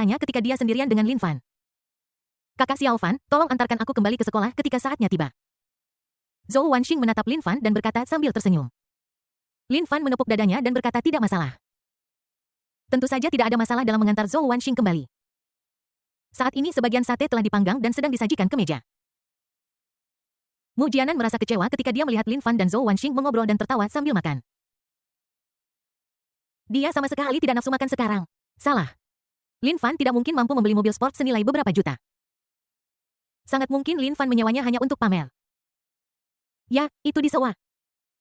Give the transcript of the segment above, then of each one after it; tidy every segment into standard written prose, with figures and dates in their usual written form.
katanya ketika dia sendirian dengan Lin Fan. Kakak Xiao Fan, tolong antarkan aku kembali ke sekolah ketika saatnya tiba. Zhou Wanxing menatap Lin Fan dan berkata sambil tersenyum. Lin Fan menepuk dadanya dan berkata tidak masalah. Tentu saja tidak ada masalah dalam mengantar Zhou Wanxing kembali. Saat ini sebagian sate telah dipanggang dan sedang disajikan ke meja. Mu Jianan merasa kecewa ketika dia melihat Lin Fan dan Zhou Wanxing mengobrol dan tertawa sambil makan. Dia sama sekali tidak nafsu makan sekarang. Salah. Lin Fan tidak mungkin mampu membeli mobil sport senilai beberapa juta. Sangat mungkin Lin Fan menyewanya hanya untuk pamer. Ya, itu disewa.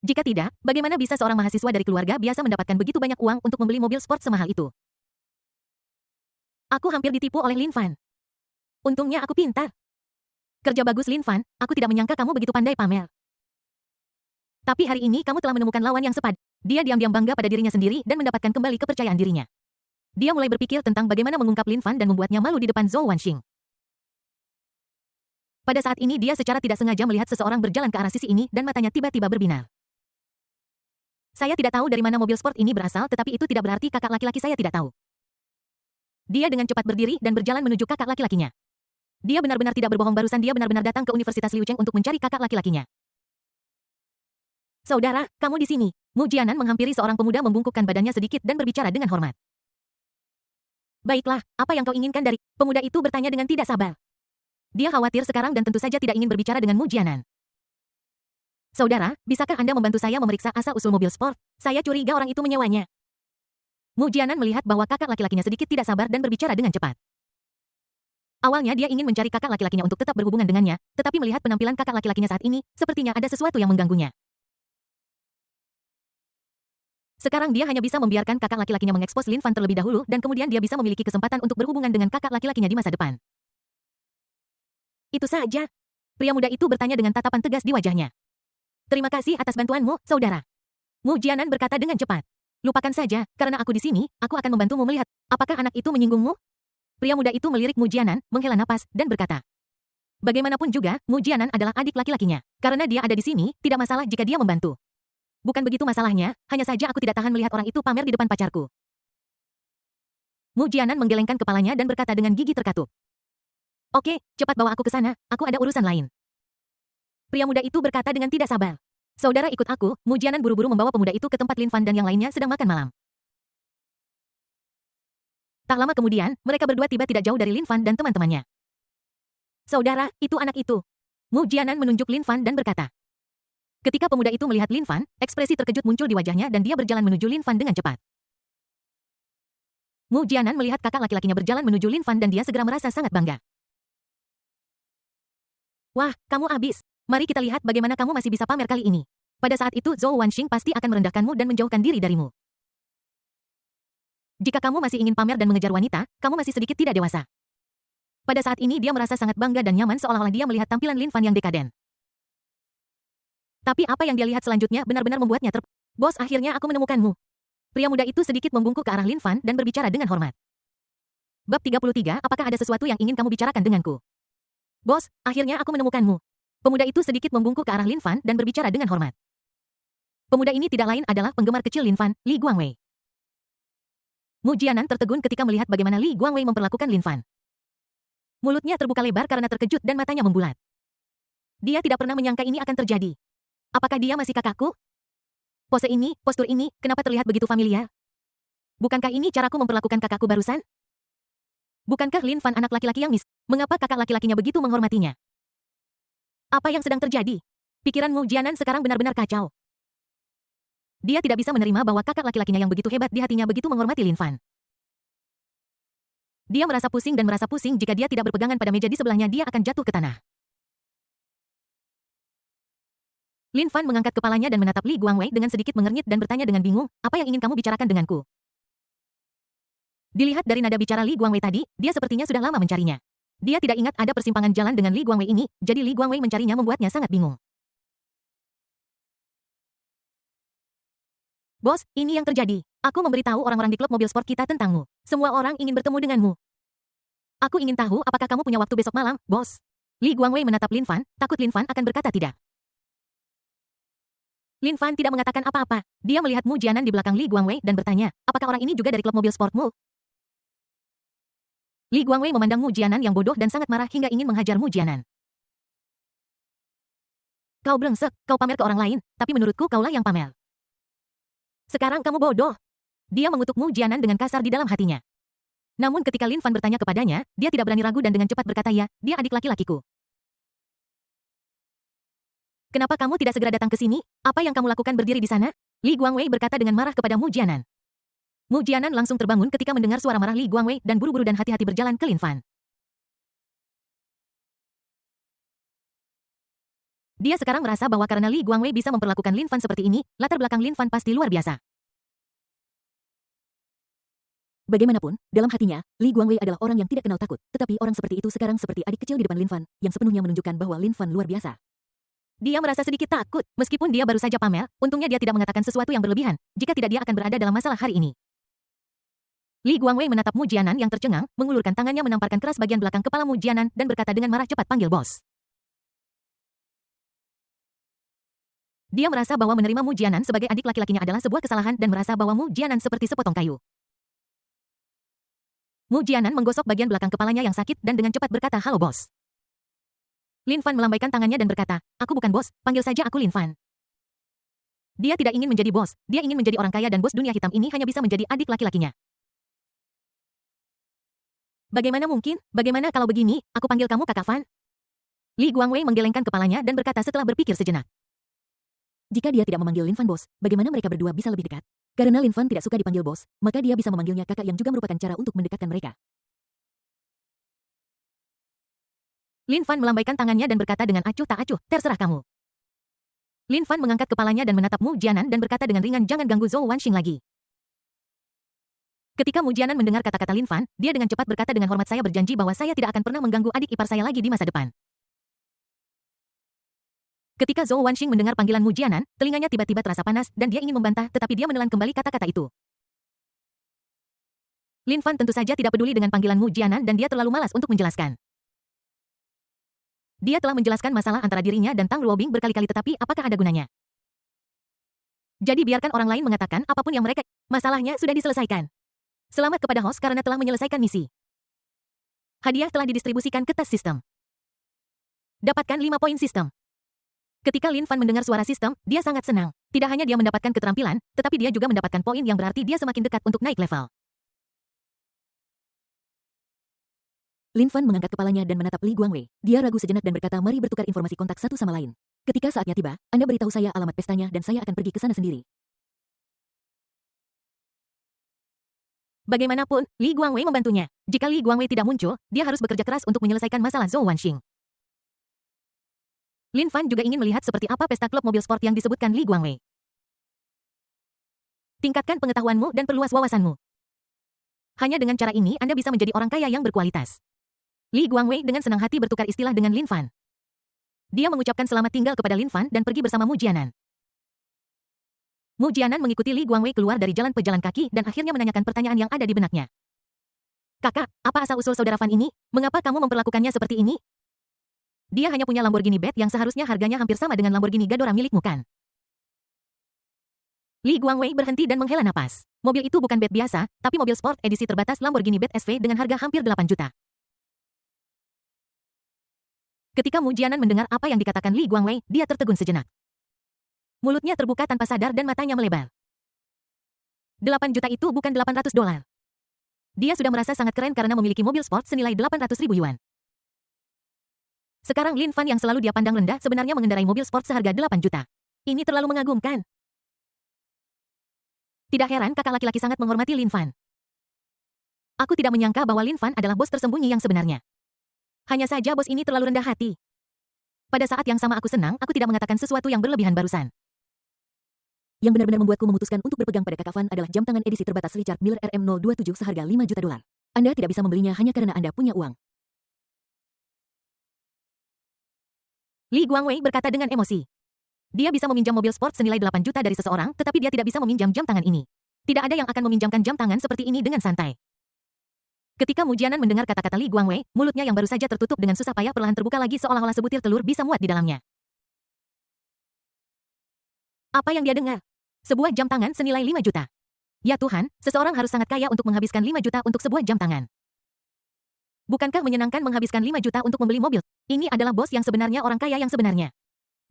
Jika tidak, bagaimana bisa seorang mahasiswa dari keluarga biasa mendapatkan begitu banyak uang untuk membeli mobil sport semahal itu? Aku hampir ditipu oleh Lin Fan. Untungnya aku pintar. Kerja bagus Lin Fan, aku tidak menyangka kamu begitu pandai pamer. Tapi hari ini kamu telah menemukan lawan yang sepad. Dia diam-diam bangga pada dirinya sendiri dan mendapatkan kembali kepercayaan dirinya. Dia mulai berpikir tentang bagaimana mengungkap Lin Fan dan membuatnya malu di depan Zhou Wanxing. Pada saat ini dia secara tidak sengaja melihat seseorang berjalan ke arah sisi ini dan matanya tiba-tiba berbinar. Saya tidak tahu dari mana mobil sport ini berasal, tetapi itu tidak berarti kakak laki-laki saya tidak tahu. Dia dengan cepat berdiri dan berjalan menuju kakak laki-lakinya. Dia benar-benar tidak berbohong, barusan dia benar-benar datang ke Universitas Liu Cheng untuk mencari kakak laki-lakinya. Saudara, kamu di sini. Mu Jianan menghampiri seorang pemuda membungkukkan badannya sedikit dan berbicara dengan hormat. Baiklah, apa yang kau inginkan dari... Pemuda itu bertanya dengan tidak sabar. Dia khawatir sekarang dan tentu saja tidak ingin berbicara dengan Mu Jianan. Saudara, bisakah Anda membantu saya memeriksa asal-usul mobil sport? Saya curiga orang itu menyewanya. Mu Jianan melihat bahwa kakak laki-lakinya sedikit tidak sabar dan berbicara dengan cepat. Awalnya dia ingin mencari kakak laki-lakinya untuk tetap berhubungan dengannya, tetapi melihat penampilan kakak laki-lakinya saat ini, sepertinya ada sesuatu yang mengganggunya. Sekarang dia hanya bisa membiarkan kakak laki-lakinya mengekspos Lin Fan terlebih dahulu dan kemudian dia bisa memiliki kesempatan untuk berhubungan dengan kakak laki-lakinya di masa depan. Itu saja. Pria muda itu bertanya dengan tatapan tegas di wajahnya. Terima kasih atas bantuanmu, saudara. Mu Jianan berkata dengan cepat. Lupakan saja, karena aku di sini, aku akan membantumu melihat. Apakah anak itu menyinggungmu? Pria muda itu melirik Mu Jianan, menghela napas, dan berkata. Bagaimanapun juga, Mu Jianan adalah adik laki-lakinya. Karena dia ada di sini, tidak masalah jika dia membantu. Bukan begitu masalahnya, hanya saja aku tidak tahan melihat orang itu pamer di depan pacarku. Mu Jianan menggelengkan kepalanya dan berkata dengan gigi terkatup. Oke, cepat bawa aku ke sana, aku ada urusan lain. Pria muda itu berkata dengan tidak sabar. Saudara ikut aku, Mu Jianan buru-buru membawa pemuda itu ke tempat Lin Fan dan yang lainnya sedang makan malam. Tak lama kemudian, mereka berdua tiba tidak jauh dari Lin Fan dan teman-temannya. Saudara, itu anak itu. Mu Jianan menunjuk Lin Fan dan berkata. Ketika pemuda itu melihat Lin Fan, ekspresi terkejut muncul di wajahnya dan dia berjalan menuju Lin Fan dengan cepat. Mu Jianan melihat kakak laki-lakinya berjalan menuju Lin Fan dan dia segera merasa sangat bangga. Wah, kamu habis. Mari kita lihat bagaimana kamu masih bisa pamer kali ini. Pada saat itu Zhou Wanxing pasti akan merendahkanmu dan menjauhkan diri darimu. Jika kamu masih ingin pamer dan mengejar wanita, kamu masih sedikit tidak dewasa. Pada saat ini dia merasa sangat bangga dan nyaman seolah-olah dia melihat tampilan Lin Fan yang dekaden. Tapi apa yang dia lihat selanjutnya benar-benar membuatnya Bos, akhirnya aku menemukanmu. Pria muda itu sedikit membungkuk ke arah Lin Fan dan berbicara dengan hormat. Bab 33, apakah ada sesuatu yang ingin kamu bicarakan denganku? Bos, akhirnya aku menemukanmu. Pemuda itu sedikit membungkuk ke arah Lin Fan dan berbicara dengan hormat. Pemuda ini tidak lain adalah penggemar kecil Lin Fan, Li Guangwei. Mu Jianan tertegun ketika melihat bagaimana Li Guangwei memperlakukan Lin Fan. Mulutnya terbuka lebar karena terkejut dan matanya membulat. Dia tidak pernah menyangka ini akan terjadi. Apakah dia masih kakakku? Pose ini, postur ini, kenapa terlihat begitu familiar? Bukankah ini caraku memperlakukan kakakku barusan? Bukankah Lin Fan anak laki-laki yang Mengapa kakak laki-lakinya begitu menghormatinya? Apa yang sedang terjadi? Pikiran Mu Jianan sekarang benar-benar kacau. Dia tidak bisa menerima bahwa kakak laki-lakinya yang begitu hebat di hatinya begitu menghormati Lin Fan. Dia merasa pusing dan merasa pusing jika dia tidak berpegangan pada meja di sebelahnya dia akan jatuh ke tanah. Lin Fan mengangkat kepalanya dan menatap Li Guangwei dengan sedikit mengernyit dan bertanya dengan bingung, apa yang ingin kamu bicarakan denganku? Dilihat dari nada bicara Li Guangwei tadi, dia sepertinya sudah lama mencarinya. Dia tidak ingat ada persimpangan jalan dengan Li Guangwei ini, jadi Li Guangwei mencarinya membuatnya sangat bingung. Bos, ini yang terjadi. Aku memberitahu orang-orang di klub mobil sport kita tentangmu. Semua orang ingin bertemu denganmu. Aku ingin tahu apakah kamu punya waktu besok malam, bos. Li Guangwei menatap Lin Fan, takut Lin Fan akan berkata tidak. Lin Fan tidak mengatakan apa-apa. Dia melihat Mu Jianan di belakang Li Guangwei dan bertanya, apakah orang ini juga dari klub mobil sportmu? Li Guangwei memandang Mu Jianan yang bodoh dan sangat marah hingga ingin menghajar Mu Jianan. Kau brengsek, kau pamer ke orang lain, tapi menurutku kaulah yang pamer. Sekarang kamu bodoh. Dia mengutuk Mu Jianan dengan kasar di dalam hatinya. Namun ketika Lin Fan bertanya kepadanya, dia tidak berani ragu dan dengan cepat berkata ya, dia adik laki-lakiku. Kenapa kamu tidak segera datang ke sini? Apa yang kamu lakukan berdiri di sana? Li Guangwei berkata dengan marah kepada Mu Jianan. Mu Jianan langsung terbangun ketika mendengar suara marah Li Guangwei dan buru-buru dan hati-hati berjalan ke Lin Fan. Dia sekarang merasa bahwa karena Li Guangwei bisa memperlakukan Lin Fan seperti ini, latar belakang Lin Fan pasti luar biasa. Bagaimanapun, dalam hatinya, Li Guangwei adalah orang yang tidak kenal takut, tetapi orang seperti itu sekarang seperti adik kecil di depan Lin Fan, yang sepenuhnya menunjukkan bahwa Lin Fan luar biasa. Dia merasa sedikit takut, meskipun dia baru saja pamer, untungnya dia tidak mengatakan sesuatu yang berlebihan, jika tidak dia akan berada dalam masalah hari ini. Li Guangwei menatap Mu Jianan yang tercengang, mengulurkan tangannya menamparkan keras bagian belakang kepala Mu Jianan dan berkata dengan marah cepat panggil bos. Dia merasa bahwa menerima Mu Jianan sebagai adik laki-lakinya adalah sebuah kesalahan dan merasa bahwa Mu Jianan seperti sepotong kayu. Mu Jianan menggosok bagian belakang kepalanya yang sakit dan dengan cepat berkata halo bos. Lin Fan melambaikan tangannya dan berkata, aku bukan bos, panggil saja aku Lin Fan. Dia tidak ingin menjadi bos, dia ingin menjadi orang kaya dan bos dunia hitam ini hanya bisa menjadi adik laki-lakinya. Bagaimana mungkin? Bagaimana kalau begini, aku panggil kamu Kakak Fan? Li Guangwei menggelengkan kepalanya dan berkata setelah berpikir sejenak. Jika dia tidak memanggil Lin Fan bos, bagaimana mereka berdua bisa lebih dekat? Karena Lin Fan tidak suka dipanggil bos, maka dia bisa memanggilnya kakak yang juga merupakan cara untuk mendekatkan mereka. Lin Fan melambaikan tangannya dan berkata dengan acuh tak acuh, terserah kamu. Lin Fan mengangkat kepalanya dan menatap Mu Jianan dan berkata dengan ringan jangan ganggu Zhou Wanxing lagi. Ketika Mu Jianan mendengar kata-kata Lin Fan, dia dengan cepat berkata dengan hormat saya berjanji bahwa saya tidak akan pernah mengganggu adik ipar saya lagi di masa depan. Ketika Zhou Wanxing mendengar panggilan Mu Jianan, telinganya tiba-tiba terasa panas dan dia ingin membantah tetapi dia menelan kembali kata-kata itu. Lin Fan tentu saja tidak peduli dengan panggilan Mu Jianan dan dia terlalu malas untuk menjelaskan. Dia telah menjelaskan masalah antara dirinya dan Tang Luobing berkali-kali tetapi apakah ada gunanya? Jadi biarkan orang lain mengatakan apapun yang mereka... Masalahnya sudah diselesaikan. Selamat kepada host karena telah menyelesaikan misi. Hadiah telah didistribusikan ke tes sistem. Dapatkan 5 poin sistem. Ketika Lin Fan mendengar suara sistem, dia sangat senang. Tidak hanya dia mendapatkan keterampilan, tetapi dia juga mendapatkan poin yang berarti dia semakin dekat untuk naik level. Lin Fan mengangkat kepalanya dan menatap Li Guangwei. Dia ragu sejenak dan berkata mari bertukar informasi kontak satu sama lain. Ketika saatnya tiba, Anda beritahu saya alamat pestanya dan saya akan pergi ke sana sendiri. Bagaimanapun, Li Guangwei membantunya. Jika Li Guangwei tidak muncul, dia harus bekerja keras untuk menyelesaikan masalah Zhou Wanxing. Lin Fan juga ingin melihat seperti apa pesta klub mobil sport yang disebutkan Li Guangwei. Tingkatkan pengetahuanmu dan perluas wawasanmu. Hanya dengan cara ini Anda bisa menjadi orang kaya yang berkualitas. Li Guangwei dengan senang hati bertukar istilah dengan Lin Fan. Dia mengucapkan selamat tinggal kepada Lin Fan dan pergi bersama Mu Jianan. Mu Jianan mengikuti Li Guangwei keluar dari jalan pejalan kaki dan akhirnya menanyakan pertanyaan yang ada di benaknya. Kakak, apa asal-usul saudara Fan ini? Mengapa kamu memperlakukannya seperti ini? Dia hanya punya Lamborghini Bet yang seharusnya harganya hampir sama dengan Lamborghini Gadora milikmu kan? Li Guangwei berhenti dan menghela napas. Mobil itu bukan Bet biasa, tapi mobil sport edisi terbatas Lamborghini Bet SV dengan harga hampir 8 juta. Ketika Mu Jianan mendengar apa yang dikatakan Li Guangwei, dia tertegun sejenak. Mulutnya terbuka tanpa sadar dan matanya melebar. 8 juta itu bukan 800 dolar. Dia sudah merasa sangat keren karena memiliki mobil sport senilai 800 ribu yuan. Sekarang Lin Fan yang selalu dia pandang rendah sebenarnya mengendarai mobil sport seharga 8 juta. Ini terlalu mengagumkan. Tidak heran kakak laki-laki sangat menghormati Lin Fan. Aku tidak menyangka bahwa Lin Fan adalah bos tersembunyi yang sebenarnya. Hanya saja bos ini terlalu rendah hati. Pada saat yang sama aku senang aku tidak mengatakan sesuatu yang berlebihan barusan. Yang benar-benar membuatku memutuskan untuk berpegang pada kakak Fan adalah jam tangan edisi terbatas Richard Miller RM027 seharga 5 juta dolar. Anda tidak bisa membelinya hanya karena Anda punya uang. Li Guangwei berkata dengan emosi. Dia bisa meminjam mobil sport senilai 8 juta dari seseorang, tetapi dia tidak bisa meminjam jam tangan ini. Tidak ada yang akan meminjamkan jam tangan seperti ini dengan santai. Ketika Mu Jianan mendengar kata-kata Li Guangwei, mulutnya yang baru saja tertutup dengan susah payah perlahan terbuka lagi seolah-olah sebutir telur bisa muat di dalamnya. Apa yang dia dengar? Sebuah jam tangan senilai 5 juta. Ya Tuhan, seseorang harus sangat kaya untuk menghabiskan 5 juta untuk sebuah jam tangan. Bukankah menyenangkan menghabiskan 5 juta untuk membeli mobil? Ini adalah bos yang sebenarnya, orang kaya yang sebenarnya.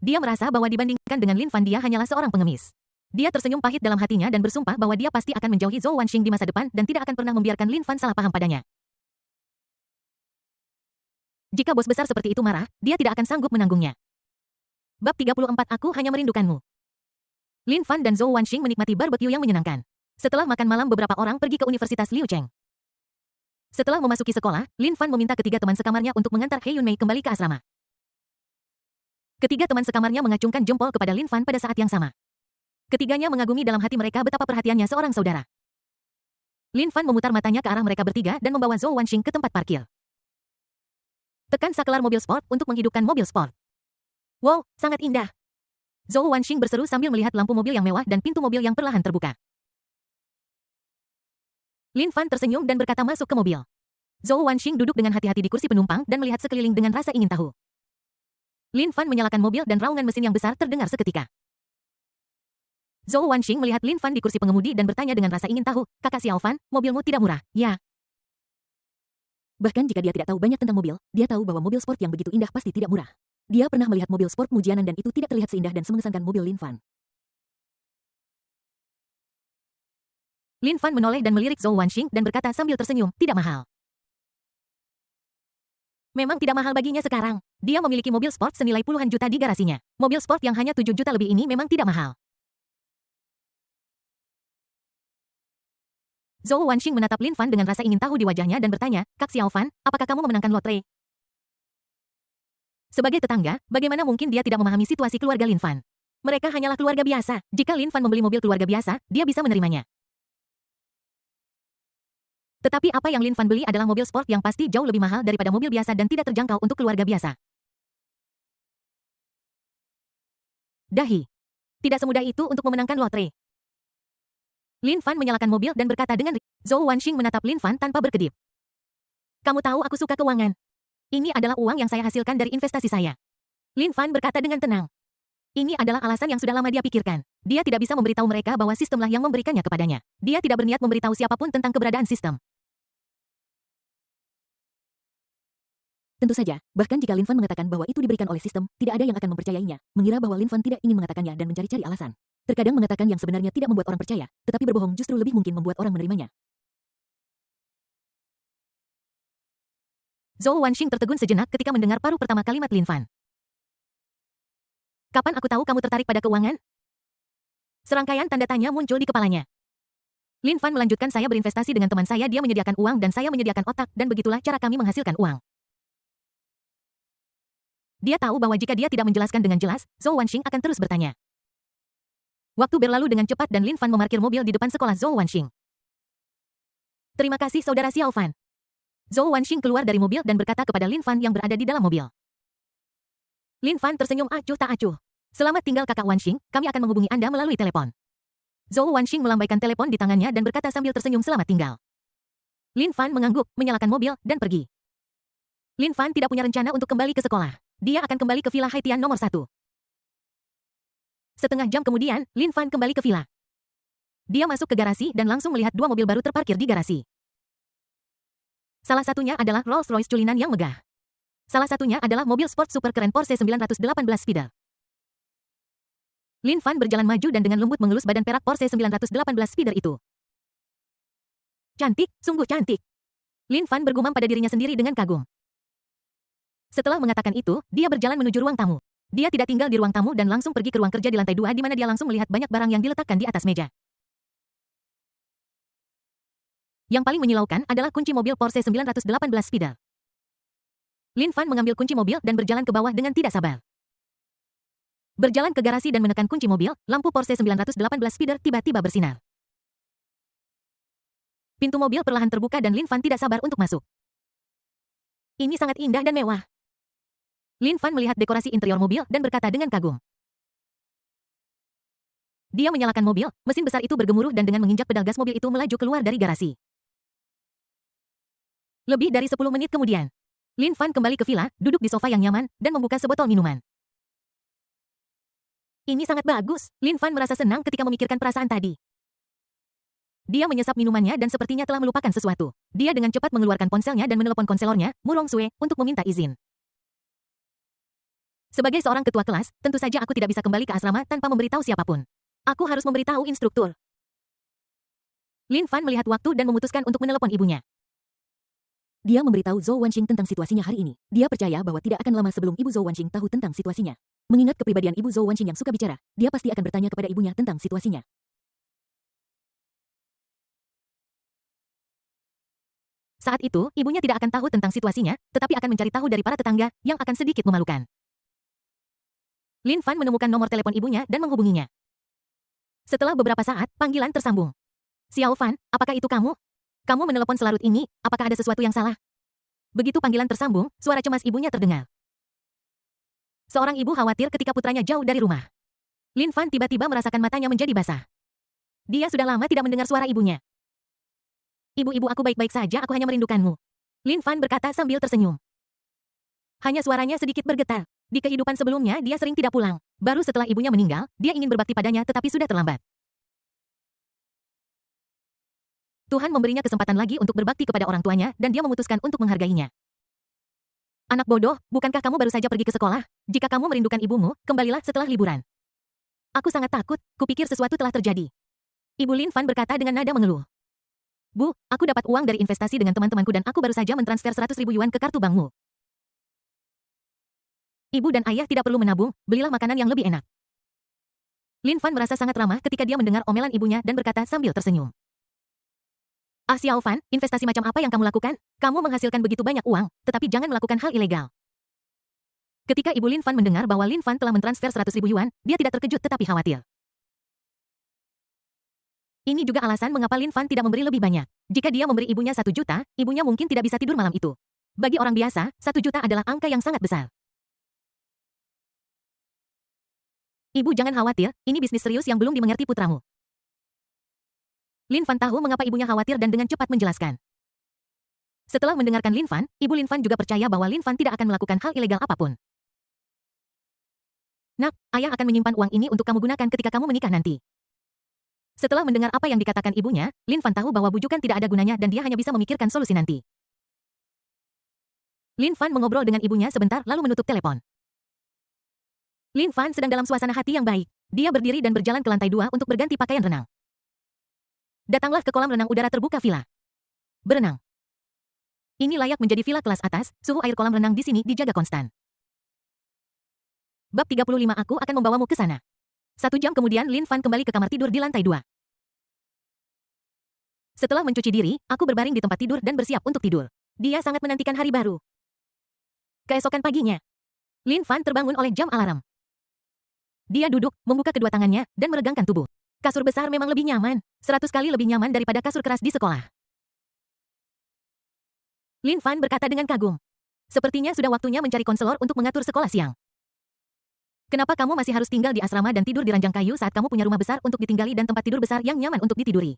Dia merasa bahwa dibandingkan dengan Lin Fan dia hanyalah seorang pengemis. Dia tersenyum pahit dalam hatinya dan bersumpah bahwa dia pasti akan menjauhi Zhou Wanxing di masa depan dan tidak akan pernah membiarkan Lin Fan salah paham padanya. Jika bos besar seperti itu marah, dia tidak akan sanggup menanggungnya. Bab 34 Aku hanya merindukanmu. Lin Fan dan Zhou Wanxing menikmati barbecue yang menyenangkan. Setelah makan malam beberapa orang pergi ke Universitas Liu Cheng. Setelah memasuki sekolah, Lin Fan meminta ketiga teman sekamarnya untuk mengantar He Yunmei kembali ke asrama. Ketiga teman sekamarnya mengacungkan jempol kepada Lin Fan pada saat yang sama. Ketiganya mengagumi dalam hati mereka betapa perhatiannya seorang saudara. Lin Fan memutar matanya ke arah mereka bertiga dan membawa Zhou Wanxing ke tempat parkir. Tekan saklar mobil sport untuk menghidupkan mobil sport. Wow, sangat indah. Zhou Wanxing berseru sambil melihat lampu mobil yang mewah dan pintu mobil yang perlahan terbuka. Lin Fan tersenyum dan berkata masuk ke mobil. Zhou Wanxing duduk dengan hati-hati di kursi penumpang dan melihat sekeliling dengan rasa ingin tahu. Lin Fan menyalakan mobil dan raungan mesin yang besar terdengar seketika. Zhou Wanxing melihat Lin Fan di kursi pengemudi dan bertanya dengan rasa ingin tahu, "Kakak Xiao Fan, mobilmu tidak murah, ya?" Bahkan jika dia tidak tahu banyak tentang mobil, dia tahu bahwa mobil sport yang begitu indah pasti tidak murah. Dia pernah melihat mobil sport Mujianan dan itu tidak terlihat seindah dan semengesankan mobil Lin Fan. Lin Fan menoleh dan melirik Zhou Wanxing dan berkata sambil tersenyum, "Tidak mahal." Memang tidak mahal baginya sekarang. Dia memiliki mobil sport senilai puluhan juta di garasinya. Mobil sport yang hanya 7 juta lebih ini memang tidak mahal. Zhou Wanxing menatap Lin Fan dengan rasa ingin tahu di wajahnya dan bertanya, "Kak Xiao Fan, apakah kamu memenangkan lotre?" Sebagai tetangga, bagaimana mungkin dia tidak memahami situasi keluarga Lin Fan? Mereka hanyalah keluarga biasa. Jika Lin Fan membeli mobil keluarga biasa, dia bisa menerimanya. Tetapi apa yang Lin Fan beli adalah mobil sport yang pasti jauh lebih mahal daripada mobil biasa dan tidak terjangkau untuk keluarga biasa. Dahi. Tidak semudah itu untuk memenangkan lotre. Lin Fan menyalakan mobil dan berkata dengan Zhou Wanxing menatap Lin Fan tanpa berkedip. "Kamu tahu aku suka keuangan. Ini adalah uang yang saya hasilkan dari investasi saya." Lin Fan berkata dengan tenang. Ini adalah alasan yang sudah lama dia pikirkan. Dia tidak bisa memberitahu mereka bahwa sistemlah yang memberikannya kepadanya. Dia tidak berniat memberitahu siapapun tentang keberadaan sistem. Tentu saja, bahkan jika Lin Fan mengatakan bahwa itu diberikan oleh sistem, tidak ada yang akan mempercayainya, mengira bahwa Lin Fan tidak ingin mengatakannya dan mencari-cari alasan. Terkadang mengatakan yang sebenarnya tidak membuat orang percaya, tetapi berbohong justru lebih mungkin membuat orang menerimanya. Zhou Wanxing tertegun sejenak ketika mendengar paruh pertama kalimat Lin Fan. "Kapan aku tahu kamu tertarik pada keuangan?" Serangkaian tanda tanya muncul di kepalanya. Lin Fan melanjutkan, "Saya berinvestasi dengan teman saya, dia menyediakan uang dan saya menyediakan otak, dan begitulah cara kami menghasilkan uang." Dia tahu bahwa jika dia tidak menjelaskan dengan jelas, Zhou Wanxing akan terus bertanya. Waktu berlalu dengan cepat dan Lin Fan memarkir mobil di depan sekolah Zhou Wanxing. "Terima kasih saudara Xiao Fan." Zhou Wanxing keluar dari mobil dan berkata kepada Lin Fan yang berada di dalam mobil. Lin Fan tersenyum acuh tak acuh. "Selamat tinggal kakak Wanxing, kami akan menghubungi Anda melalui telepon." Zhou Wanxing melambaikan telepon di tangannya dan berkata sambil tersenyum selamat tinggal. Lin Fan mengangguk, menyalakan mobil, dan pergi. Lin Fan tidak punya rencana untuk kembali ke sekolah. Dia akan kembali ke Villa Haitian nomor 1. Setengah jam kemudian, Lin Fan kembali ke villa. Dia masuk ke garasi dan langsung melihat 2 mobil baru terparkir di garasi. Salah satunya adalah Rolls-Royce culinan yang megah. Salah satunya adalah mobil sport super keren Porsche 918 Speeder. Lin Fan berjalan maju dan dengan lembut mengelus badan perak Porsche 918 Speeder itu. "Cantik, sungguh cantik." Lin Fan bergumam pada dirinya sendiri dengan kagum. Setelah mengatakan itu, dia berjalan menuju ruang tamu. Dia tidak tinggal di ruang tamu dan langsung pergi ke ruang kerja di lantai 2 di mana dia langsung melihat banyak barang yang diletakkan di atas meja. Yang paling menyilaukan adalah kunci mobil Porsche 918 Speeder. Lin Fan mengambil kunci mobil dan berjalan ke bawah dengan tidak sabar. Berjalan ke garasi dan menekan kunci mobil, lampu Porsche 918 Speeder tiba-tiba bersinar. Pintu mobil perlahan terbuka dan Lin Fan tidak sabar untuk masuk. Ini sangat indah dan mewah. Lin Fan melihat dekorasi interior mobil dan berkata dengan kagum. Dia menyalakan mobil, mesin besar itu bergemuruh dan dengan menginjak pedal gas mobil itu melaju keluar dari garasi. Lebih dari 10 menit kemudian, Lin Fan kembali ke villa, duduk di sofa yang nyaman, dan membuka sebotol minuman. Ini sangat bagus. Lin Fan merasa senang ketika memikirkan perasaan tadi. Dia menyesap minumannya dan sepertinya telah melupakan sesuatu. Dia dengan cepat mengeluarkan ponselnya dan menelepon konselornya, Mu Rongsue, untuk meminta izin. Sebagai seorang ketua kelas, tentu saja aku tidak bisa kembali ke asrama tanpa memberitahu siapapun. Aku harus memberitahu instruktur. Lin Fan melihat waktu dan memutuskan untuk menelepon ibunya. Dia memberitahu Zhou Wanxing tentang situasinya hari ini. Dia percaya bahwa tidak akan lama sebelum ibu Zhou Wanxing tahu tentang situasinya. Mengingat kepribadian ibu Zhou Wanxing yang suka bicara, dia pasti akan bertanya kepada ibunya tentang situasinya. Saat itu, ibunya tidak akan tahu tentang situasinya, tetapi akan mencari tahu dari para tetangga, yang akan sedikit memalukan. Lin Fan menemukan nomor telepon ibunya dan menghubunginya. Setelah beberapa saat, panggilan tersambung. Xiao Fan, apakah itu kamu? Kamu menelepon selarut ini, apakah ada sesuatu yang salah? Begitu panggilan tersambung, suara cemas ibunya terdengar. Seorang ibu khawatir ketika putranya jauh dari rumah. Lin Fan tiba-tiba merasakan matanya menjadi basah. Dia sudah lama tidak mendengar suara ibunya. Ibu-ibu, aku baik-baik saja, aku hanya merindukanmu. Lin Fan berkata sambil tersenyum. Hanya suaranya sedikit bergetar. Di kehidupan sebelumnya dia sering tidak pulang. Baru setelah ibunya meninggal, dia ingin berbakti padanya tetapi sudah terlambat. Tuhan memberinya kesempatan lagi untuk berbakti kepada orang tuanya dan dia memutuskan untuk menghargainya. Anak bodoh, bukankah kamu baru saja pergi ke sekolah? Jika kamu merindukan ibumu, kembalilah setelah liburan. Aku sangat takut, kupikir sesuatu telah terjadi. Ibu Lin Fan berkata dengan nada mengeluh. Bu, aku dapat uang dari investasi dengan teman-temanku dan aku baru saja mentransfer 100.000 yuan ke kartu bankmu. Ibu dan ayah tidak perlu menabung, belilah makanan yang lebih enak. Lin Fan merasa sangat ramah ketika dia mendengar omelan ibunya dan berkata sambil tersenyum. Ah Xiao Fan, investasi macam apa yang kamu lakukan? Kamu menghasilkan begitu banyak uang, tetapi jangan melakukan hal ilegal. Ketika ibu Lin Fan mendengar bahwa Lin Fan telah mentransfer 100.000 yuan, dia tidak terkejut tetapi khawatir. Ini juga alasan mengapa Lin Fan tidak memberi lebih banyak. Jika dia memberi ibunya 1 juta, ibunya mungkin tidak bisa tidur malam itu. Bagi orang biasa, 1 juta adalah angka yang sangat besar. Ibu jangan khawatir, ini bisnis serius yang belum dimengerti putramu. Lin Fan tahu mengapa ibunya khawatir dan dengan cepat menjelaskan. Setelah mendengarkan Lin Fan, ibu Lin Fan juga percaya bahwa Lin Fan tidak akan melakukan hal ilegal apapun. Nak, ayah akan menyimpan uang ini untuk kamu gunakan ketika kamu menikah nanti. Setelah mendengar apa yang dikatakan ibunya, Lin Fan tahu bahwa bujukan tidak ada gunanya dan dia hanya bisa memikirkan solusi nanti. Lin Fan mengobrol dengan ibunya sebentar lalu menutup telepon. Lin Fan sedang dalam suasana hati yang baik. Dia berdiri dan berjalan ke lantai 2 untuk berganti pakaian renang. Datanglah ke kolam renang udara terbuka villa. Berenang. Ini layak menjadi villa kelas atas, suhu air kolam renang di sini dijaga konstan. Bab 35 aku akan membawamu ke sana. 1 jam kemudian Lin Fan kembali ke kamar tidur di lantai 2. Setelah mencuci diri, aku berbaring di tempat tidur dan bersiap untuk tidur. Dia sangat menantikan hari baru. Keesokan paginya, Lin Fan terbangun oleh jam alarm. Dia duduk, membuka kedua tangannya, dan meregangkan tubuh. Kasur besar memang lebih nyaman, 100 kali lebih nyaman daripada kasur keras di sekolah. Lin Fan berkata dengan kagum. Sepertinya sudah waktunya mencari konselor untuk mengatur sekolah siang. Kenapa kamu masih harus tinggal di asrama dan tidur di ranjang kayu saat kamu punya rumah besar untuk ditinggali dan tempat tidur besar yang nyaman untuk ditiduri?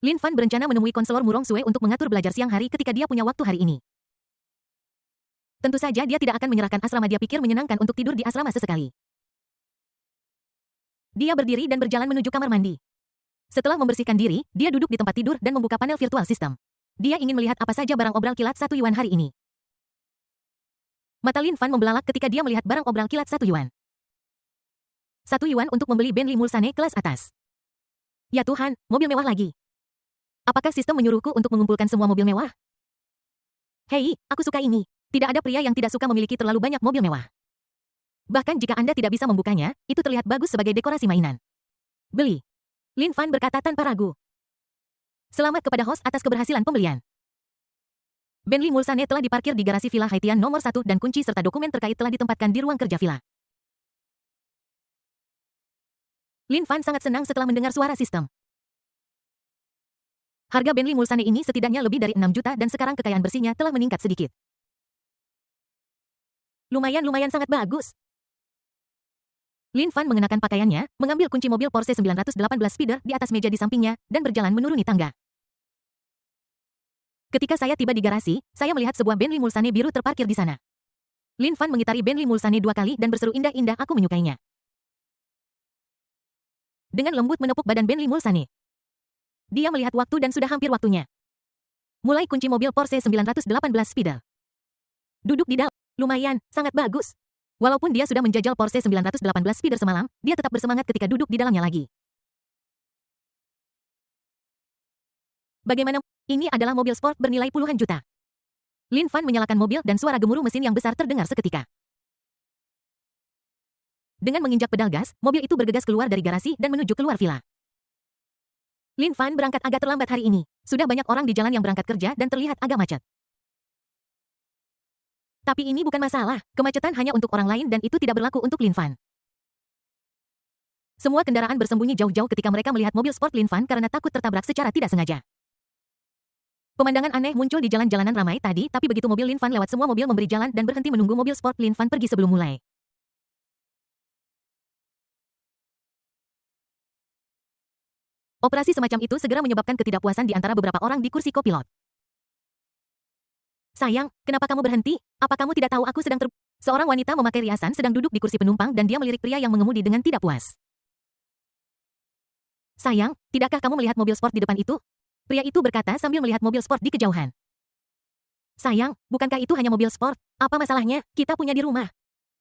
Lin Fan berencana menemui konselor Mu Rongsue untuk mengatur belajar siang hari ketika dia punya waktu hari ini. Tentu saja dia tidak akan menyerahkan asrama dia pikir menyenangkan untuk tidur di asrama sesekali. Dia berdiri dan berjalan menuju kamar mandi. Setelah membersihkan diri, dia duduk di tempat tidur dan membuka panel virtual system. Dia ingin melihat apa saja barang obral kilat 1 yuan hari ini. Mata Lin Fan membelalak ketika dia melihat barang obral kilat 1 yuan. 1 yuan untuk membeli Bentley Mulsanne kelas atas. Ya Tuhan, mobil mewah lagi. Apakah sistem menyuruhku untuk mengumpulkan semua mobil mewah? Hei, aku suka ini. Tidak ada pria yang tidak suka memiliki terlalu banyak mobil mewah. Bahkan jika Anda tidak bisa membukanya, itu terlihat bagus sebagai dekorasi mainan. Beli. Lin Fan berkata tanpa ragu. Selamat kepada host atas keberhasilan pembelian. Bentley Mulsanne telah diparkir di garasi Villa Haitian nomor 1 dan kunci serta dokumen terkait telah ditempatkan di ruang kerja villa. Lin Fan sangat senang setelah mendengar suara sistem. Harga Bentley Mulsanne ini setidaknya lebih dari 6 juta dan sekarang kekayaan bersihnya telah meningkat sedikit. Lumayan sangat bagus. Lin Fan mengenakan pakaiannya, mengambil kunci mobil Porsche 918 Speeder di atas meja di sampingnya, dan berjalan menuruni tangga. Ketika saya tiba di garasi, saya melihat sebuah Bentley Mulsanne biru terparkir di sana. Lin Fan mengitari Bentley Mulsanne 2 kali dan berseru indah-indah aku menyukainya. dengan lembut menepuk badan Bentley Mulsanne. Dia melihat waktu dan sudah hampir waktunya. Mulai kunci mobil Porsche 918 Spider. Duduk di dalam. Lumayan, sangat bagus. Walaupun dia sudah menjajal Porsche 918 Spider semalam, dia tetap bersemangat ketika duduk di dalamnya lagi. Bagaimana? Ini adalah mobil sport bernilai puluhan juta. Lin Fan menyalakan mobil dan suara gemuruh mesin yang besar terdengar seketika. Dengan menginjak pedal gas, mobil itu bergegas keluar dari garasi dan menuju keluar villa. Lin Fan berangkat agak terlambat hari ini. Sudah banyak orang di jalan yang berangkat kerja dan terlihat agak macet. Tapi ini bukan masalah, kemacetan hanya untuk orang lain dan itu tidak berlaku untuk Lin Fan. Semua kendaraan bersembunyi jauh-jauh ketika mereka melihat mobil sport Lin Fan karena takut tertabrak secara tidak sengaja. Pemandangan aneh muncul di jalan-jalanan ramai tadi, tapi begitu mobil Lin Fan lewat, semua mobil memberi jalan dan berhenti menunggu mobil sport Lin Fan pergi sebelum mulai. Operasi semacam itu segera menyebabkan ketidakpuasan di antara beberapa orang di kursi kopilot. Sayang, kenapa kamu berhenti? Apa kamu tidak tahu aku sedang Seorang wanita memakai riasan sedang duduk di kursi penumpang dan dia melirik pria yang mengemudi dengan tidak puas. Sayang, tidakkah kamu melihat mobil sport di depan itu? Pria itu berkata sambil melihat mobil sport di kejauhan. Sayang, bukankah itu hanya mobil sport? Apa masalahnya? Kita punya di rumah.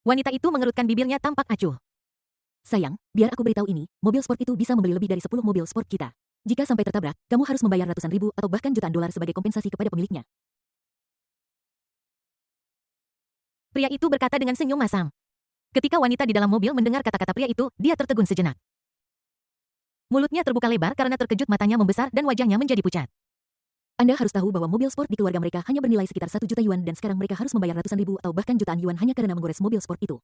Wanita itu mengerutkan bibirnya tampak acuh. Sayang, biar aku beritahu ini, mobil sport itu bisa membeli lebih dari 10 mobil sport kita. Jika sampai tertabrak, kamu harus membayar ratusan ribu atau bahkan jutaan dolar sebagai kompensasi kepada pemiliknya. Pria itu berkata dengan senyum masam. Ketika wanita di dalam mobil mendengar kata-kata pria itu, dia tertegun sejenak. Mulutnya terbuka lebar karena terkejut, matanya membesar dan wajahnya menjadi pucat. Anda harus tahu bahwa mobil sport di keluarga mereka hanya bernilai sekitar 1 juta yuan dan sekarang mereka harus membayar ratusan ribu atau bahkan jutaan yuan hanya karena menggores mobil sport itu.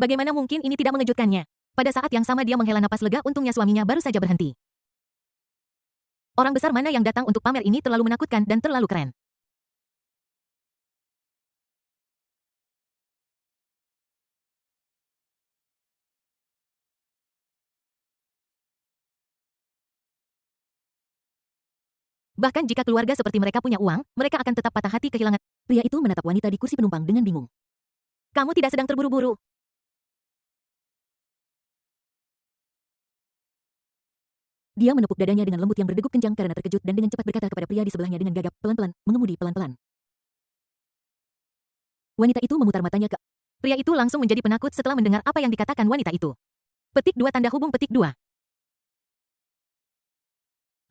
Bagaimana mungkin ini tidak mengejutkannya? Pada saat yang sama dia menghela napas lega, untungnya suaminya baru saja berhenti. Orang besar mana yang datang untuk pamer ini terlalu menakutkan dan terlalu keren. Bahkan jika keluarga seperti mereka punya uang, mereka akan tetap patah hati kehilangan. Pria itu menatap wanita di kursi penumpang dengan bingung. Kamu tidak sedang terburu-buru. Dia menepuk dadanya dengan lembut yang berdegup kencang karena terkejut dan dengan cepat berkata kepada pria di sebelahnya dengan gagap, pelan-pelan, mengemudi pelan-pelan. Wanita itu memutar matanya ke... Pria itu langsung menjadi penakut setelah mendengar apa yang dikatakan wanita itu. Petik 2 tanda hubung petik 2.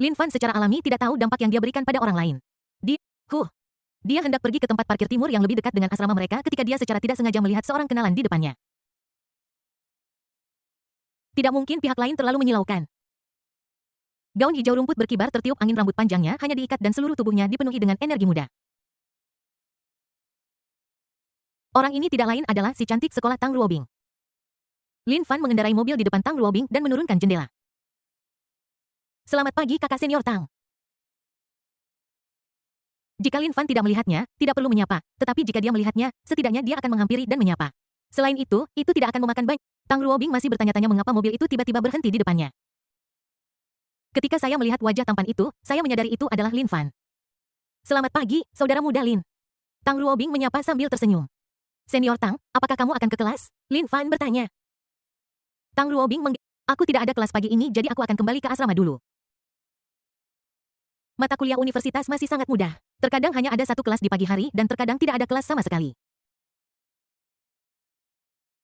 Lin Fan secara alami tidak tahu dampak yang dia berikan pada orang lain. Dia hendak pergi ke tempat parkir timur yang lebih dekat dengan asrama mereka ketika dia secara tidak sengaja melihat seorang kenalan di depannya. Tidak mungkin pihak lain terlalu menyilaukan. Gaun hijau rumput berkibar tertiup angin, rambut panjangnya hanya diikat dan seluruh tubuhnya dipenuhi dengan energi muda. Orang ini tidak lain adalah si cantik sekolah Tang Ruobing. Lin Fan mengendarai mobil di depan Tang Ruobing dan menurunkan jendela. Selamat pagi kakak senior Tang. Jika Lin Fan tidak melihatnya, tidak perlu menyapa. Tetapi jika dia melihatnya, setidaknya dia akan menghampiri dan menyapa. Selain itu tidak akan memakan banyak. Tang Ruobing masih bertanya-tanya mengapa mobil itu tiba-tiba berhenti di depannya. Ketika saya melihat wajah tampan itu, saya menyadari itu adalah Lin Fan. Selamat pagi, saudara muda Lin. Tang Ruobing menyapa sambil tersenyum. Senior Tang, apakah kamu akan ke kelas? Lin Fan bertanya. Tang Ruobing aku tidak ada kelas pagi ini jadi aku akan kembali ke asrama dulu. Mata kuliah universitas masih sangat mudah. Terkadang hanya ada satu kelas di pagi hari dan terkadang tidak ada kelas sama sekali.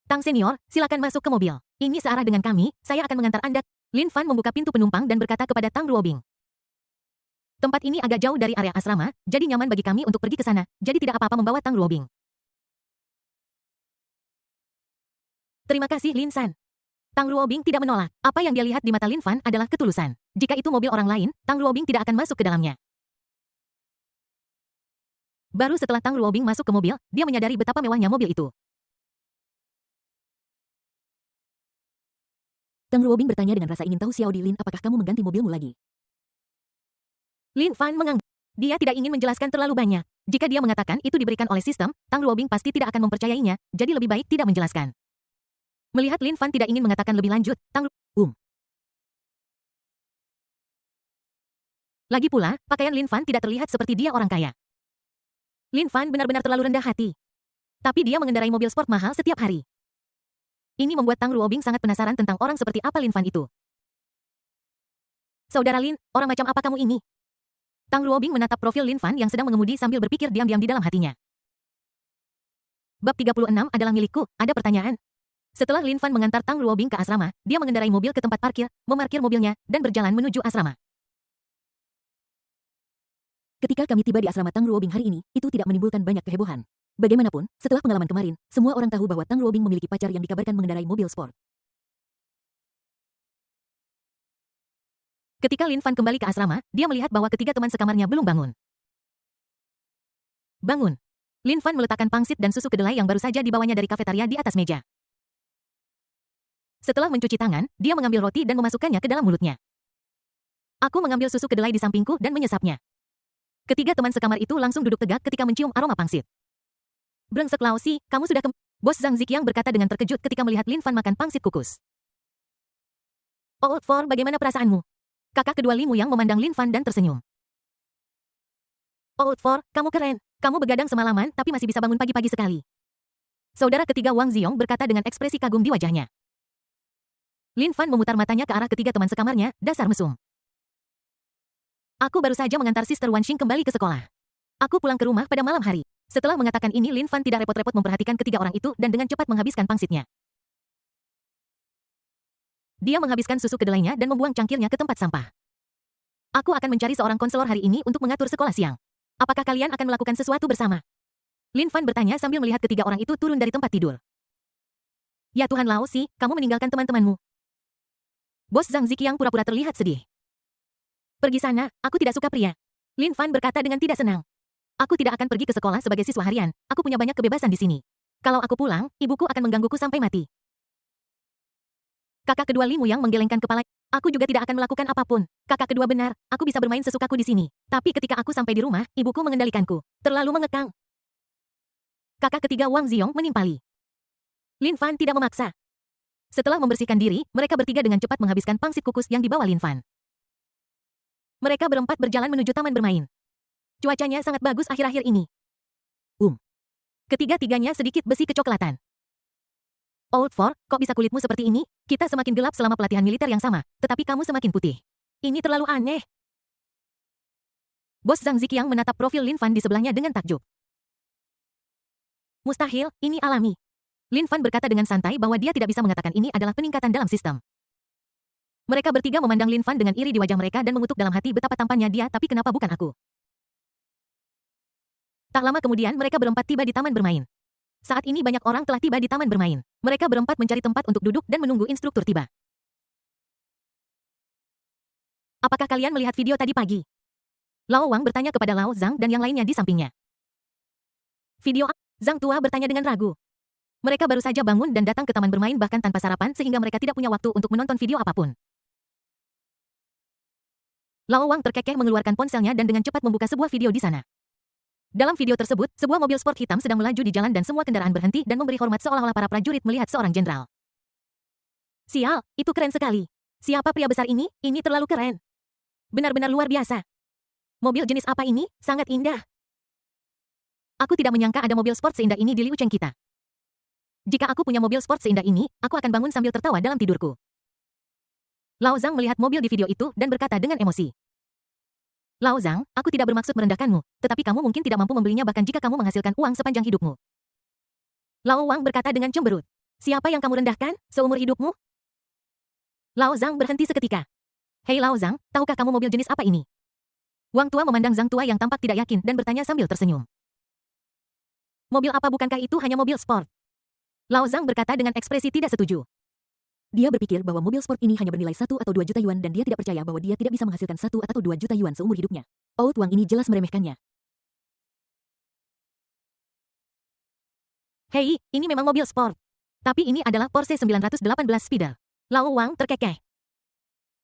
Tang senior, silakan masuk ke mobil. Ini searah dengan kami, saya akan mengantar Anda. Lin Fan membuka pintu penumpang dan berkata kepada Tang Ruobing. Tempat ini agak jauh dari area asrama, jadi nyaman bagi kami untuk pergi ke sana, jadi tidak apa-apa membawa Tang Ruobing. Terima kasih Lin San. Tang Ruobing tidak menolak. Apa yang dia lihat di mata Lin Fan adalah ketulusan. Jika itu mobil orang lain, Tang Ruobing tidak akan masuk ke dalamnya. Baru setelah Tang Ruobing masuk ke mobil, dia menyadari betapa mewahnya mobil itu. Tang Ruobing bertanya dengan rasa ingin tahu, Xiao Di Lin, apakah kamu mengganti mobilmu lagi? Lin Fan mengangguk. Dia tidak ingin menjelaskan terlalu banyak. Jika dia mengatakan itu diberikan oleh sistem, Tang Ruobing pasti tidak akan mempercayainya, jadi lebih baik tidak menjelaskan. Melihat Lin Fan tidak ingin mengatakan lebih lanjut, Lagi pula, pakaian Lin Fan tidak terlihat seperti dia orang kaya. Lin Fan benar-benar terlalu rendah hati. Tapi dia mengendarai mobil sport mahal setiap hari. Ini membuat Tang Ruobing sangat penasaran tentang orang seperti apa Lin Fan itu. Saudara Lin, orang macam apa kamu ini? Tang Ruobing menatap profil Lin Fan yang sedang mengemudi sambil berpikir diam-diam di dalam hatinya. Bab 36 adalah milikku, ada pertanyaan. Setelah Lin Fan mengantar Tang Ruobing ke asrama, dia mengendarai mobil ke tempat parkir, memarkir mobilnya, dan berjalan menuju asrama. Ketika kami tiba di asrama Tang Ruobing hari ini, itu tidak menimbulkan banyak kehebohan. Bagaimanapun, setelah pengalaman kemarin, semua orang tahu bahwa Tang Ruobing memiliki pacar yang dikabarkan mengendarai mobil sport. Ketika Lin Fan kembali ke asrama, dia melihat bahwa ketiga teman sekamarnya belum bangun. Bangun. Lin Fan meletakkan pangsit dan susu kedelai yang baru saja dibawanya dari kafetaria di atas meja. Setelah mencuci tangan, dia mengambil roti dan memasukkannya ke dalam mulutnya. Aku mengambil susu kedelai di sampingku dan menyesapnya. Ketiga teman sekamar itu langsung duduk tegak ketika mencium aroma pangsit. Brengsek Laosi, kamu sudah Bos Zhang Ziqiang berkata dengan terkejut ketika melihat Lin Fan makan pangsit kukus. Old Four, bagaimana perasaanmu? Kakak kedua Li Muyang memandang Lin Fan dan tersenyum. Old Four, kamu keren. Kamu begadang semalaman tapi masih bisa bangun pagi-pagi sekali. Saudara ketiga Wang Ziong berkata dengan ekspresi kagum di wajahnya. Lin Fan memutar matanya ke arah ketiga teman sekamarnya, dasar mesum. Aku baru saja mengantar Sister Wan Xing kembali ke sekolah. Aku pulang ke rumah pada malam hari. Setelah mengatakan ini, Lin Fan tidak repot-repot memperhatikan ketiga orang itu dan dengan cepat menghabiskan pangsitnya. Dia menghabiskan susu kedelainya dan membuang cangkirnya ke tempat sampah. Aku akan mencari seorang konselor hari ini untuk mengatur sekolah siang. Apakah kalian akan melakukan sesuatu bersama? Lin Fan bertanya sambil melihat ketiga orang itu turun dari tempat tidur. Ya Tuhan Laosi, kamu meninggalkan teman-temanmu. Bos Zhang Ziqiang pura-pura terlihat sedih. Pergi sana, aku tidak suka pria. Lin Fan berkata dengan tidak senang. Aku tidak akan pergi ke sekolah sebagai siswa harian, aku punya banyak kebebasan di sini. Kalau aku pulang, ibuku akan menggangguku sampai mati. Kakak kedua Li Muyang menggelengkan kepala. Aku juga tidak akan melakukan apapun. Kakak kedua benar, aku bisa bermain sesukaku di sini. Tapi ketika aku sampai di rumah, ibuku mengendalikanku. Terlalu mengekang. Kakak ketiga Wang Ziong menimpali. Lin Fan tidak memaksa. Setelah membersihkan diri, mereka bertiga dengan cepat menghabiskan pangsit kukus yang dibawa Lin Fan. Mereka berempat berjalan menuju taman bermain. Cuacanya sangat bagus akhir-akhir ini. Ketiga-tiganya sedikit besi kecoklatan. Old Four, kok bisa kulitmu seperti ini? Kita semakin gelap selama pelatihan militer yang sama, tetapi kamu semakin putih. Ini terlalu aneh. Bos Zhang Ziqiang menatap profil Lin Fan di sebelahnya dengan takjub. Mustahil, ini alami. Lin Fan berkata dengan santai bahwa dia tidak bisa mengatakan ini adalah peningkatan dalam sistem. Mereka bertiga memandang Lin Fan dengan iri di wajah mereka dan mengutuk dalam hati betapa tampannya dia, tapi kenapa bukan aku? Tak lama kemudian mereka berempat tiba di taman bermain. Saat ini banyak orang telah tiba di taman bermain. Mereka berempat mencari tempat untuk duduk dan menunggu instruktur tiba. Apakah kalian melihat video tadi pagi? Lao Wang bertanya kepada Lao Zhang dan yang lainnya di sampingnya. Video apa? Zhang tua bertanya dengan ragu. Mereka baru saja bangun dan datang ke taman bermain bahkan tanpa sarapan sehingga mereka tidak punya waktu untuk menonton video apapun. Lao Wang terkekeh mengeluarkan ponselnya dan dengan cepat membuka sebuah video di sana. Dalam video tersebut, sebuah mobil sport hitam sedang melaju di jalan dan semua kendaraan berhenti dan memberi hormat seolah-olah para prajurit melihat seorang jenderal. Sial, itu keren sekali. Siapa pria besar ini? Ini terlalu keren. Benar-benar luar biasa. Mobil jenis apa ini? Sangat indah. Aku tidak menyangka ada mobil sport seindah ini di Liucheng kita. Jika aku punya mobil sport seindah ini, aku akan bangun sambil tertawa dalam tidurku. Lao Zhang melihat mobil di video itu dan berkata dengan emosi. Lao Zhang, aku tidak bermaksud merendahkanmu, tetapi kamu mungkin tidak mampu membelinya bahkan jika kamu menghasilkan uang sepanjang hidupmu. Lao Wang berkata dengan cemberut. Siapa yang kamu rendahkan, seumur hidupmu? Lao Zhang berhenti seketika. Hei Lao Zhang, tahukah kamu mobil jenis apa ini? Wang tua memandang Zhang tua yang tampak tidak yakin dan bertanya sambil tersenyum. Mobil apa bukankah itu hanya mobil sport? Lao Zhang berkata dengan ekspresi tidak setuju. Dia berpikir bahwa mobil sport ini hanya bernilai 1 atau 2 juta yuan dan dia tidak percaya bahwa dia tidak bisa menghasilkan 1 atau 2 juta yuan seumur hidupnya. Old Wang ini jelas meremehkannya. Hei, ini memang mobil sport. Tapi ini adalah Porsche 918 Speeder. Lao Wang terkekeh.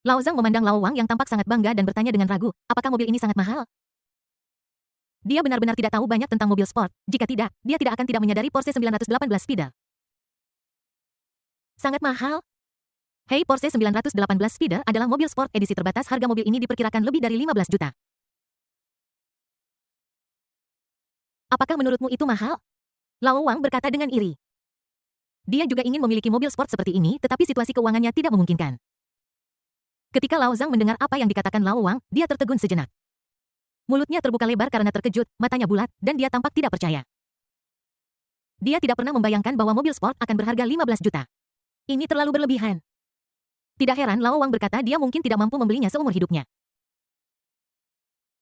Lao Zhang memandang Lao Wang yang tampak sangat bangga dan bertanya dengan ragu, apakah mobil ini sangat mahal? Dia benar-benar tidak tahu banyak tentang mobil sport. Jika tidak, dia tidak akan tidak menyadari Porsche 918 Speeder. Sangat mahal? Hei, Porsche 918 Speeder adalah mobil sport edisi terbatas. Harga mobil ini diperkirakan lebih dari 15 juta. Apakah menurutmu itu mahal? Lao Wang berkata dengan iri. Dia juga ingin memiliki mobil sport seperti ini, tetapi situasi keuangannya tidak memungkinkan. Ketika Lao Zhang mendengar apa yang dikatakan Lao Wang, dia tertegun sejenak. Mulutnya terbuka lebar karena terkejut, matanya bulat, dan dia tampak tidak percaya. Dia tidak pernah membayangkan bahwa mobil sport akan berharga 15 juta. Ini terlalu berlebihan. Tidak heran Lao Wang berkata dia mungkin tidak mampu membelinya seumur hidupnya.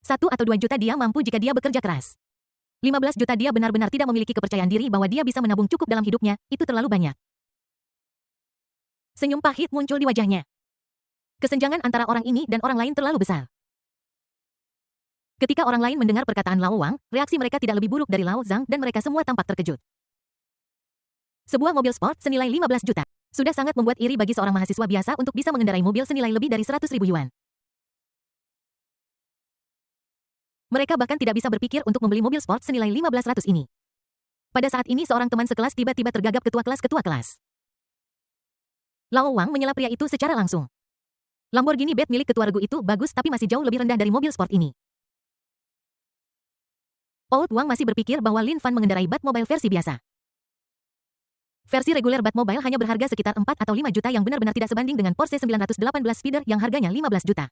1 atau 2 juta dia mampu jika dia bekerja keras. 15 juta dia benar-benar tidak memiliki kepercayaan diri bahwa dia bisa menabung cukup dalam hidupnya, itu terlalu banyak. Senyum pahit muncul di wajahnya. Kesenjangan antara orang ini dan orang lain terlalu besar. Ketika orang lain mendengar perkataan Lao Wang, reaksi mereka tidak lebih buruk dari Lao Zhang dan mereka semua tampak terkejut. Sebuah mobil sport senilai 15 juta. Sudah sangat membuat iri bagi seorang mahasiswa biasa untuk bisa mengendarai mobil senilai lebih dari 100.000 yuan. Mereka bahkan tidak bisa berpikir untuk membeli mobil sport senilai 1500 ini. Pada saat ini seorang teman sekelas tiba-tiba tergagap ketua kelas. Lao Wang menyela pria itu secara langsung. Lamborghini Bed milik ketua regu itu bagus tapi masih jauh lebih rendah dari mobil sport ini. Old Wang masih berpikir bahwa Lin Fan mengendarai Batmobile versi biasa. Versi reguler Batmobile hanya berharga sekitar 4 atau 5 juta yang benar-benar tidak sebanding dengan Porsche 918 Spider yang harganya 15 juta.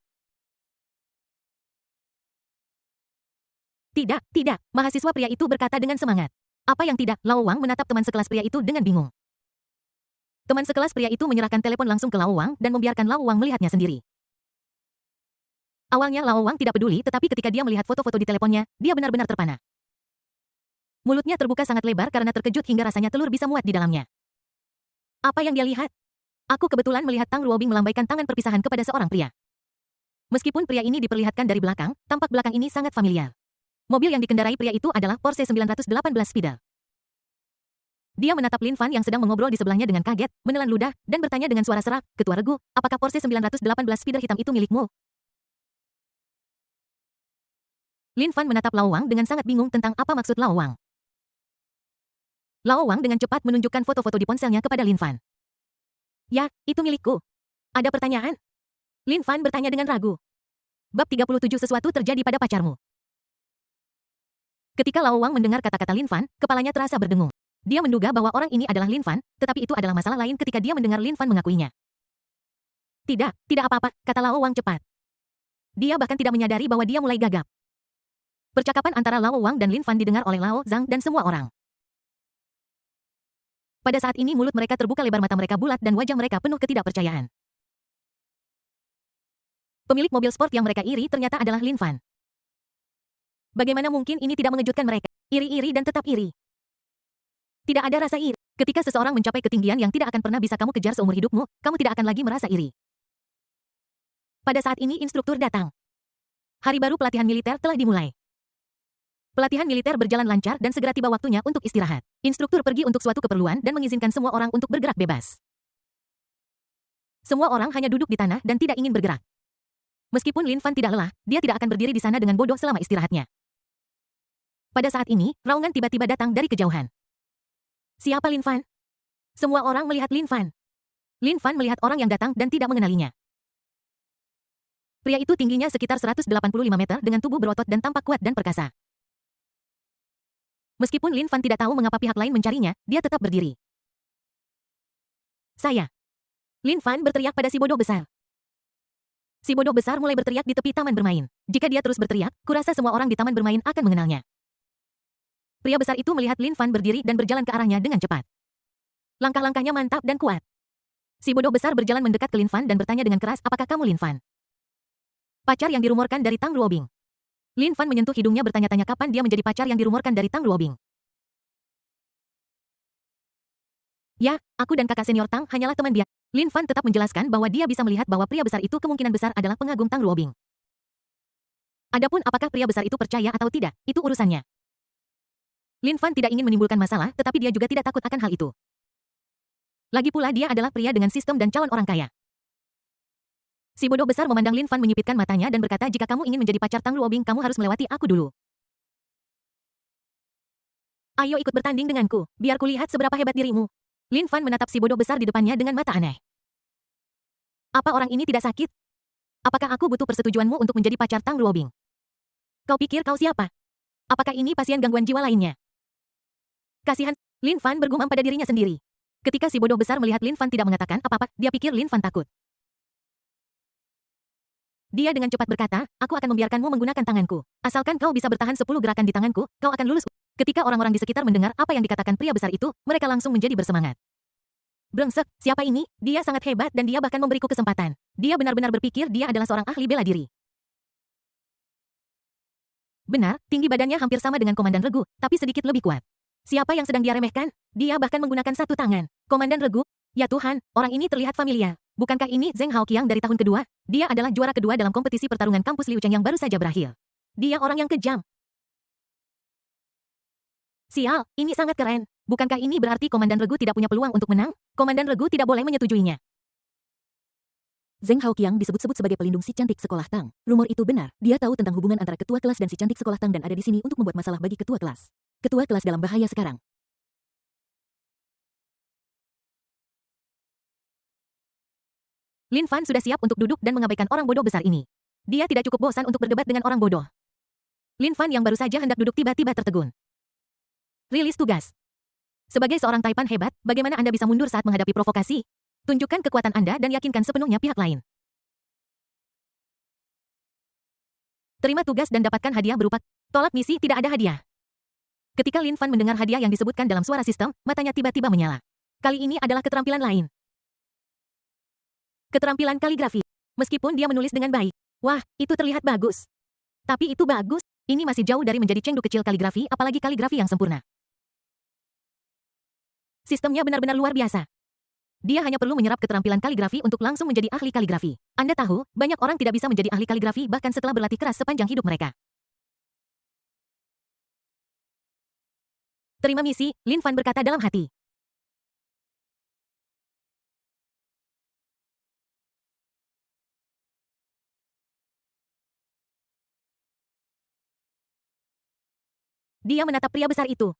Tidak, mahasiswa pria itu berkata dengan semangat. Apa yang tidak? Lao Wang menatap teman sekelas pria itu dengan bingung. Teman sekelas pria itu menyerahkan telepon langsung ke Lao Wang dan membiarkan Lao Wang melihatnya sendiri. Awalnya Lao Wang tidak peduli, tetapi ketika dia melihat foto-foto di teleponnya, dia benar-benar terpana. Mulutnya terbuka sangat lebar karena terkejut hingga rasanya telur bisa muat di dalamnya. Apa yang dia lihat? Aku kebetulan melihat Tang Ruobing melambaikan tangan perpisahan kepada seorang pria. Meskipun pria ini diperlihatkan dari belakang, tampak belakang ini sangat familiar. Mobil yang dikendarai pria itu adalah Porsche 918 Spider. Dia menatap Lin Fan yang sedang mengobrol di sebelahnya dengan kaget, menelan ludah, dan bertanya dengan suara serak, "Ketua regu, apakah Porsche 918 Spider hitam itu milikmu?" Lin Fan menatap Lao Wang dengan sangat bingung tentang apa maksud Lao Wang. Lao Wang dengan cepat menunjukkan foto-foto di ponselnya kepada Lin Fan. "Ya, itu milikku. Ada pertanyaan?" Lin Fan bertanya dengan ragu. Bab 37 sesuatu terjadi pada pacarmu. Ketika Lao Wang mendengar kata-kata Lin Fan, kepalanya terasa berdengung. Dia menduga bahwa orang ini adalah Lin Fan, tetapi itu adalah masalah lain ketika dia mendengar Lin Fan mengakuinya. Tidak apa-apa, kata Lao Wang cepat. Dia bahkan tidak menyadari bahwa dia mulai gagap. Percakapan antara Lao Wang dan Lin Fan didengar oleh Lao Zhang dan semua orang. Pada saat ini mulut mereka terbuka lebar, mata mereka bulat dan wajah mereka penuh ketidakpercayaan. Pemilik mobil sport yang mereka iri ternyata adalah Lin Fan. Bagaimana mungkin ini tidak mengejutkan mereka? Iri-iri dan tetap iri. Tidak ada rasa iri. Ketika seseorang mencapai ketinggian yang tidak akan pernah bisa kamu kejar seumur hidupmu, kamu tidak akan lagi merasa iri. Pada saat ini instruktur datang. Hari baru pelatihan militer telah dimulai. Pelatihan militer berjalan lancar dan segera tiba waktunya untuk istirahat. Instruktur pergi untuk suatu keperluan dan mengizinkan semua orang untuk bergerak bebas. Semua orang hanya duduk di tanah dan tidak ingin bergerak. Meskipun Lin Fan tidak lelah, dia tidak akan berdiri di sana dengan bodoh selama istirahatnya. Pada saat ini, raungan tiba-tiba datang dari kejauhan. Siapa Lin Fan? Semua orang melihat Lin Fan. Lin Fan melihat orang yang datang dan tidak mengenalinya. Pria itu tingginya sekitar 185 meter dengan tubuh berotot dan tampak kuat dan perkasa. Meskipun Lin Fan tidak tahu mengapa pihak lain mencarinya, dia tetap berdiri. "Saya." Lin Fan berteriak pada si bodoh besar. Si bodoh besar mulai berteriak di tepi taman bermain. Jika dia terus berteriak, kurasa semua orang di taman bermain akan mengenalnya. Pria besar itu melihat Lin Fan berdiri dan berjalan ke arahnya dengan cepat. Langkah-langkahnya mantap dan kuat. Si bodoh besar berjalan mendekat ke Lin Fan dan bertanya dengan keras, "Apakah kamu Lin Fan?" Pacar yang dirumorkan dari Tang Ruobing. Lin Fan menyentuh hidungnya bertanya-tanya kapan dia menjadi pacar yang dirumorkan dari Tang Ruobing. "Ya, aku dan kakak senior Tang hanyalah teman biasa." Lin Fan tetap menjelaskan bahwa dia bisa melihat bahwa pria besar itu kemungkinan besar adalah pengagum Tang Ruobing. Adapun apakah pria besar itu percaya atau tidak, itu urusannya. Lin Fan tidak ingin menimbulkan masalah, tetapi dia juga tidak takut akan hal itu. Lagi pula dia adalah pria dengan sistem dan calon orang kaya. Si bodoh besar memandang Lin Fan menyipitkan matanya dan berkata, "Jika kamu ingin menjadi pacar Tang Ruobing, kamu harus melewati aku dulu. Ayo ikut bertanding denganku, biar kulihat seberapa hebat dirimu." Lin Fan menatap si bodoh besar di depannya dengan mata aneh. "Apa orang ini tidak sakit? Apakah aku butuh persetujuanmu untuk menjadi pacar Tang Ruobing? Kau pikir kau siapa? Apakah ini pasien gangguan jiwa lainnya?" Kasihan, Lin Fan bergumam pada dirinya sendiri. Ketika si bodoh besar melihat Lin Fan tidak mengatakan apa-apa, dia pikir Lin Fan takut. Dia dengan cepat berkata, aku akan membiarkanmu menggunakan tanganku. Asalkan kau bisa bertahan 10 gerakan di tanganku, kau akan lulus. Ketika orang-orang di sekitar mendengar apa yang dikatakan pria besar itu, mereka langsung menjadi bersemangat. Brengsek, siapa ini? Dia sangat hebat dan dia bahkan memberiku kesempatan. Dia benar-benar berpikir dia adalah seorang ahli bela diri. Benar, tinggi badannya hampir sama dengan Komandan Regu, tapi sedikit lebih kuat. Siapa yang sedang dia remehkan? Dia bahkan menggunakan satu tangan. Komandan Regu? Ya Tuhan, orang ini terlihat familiar. Bukankah ini Zheng Haoqiang dari tahun kedua? Dia adalah juara kedua dalam kompetisi pertarungan kampus Liu Cheng yang baru saja berakhir. Dia orang yang kejam. Sial, ini sangat keren. Bukankah ini berarti Komandan Regu tidak punya peluang untuk menang? Komandan Regu tidak boleh menyetujuinya. Zheng Haoqiang disebut-sebut sebagai pelindung si cantik sekolah Tang. Rumor itu benar. Dia tahu tentang hubungan antara ketua kelas dan si cantik sekolah Tang dan ada di sini untuk membuat masalah bagi ketua kelas. Ketua kelas dalam bahaya sekarang. Lin Fan sudah siap untuk duduk dan mengabaikan orang bodoh besar ini. Dia tidak cukup bosan untuk berdebat dengan orang bodoh. Lin Fan yang baru saja hendak duduk tiba-tiba tertegun. Rilis tugas. Sebagai seorang taipan hebat, bagaimana Anda bisa mundur saat menghadapi provokasi? Tunjukkan kekuatan Anda dan yakinkan sepenuhnya pihak lain. Terima tugas dan dapatkan hadiah berupa tolak misi, tidak ada hadiah. Ketika Lin Fan mendengar hadiah yang disebutkan dalam suara sistem, matanya tiba-tiba menyala. Kali ini adalah keterampilan lain. Keterampilan kaligrafi. Meskipun dia menulis dengan baik. Wah, itu terlihat bagus. Tapi itu bagus, ini masih jauh dari menjadi cengdu kecil kaligrafi, apalagi kaligrafi yang sempurna. Sistemnya benar-benar luar biasa. Dia hanya perlu menyerap keterampilan kaligrafi untuk langsung menjadi ahli kaligrafi. Anda tahu, banyak orang tidak bisa menjadi ahli kaligrafi bahkan setelah berlatih keras sepanjang hidup mereka. Terima misi, Lin Fan berkata dalam hati. Dia menatap pria besar itu.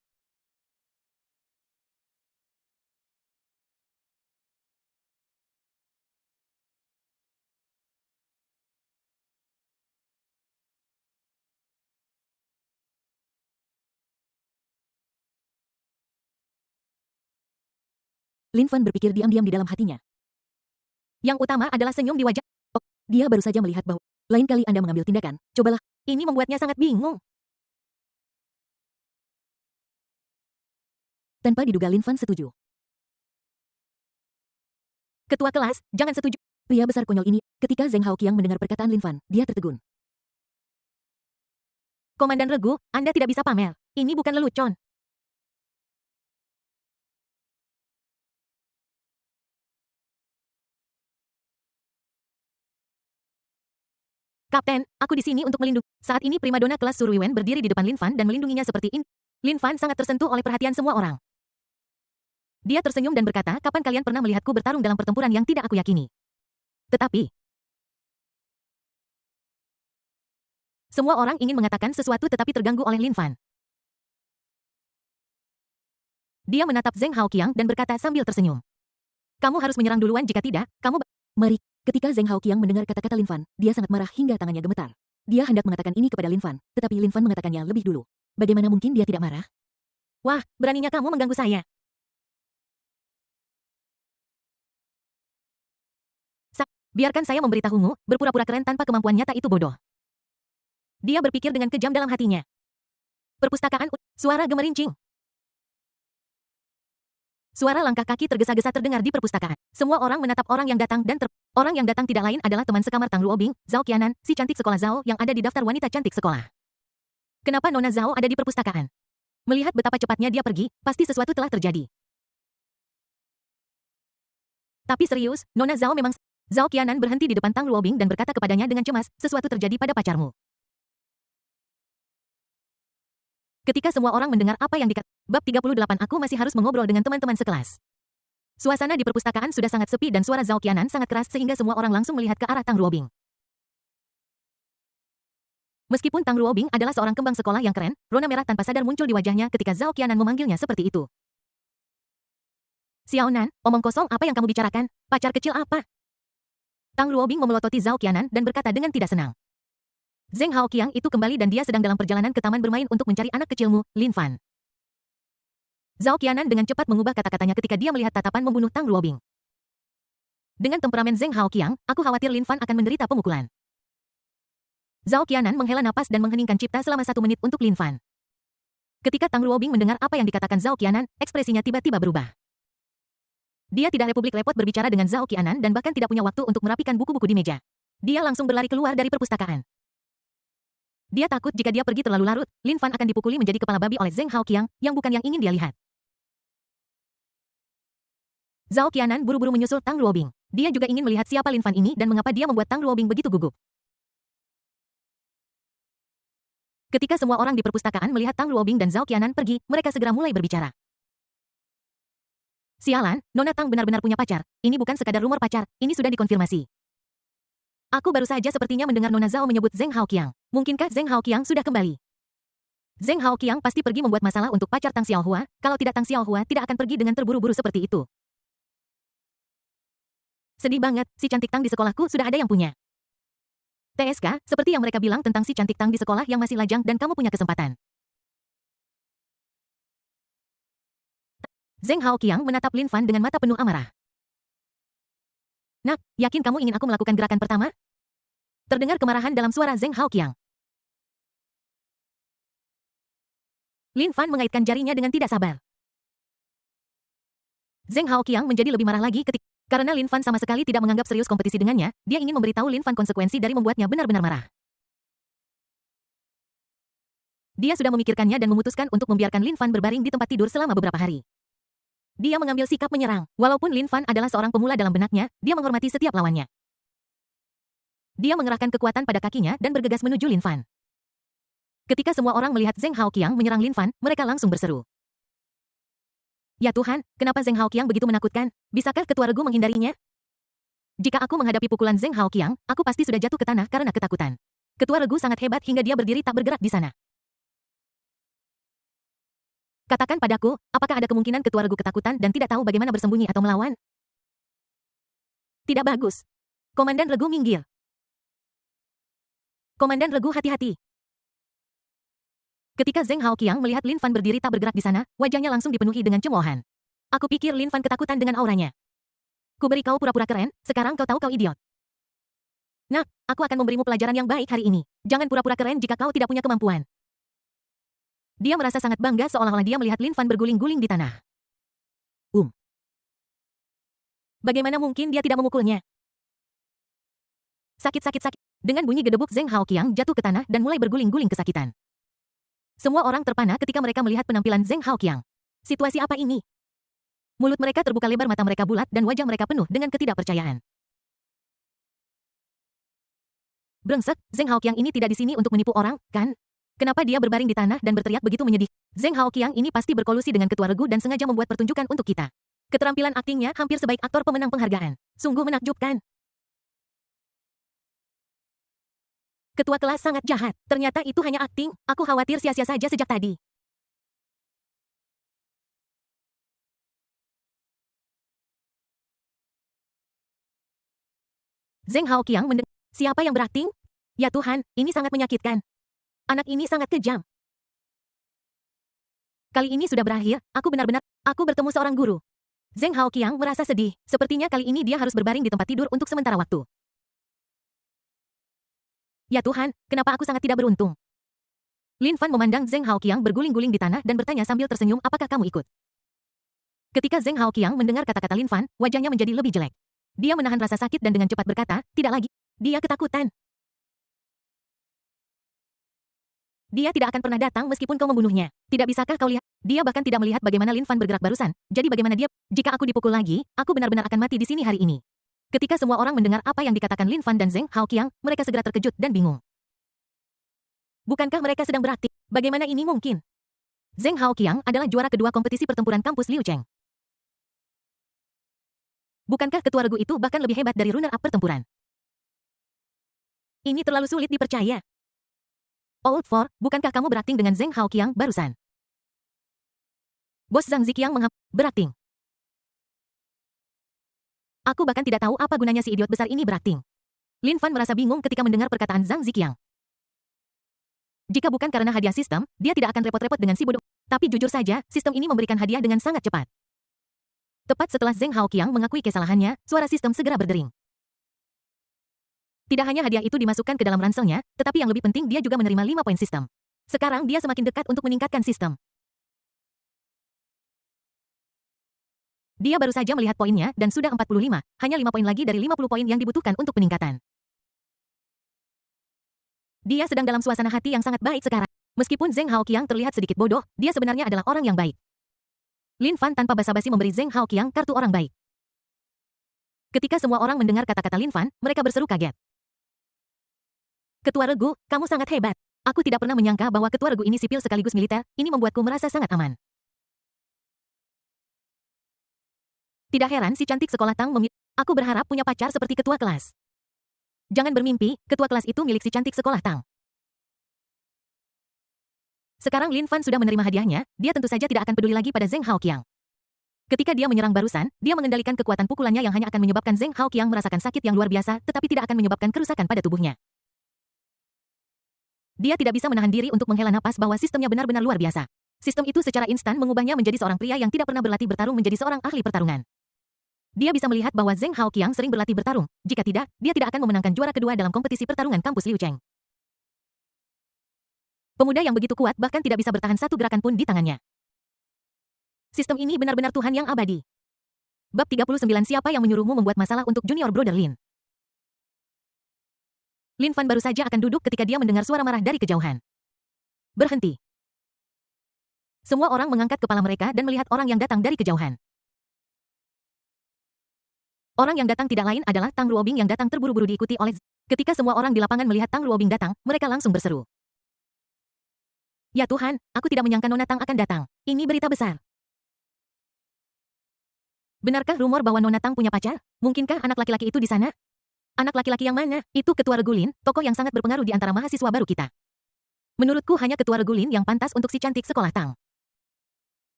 Lin Fan berpikir diam-diam di dalam hatinya. Yang utama adalah senyum di wajah. Oh, dia baru saja melihat bahwa lain kali Anda mengambil tindakan, cobalah. Ini membuatnya sangat bingung. Tanpa diduga Lin Fan setuju. Ketua kelas, jangan setuju. Pria besar konyol ini, ketika Zheng Haoqiang mendengar perkataan Lin Fan, dia tertegun. Komandan Regu, Anda tidak bisa pamer. Ini bukan lelucon. Kapten, aku di sini untuk melindungi. Saat ini primadona kelas Suruiwen berdiri di depan Lin Fan dan melindunginya seperti ini. Lin Fan sangat tersentuh oleh perhatian semua orang. Dia tersenyum dan berkata, kapan kalian pernah melihatku bertarung dalam pertempuran yang tidak aku yakini? Tetapi, semua orang ingin mengatakan sesuatu tetapi terganggu oleh Lin Fan. Dia menatap Zheng Haoqiang dan berkata sambil tersenyum. Kamu harus menyerang duluan jika tidak, kamu... Mari, ketika Zheng Haoqiang mendengar kata-kata Lin Fan, dia sangat marah hingga tangannya gemetar. Dia hendak mengatakan ini kepada Lin Fan, tetapi Lin Fan mengatakannya lebih dulu. Bagaimana mungkin dia tidak marah? Wah, beraninya kamu mengganggu saya. Biarkan saya memberitahumu, berpura-pura keren tanpa kemampuan nyata itu bodoh. Dia berpikir dengan kejam dalam hatinya. Perpustakaan, suara gemerincing. Suara langkah kaki tergesa-gesa terdengar di perpustakaan. Semua orang menatap orang yang datang dan orang yang datang tidak lain adalah teman sekamar Tang Luobing, Zhao Qianan, si cantik sekolah Zhao yang ada di daftar wanita cantik sekolah. Kenapa Nona Zhao ada di perpustakaan? Melihat betapa cepatnya dia pergi, pasti sesuatu telah terjadi. Tapi serius, Nona Zhao memang... Zhao Qianan berhenti di depan Tang Luobing dan berkata kepadanya dengan cemas, sesuatu terjadi pada pacarmu. Ketika semua orang mendengar apa yang dikatakan, bab 38 aku masih harus mengobrol dengan teman-teman sekelas. Suasana di perpustakaan sudah sangat sepi dan suara Zhao Qianan sangat keras sehingga semua orang langsung melihat ke arah Tang Luobing. Meskipun Tang Luobing adalah seorang kembang sekolah yang keren, rona merah tanpa sadar muncul di wajahnya ketika Zhao Qianan memanggilnya seperti itu. Xiaonan, omong kosong apa yang kamu bicarakan? Pacar kecil apa? Tang Luobing memelototi Zhao Qianan dan berkata dengan tidak senang. Zheng Haoqiang itu kembali dan dia sedang dalam perjalanan ke taman bermain untuk mencari anak kecilmu, Lin Fan. Zhao Qianan dengan cepat mengubah kata-katanya ketika dia melihat tatapan membunuh Tang Luobing. Dengan temperamen Zheng Haoqiang, aku khawatir Lin Fan akan menderita pemukulan. Zhao Qianan menghela napas dan mengheningkan cipta selama 1 menit untuk Lin Fan. Ketika Tang Luobing mendengar apa yang dikatakan Zhao Qianan, ekspresinya tiba-tiba berubah. Dia tidak republik repot berbicara dengan Zhao Qianan dan bahkan tidak punya waktu untuk merapikan buku-buku di meja. Dia langsung berlari keluar dari perpustakaan. Dia takut jika dia pergi terlalu larut, Lin Fan akan dipukuli menjadi kepala babi oleh Zheng Haoqiang, yang bukan yang ingin dia lihat. Zhao Qianan buru-buru menyusul Tang Luobing. Dia juga ingin melihat siapa Lin Fan ini dan mengapa dia membuat Tang Luobing begitu gugup. Ketika semua orang di perpustakaan melihat Tang Luobing dan Zhao Qianan pergi, mereka segera mulai berbicara. Sialan, Nona Tang benar-benar punya pacar. Ini bukan sekadar rumor pacar, ini sudah dikonfirmasi. Aku baru saja sepertinya mendengar Nona Zhao menyebut Zheng Haoqiang. Mungkinkah Zheng Haoqiang sudah kembali? Zheng Haoqiang pasti pergi membuat masalah untuk pacar Tang Xiaohua, kalau tidak Tang Xiaohua tidak akan pergi dengan terburu-buru seperti itu. Sedih banget, si cantik Tang di sekolahku sudah ada yang punya. TSK, seperti yang mereka bilang tentang si cantik Tang di sekolah yang masih lajang dan kamu punya kesempatan. Zheng Haoqiang menatap Lin Fan dengan mata penuh amarah. Nak, yakin kamu ingin aku melakukan gerakan pertama? Terdengar kemarahan dalam suara Zheng Haoqiang. Lin Fan mengaitkan jarinya dengan tidak sabar. Zheng Haoqiang menjadi lebih marah lagi karena Lin Fan sama sekali tidak menganggap serius kompetisi dengannya, dia ingin memberitahu Lin Fan konsekuensi dari membuatnya benar-benar marah. Dia sudah memikirkannya dan memutuskan untuk membiarkan Lin Fan berbaring di tempat tidur selama beberapa hari. Dia mengambil sikap menyerang. Walaupun Lin Fan adalah seorang pemula dalam benaknya, dia menghormati setiap lawannya. Dia mengerahkan kekuatan pada kakinya dan bergegas menuju Lin Fan. Ketika semua orang melihat Zheng Haoqiang menyerang Lin Fan, mereka langsung berseru. Ya Tuhan, kenapa Zheng Haoqiang begitu menakutkan? Bisakah Ketua Regu menghindarinya? Jika aku menghadapi pukulan Zheng Haoqiang, aku pasti sudah jatuh ke tanah karena ketakutan. Ketua Regu sangat hebat hingga dia berdiri tak bergerak di sana. Katakan padaku, apakah ada kemungkinan Ketua Regu ketakutan dan tidak tahu bagaimana bersembunyi atau melawan? Tidak bagus. Komandan Regu minggir. Komandan Regu hati-hati. Ketika Zheng Haoqiang melihat Lin Fan berdiri tak bergerak di sana, wajahnya langsung dipenuhi dengan cemoohan. Aku pikir Lin Fan ketakutan dengan auranya. Ku beri kau pura-pura keren, sekarang kau tahu kau idiot. Nak, aku akan memberimu pelajaran yang baik hari ini. Jangan pura-pura keren jika kau tidak punya kemampuan. Dia merasa sangat bangga seolah-olah dia melihat Lin Fan berguling-guling di tanah. Bagaimana mungkin dia tidak memukulnya? Sakit. Dengan bunyi gedebuk Zheng Haoqiang jatuh ke tanah dan mulai berguling-guling kesakitan. Semua orang terpana ketika mereka melihat penampilan Zheng Haoqiang. Situasi apa ini? Mulut mereka terbuka lebar, mata mereka bulat dan wajah mereka penuh dengan ketidakpercayaan. Brengsek, Zheng Haoqiang ini tidak di sini untuk menipu orang, kan? Kenapa dia berbaring di tanah dan berteriak begitu menyedih? Zheng Haoqiang ini pasti berkolusi dengan Ketua Regu dan sengaja membuat pertunjukan untuk kita. Keterampilan aktingnya hampir sebaik aktor pemenang penghargaan. Sungguh menakjubkan. Ketua kelas sangat jahat. Ternyata itu hanya akting. Aku khawatir sia-sia saja sejak tadi. Zheng Haoqiang mendengar. Siapa yang berakting? Ya Tuhan, ini sangat menyakitkan. Anak ini sangat kejam. Kali ini sudah berakhir, aku bertemu seorang guru. Zheng Haoqiang merasa sedih. Sepertinya kali ini dia harus berbaring di tempat tidur untuk sementara waktu. Ya Tuhan, kenapa aku sangat tidak beruntung? Lin Fan memandang Zheng Haoqiang berguling-guling di tanah dan bertanya sambil tersenyum, apakah kamu ikut? Ketika Zheng Haoqiang mendengar kata-kata Lin Fan, wajahnya menjadi lebih jelek. Dia menahan rasa sakit dan dengan cepat berkata, tidak lagi. Dia ketakutan. Dia tidak akan pernah datang meskipun kau membunuhnya. Tidak bisakah kau lihat? Dia bahkan tidak melihat bagaimana Lin Fan bergerak barusan. Jadi bagaimana dia? Jika aku dipukul lagi, aku benar-benar akan mati di sini hari ini. Ketika semua orang mendengar apa yang dikatakan Lin Fan dan Zheng Haoqiang, mereka segera terkejut dan bingung. Bukankah mereka sedang berakting? Bagaimana ini mungkin? Zheng Haoqiang adalah juara kedua kompetisi pertempuran kampus Liu Cheng. Bukankah Ketua Regu itu bahkan lebih hebat dari runner-up pertempuran? Ini terlalu sulit dipercaya. Old Four, bukankah kamu berakting dengan Zheng Haoqiang barusan? Bos Zhang Ziqiang berakting. Aku bahkan tidak tahu apa gunanya si idiot besar ini berakting. Lin Fan merasa bingung ketika mendengar perkataan Zhang Ziqiang. Jika bukan karena hadiah sistem, dia tidak akan repot-repot dengan si bodoh. Tapi jujur saja, sistem ini memberikan hadiah dengan sangat cepat. Tepat setelah Zheng Haoqiang mengakui kesalahannya, suara sistem segera berdering. Tidak hanya hadiah itu dimasukkan ke dalam ranselnya, tetapi yang lebih penting dia juga menerima 5 poin sistem. Sekarang dia semakin dekat untuk meningkatkan sistem. Dia baru saja melihat poinnya dan sudah 45, hanya 5 poin lagi dari 50 poin yang dibutuhkan untuk peningkatan. Dia sedang dalam suasana hati yang sangat baik sekarang. Meskipun Zheng Haoqiang terlihat sedikit bodoh, dia sebenarnya adalah orang yang baik. Lin Fan tanpa basa-basi memberi Zheng Haoqiang kartu orang baik. Ketika semua orang mendengar kata-kata Lin Fan, mereka berseru kaget. Ketua Regu, kamu sangat hebat. Aku tidak pernah menyangka bahwa ketua regu ini sipil sekaligus militer, ini membuatku merasa sangat aman. Tidak heran si cantik sekolah Tang memilih. Aku berharap punya pacar seperti ketua kelas. Jangan bermimpi, ketua kelas itu milik si cantik sekolah Tang. Sekarang Lin Fan sudah menerima hadiahnya, dia tentu saja tidak akan peduli lagi pada Zheng Haoqiang. Ketika dia menyerang barusan, dia mengendalikan kekuatan pukulannya yang hanya akan menyebabkan Zheng Haoqiang merasakan sakit yang luar biasa, tetapi tidak akan menyebabkan kerusakan pada tubuhnya. Dia tidak bisa menahan diri untuk menghela napas bahwa sistemnya benar-benar luar biasa. Sistem itu secara instan mengubahnya menjadi seorang pria yang tidak pernah berlatih bertarung menjadi seorang ahli pertarungan. Dia bisa melihat bahwa Zheng Haoqiang sering berlatih bertarung. Jika tidak, dia tidak akan memenangkan juara kedua dalam kompetisi pertarungan kampus Liu Cheng. Pemuda yang begitu kuat bahkan tidak bisa bertahan satu gerakan pun di tangannya. Sistem ini benar-benar Tuhan yang abadi. Bab 39 Siapa yang menyuruhmu membuat masalah untuk junior brother Lin? Lin Fan baru saja akan duduk ketika dia mendengar suara marah dari kejauhan. Berhenti. Semua orang mengangkat kepala mereka dan melihat orang yang datang dari kejauhan. Orang yang datang tidak lain adalah Tang Ruobing yang datang terburu-buru diikuti oleh. Ketika semua orang di lapangan melihat Tang Ruobing datang, mereka langsung berseru. Ya Tuhan, aku tidak menyangka Nona Tang akan datang. Ini berita besar. Benarkah rumor bahwa Nona Tang punya pacar? Mungkinkah anak laki-laki itu di sana? Anak laki-laki yang mana? Itu Ketua Regu Lin, tokoh yang sangat berpengaruh di antara mahasiswa baru kita. Menurutku hanya Ketua Regu Lin yang pantas untuk si cantik sekolah Tang.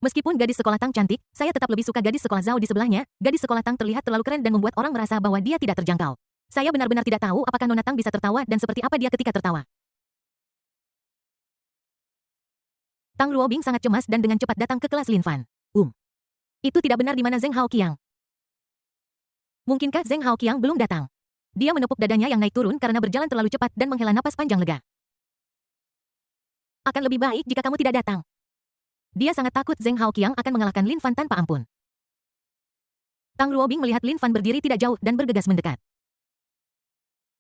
Meskipun gadis sekolah Tang cantik, saya tetap lebih suka gadis sekolah Zhao di sebelahnya. Gadis sekolah Tang terlihat terlalu keren dan membuat orang merasa bahwa dia tidak terjangkau. Saya benar-benar tidak tahu apakah Nona Tang bisa tertawa dan seperti apa dia ketika tertawa. Tang Ruobing sangat cemas dan dengan cepat datang ke kelas Lin Fan. Itu tidak benar di mana Zheng Haoqiang. Mungkinkah Zheng Haoqiang belum datang? Dia menepuk dadanya yang naik turun karena berjalan terlalu cepat dan menghela napas panjang lega. Akan lebih baik jika kamu tidak datang. Dia sangat takut Zheng Haoqiang akan mengalahkan Lin Fan tanpa ampun. Tang Ruobing melihat Lin Fan berdiri tidak jauh dan bergegas mendekat.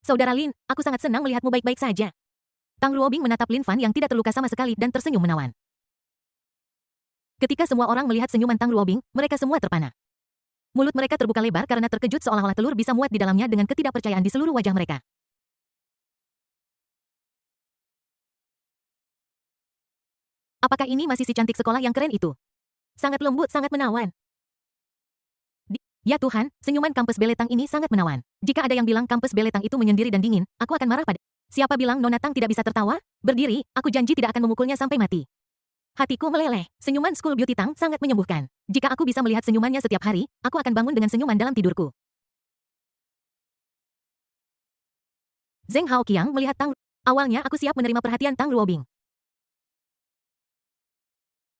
Saudara Lin, aku sangat senang melihatmu baik-baik saja. Tang Ruobing menatap Lin Fan yang tidak terluka sama sekali dan tersenyum menawan. Ketika semua orang melihat senyuman Tang Ruobing, mereka semua terpana. Mulut mereka terbuka lebar karena terkejut seolah-olah telur bisa muat di dalamnya dengan ketidakpercayaan di seluruh wajah mereka. Apakah ini masih si cantik sekolah yang keren itu? Sangat lembut, sangat menawan. Ya Tuhan, senyuman kampus Beletang ini sangat menawan. Jika ada yang bilang kampus Beletang itu menyendiri dan dingin, aku akan marah pada. Siapa bilang Nona Tang tidak bisa tertawa? Berdiri, aku janji tidak akan memukulnya sampai mati. Hatiku meleleh. Senyuman School Beauty Tang sangat menyembuhkan. Jika aku bisa melihat senyumannya setiap hari, aku akan bangun dengan senyuman dalam tidurku. Zheng Haoqiang melihat Tang. Awalnya aku siap menerima perhatian Tang Ruobing.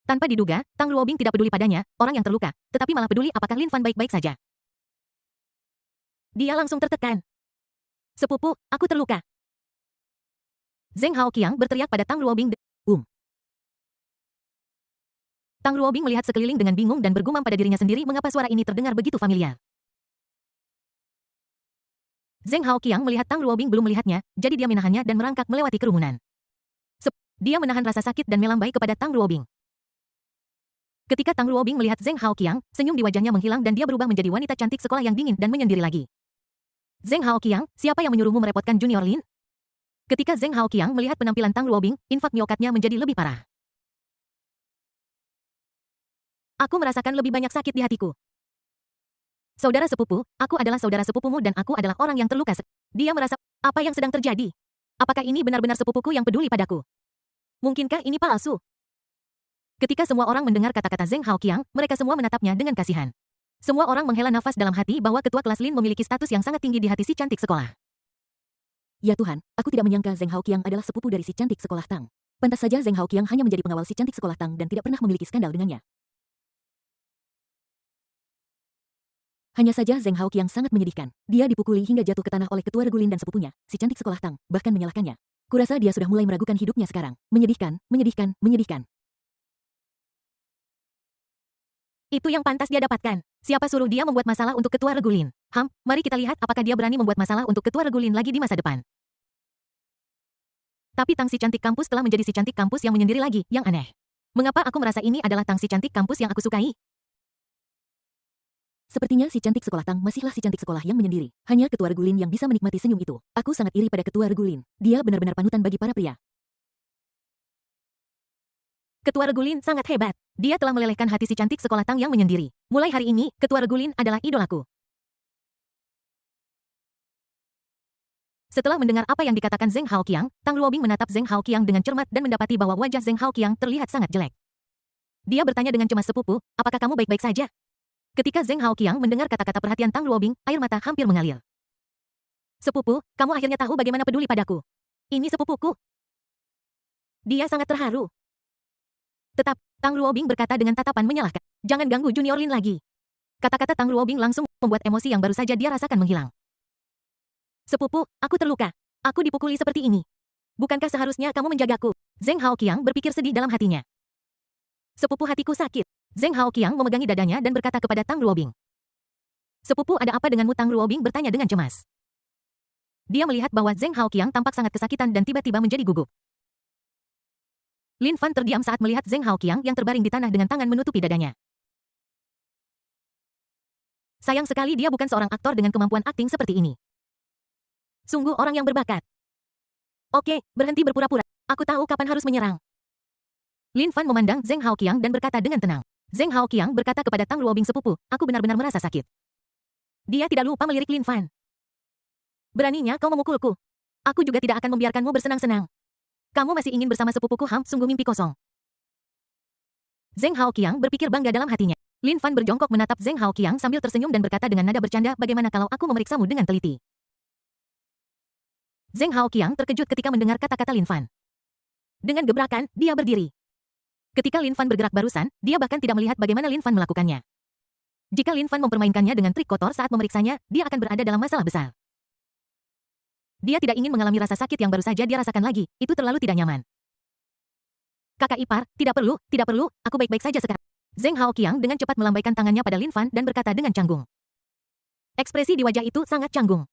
Tanpa diduga, Tang Ruobing tidak peduli padanya, orang yang terluka, tetapi malah peduli apakah Lin Fan baik-baik saja. Dia langsung tertekan. Sepupu, aku terluka. Zheng Haoqiang berteriak pada Tang Ruobing. Tang Ruobing melihat sekeliling dengan bingung dan bergumam pada dirinya sendiri mengapa suara ini terdengar begitu familiar. Zheng Haoqiang melihat Tang Ruobing belum melihatnya, jadi dia menahannya dan merangkak melewati kerumunan. Dia menahan rasa sakit dan melambai kepada Tang Ruobing. Ketika Tang Ruobing melihat Zheng Haoqiang, senyum di wajahnya menghilang dan dia berubah menjadi wanita cantik sekolah yang dingin dan menyendiri lagi. Zheng Haoqiang, siapa yang menyuruhmu merepotkan junior Lin? Ketika Zheng Haoqiang melihat penampilan Tang Ruobing, infak miokatnya menjadi lebih parah. Aku merasakan lebih banyak sakit di hatiku. Saudara sepupu, aku adalah saudara sepupumu dan aku adalah orang yang terluka. Dia merasa, apa yang sedang terjadi? Apakah ini benar-benar sepupuku yang peduli padaku? Mungkinkah ini palsu? Ketika semua orang mendengar kata-kata Zheng Haoqiang, mereka semua menatapnya dengan kasihan. Semua orang menghela nafas dalam hati bahwa ketua kelas Lin memiliki status yang sangat tinggi di hati si cantik sekolah. Ya Tuhan, aku tidak menyangka Zheng Haoqiang adalah sepupu dari si cantik sekolah Tang. Pantas saja Zheng Haoqiang hanya menjadi pengawal si cantik sekolah Tang dan tidak pernah memiliki skandal dengannya. Hanya saja Zheng Haoqiang sangat menyedihkan. Dia dipukuli hingga jatuh ke tanah oleh ketua Regulin dan sepupunya, si cantik sekolah Tang, bahkan menyalahkannya. Kurasa dia sudah mulai meragukan hidupnya sekarang. Menyedihkan, menyedihkan, menyedihkan. Itu yang pantas dia dapatkan. Siapa suruh dia membuat masalah untuk ketua Regulin? Mari kita lihat apakah dia berani membuat masalah untuk ketua Regulin lagi di masa depan. Tapi Tang si cantik kampus telah menjadi si cantik kampus yang menyendiri lagi, yang aneh. Mengapa aku merasa ini adalah Tang si cantik kampus yang aku sukai? Sepertinya si cantik sekolah Tang masihlah si cantik sekolah yang menyendiri. Hanya ketua Regulin yang bisa menikmati senyum itu. Aku sangat iri pada ketua Regulin. Dia benar-benar panutan bagi para pria. Ketua Regulin sangat hebat. Dia telah melelehkan hati si cantik sekolah Tang yang menyendiri. Mulai hari ini, ketua Regulin adalah idolaku. Setelah mendengar apa yang dikatakan Zheng Haoqiang, Tang Luobing menatap Zheng Haoqiang dengan cermat dan mendapati bahwa wajah Zheng Haoqiang terlihat sangat jelek. Dia bertanya dengan cemas, sepupu, apakah kamu baik-baik saja? Ketika Zheng Haoqiang mendengar kata-kata perhatian Tang Luobing, air mata hampir mengalir. Sepupu, kamu akhirnya tahu bagaimana peduli padaku. Ini sepupuku. Dia sangat terharu. Tang Luobing berkata dengan tatapan menyalahkan. Jangan ganggu Junior Lin lagi. Kata-kata Tang Luobing langsung membuat emosi yang baru saja dia rasakan menghilang. Sepupu, aku terluka. Aku dipukuli seperti ini. Bukankah seharusnya kamu menjagaku? Zheng Haoqiang berpikir sedih dalam hatinya. Sepupu, hatiku sakit. Zheng Haoqiang memegangi dadanya dan berkata kepada Tang Luobing. Sepupu, ada apa denganmu? Tang Luobing bertanya dengan cemas. Dia melihat bahwa Zheng Haoqiang tampak sangat kesakitan dan tiba-tiba menjadi gugup. Lin Fan terdiam saat melihat Zheng Haoqiang yang terbaring di tanah dengan tangan menutupi dadanya. Sayang sekali dia bukan seorang aktor dengan kemampuan akting seperti ini. Sungguh orang yang berbakat. Oke, berhenti berpura-pura. Aku tahu kapan harus menyerang. Lin Fan memandang Zheng Haoqiang dan berkata dengan tenang. Zheng Haoqiang berkata kepada Tang Luobing, sepupu, aku benar-benar merasa sakit. Dia tidak lupa melirik Lin Fan. Beraninya kau memukulku. Aku juga tidak akan membiarkanmu bersenang-senang. Kamu masih ingin bersama sepupuku? Sungguh mimpi kosong. Zheng Haoqiang berpikir bangga dalam hatinya. Lin Fan berjongkok menatap Zheng Haoqiang sambil tersenyum dan berkata dengan nada bercanda, bagaimana kalau aku memeriksamu dengan teliti? Zheng Haoqiang terkejut ketika mendengar kata-kata Lin Fan. Dengan gebrakan, dia berdiri. Ketika Lin Fan bergerak barusan, dia bahkan tidak melihat bagaimana Lin Fan melakukannya. Jika Lin Fan mempermainkannya dengan trik kotor saat memeriksanya, dia akan berada dalam masalah besar. Dia tidak ingin mengalami rasa sakit yang baru saja dia rasakan lagi, itu terlalu tidak nyaman. Kakak ipar, tidak perlu, aku baik-baik saja sekarang. Zheng Haoqiang dengan cepat melambaikan tangannya pada Lin Fan dan berkata dengan canggung. Ekspresi di wajah itu sangat canggung.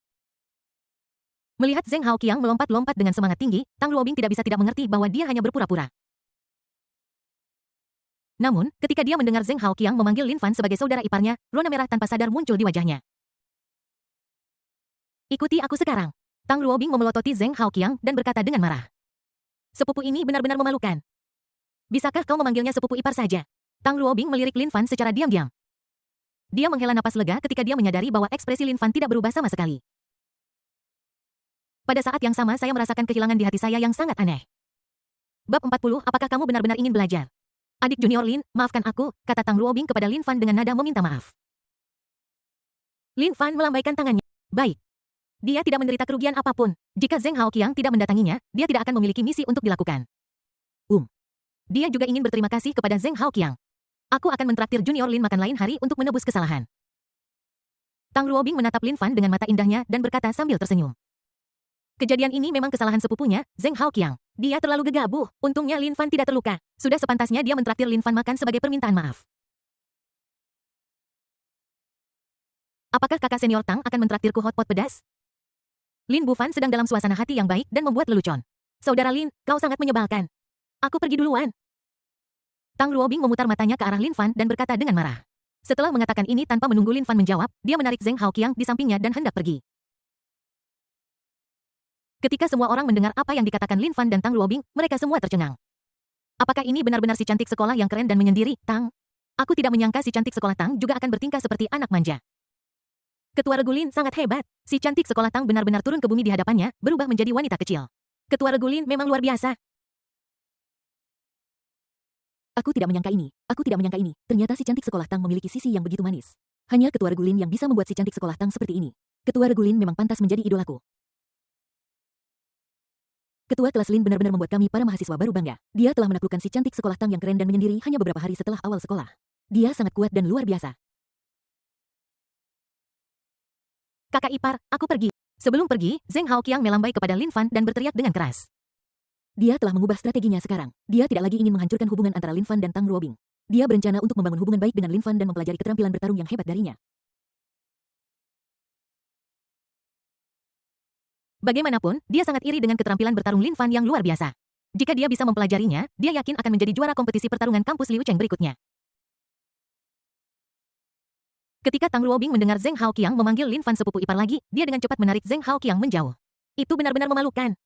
Melihat Zheng Haoqiang melompat-lompat dengan semangat tinggi, Tang Luobing tidak bisa tidak mengerti bahwa dia hanya berpura-pura. Namun, ketika dia mendengar Zheng Haoqiang memanggil Lin Fan sebagai saudara iparnya, rona merah tanpa sadar muncul di wajahnya. Ikuti aku sekarang. Tang Luobing memelototi Zheng Haoqiang dan berkata dengan marah. Sepupu ini benar-benar memalukan. Bisakah kau memanggilnya sepupu ipar saja? Tang Luobing melirik Lin Fan secara diam-diam. Dia menghela napas lega ketika dia menyadari bahwa ekspresi Lin Fan tidak berubah sama sekali. Pada saat yang sama saya merasakan kehilangan di hati saya yang sangat aneh. Bab 40, apakah kamu benar-benar ingin belajar? Adik junior Lin, maafkan aku, kata Tang Luobing kepada Lin Fan dengan nada meminta maaf. Lin Fan melambaikan tangannya. Baik. Dia tidak menderita kerugian apapun. Jika Zheng Haoqiang tidak mendatanginya, dia tidak akan memiliki misi untuk dilakukan. Dia juga ingin berterima kasih kepada Zheng Haoqiang. Aku akan mentraktir junior Lin makan lain hari untuk menebus kesalahan. Tang Luobing menatap Lin Fan dengan mata indahnya dan berkata sambil tersenyum. Kejadian ini memang kesalahan sepupunya, Zheng Haoqiang. Dia terlalu gegabah. Untungnya Lin Fan tidak terluka. Sudah sepantasnya dia mentraktir Lin Fan makan sebagai permintaan maaf. Apakah kakak senior Tang akan mentraktirku hotpot pedas? Lin Bufan sedang dalam suasana hati yang baik dan membuat lelucon. Saudara Lin, kau sangat menyebalkan. Aku pergi duluan. Tang Luobing memutar matanya ke arah Lin Fan dan berkata dengan marah. Setelah mengatakan ini tanpa menunggu Lin Fan menjawab, dia menarik Zheng Haoqiang di sampingnya dan hendak pergi. Ketika semua orang mendengar apa yang dikatakan Lin Fan dan Tang Luobing, mereka semua tercengang. Apakah ini benar-benar si cantik sekolah yang keren dan menyendiri, Tang? Aku tidak menyangka si cantik sekolah Tang juga akan bertingkah seperti anak manja. Ketua Regulin sangat hebat. Si cantik sekolah Tang benar-benar turun ke bumi di hadapannya, berubah menjadi wanita kecil. Ketua Regulin memang luar biasa. Aku tidak menyangka ini. Ternyata si cantik sekolah Tang memiliki sisi yang begitu manis. Hanya Ketua Regulin yang bisa membuat si cantik sekolah Tang seperti ini. Ketua Regulin memang pantas menjadi idolaku. Ketua kelas Lin benar-benar membuat kami para mahasiswa baru bangga. Dia telah menaklukkan si cantik sekolah Tang yang keren dan menyendiri hanya beberapa hari setelah awal sekolah. Dia sangat kuat dan luar biasa. Kakak ipar, aku pergi. Sebelum pergi, Zheng Haoqiang melambai kepada Lin Fan dan berteriak dengan keras. Dia telah mengubah strateginya sekarang. Dia tidak lagi ingin menghancurkan hubungan antara Lin Fan dan Tang Ruobing. Dia berencana untuk membangun hubungan baik dengan Lin Fan dan mempelajari keterampilan bertarung yang hebat darinya. Bagaimanapun, dia sangat iri dengan keterampilan bertarung Lin Fan yang luar biasa. Jika dia bisa mempelajarinya, dia yakin akan menjadi juara kompetisi pertarungan kampus Liu Cheng berikutnya. Ketika Tang Ruobing mendengar Zheng Haoqiang memanggil Lin Fan sepupu ipar lagi, dia dengan cepat menarik Zheng Haoqiang menjauh. Itu benar-benar memalukan.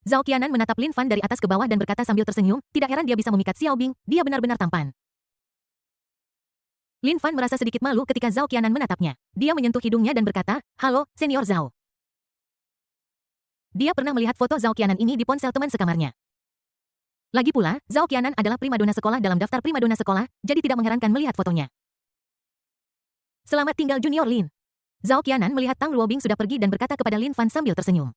Zhao Qianan menatap Lin Fan dari atas ke bawah dan berkata sambil tersenyum, tidak heran dia bisa memikat Xiao Bing, dia benar-benar tampan. Lin Fan merasa sedikit malu ketika Zhao Qianan menatapnya. Dia menyentuh hidungnya dan berkata, "Halo, Senior Zhao." Dia pernah melihat foto Zhao Qianan ini di ponsel teman sekamarnya. Lagi pula, Zhao Qianan adalah primadona sekolah dalam daftar primadona sekolah, jadi tidak mengherankan melihat fotonya. Selamat tinggal Junior Lin. Zhao Qianan melihat Tang Ruobing sudah pergi dan berkata kepada Lin Fan sambil tersenyum.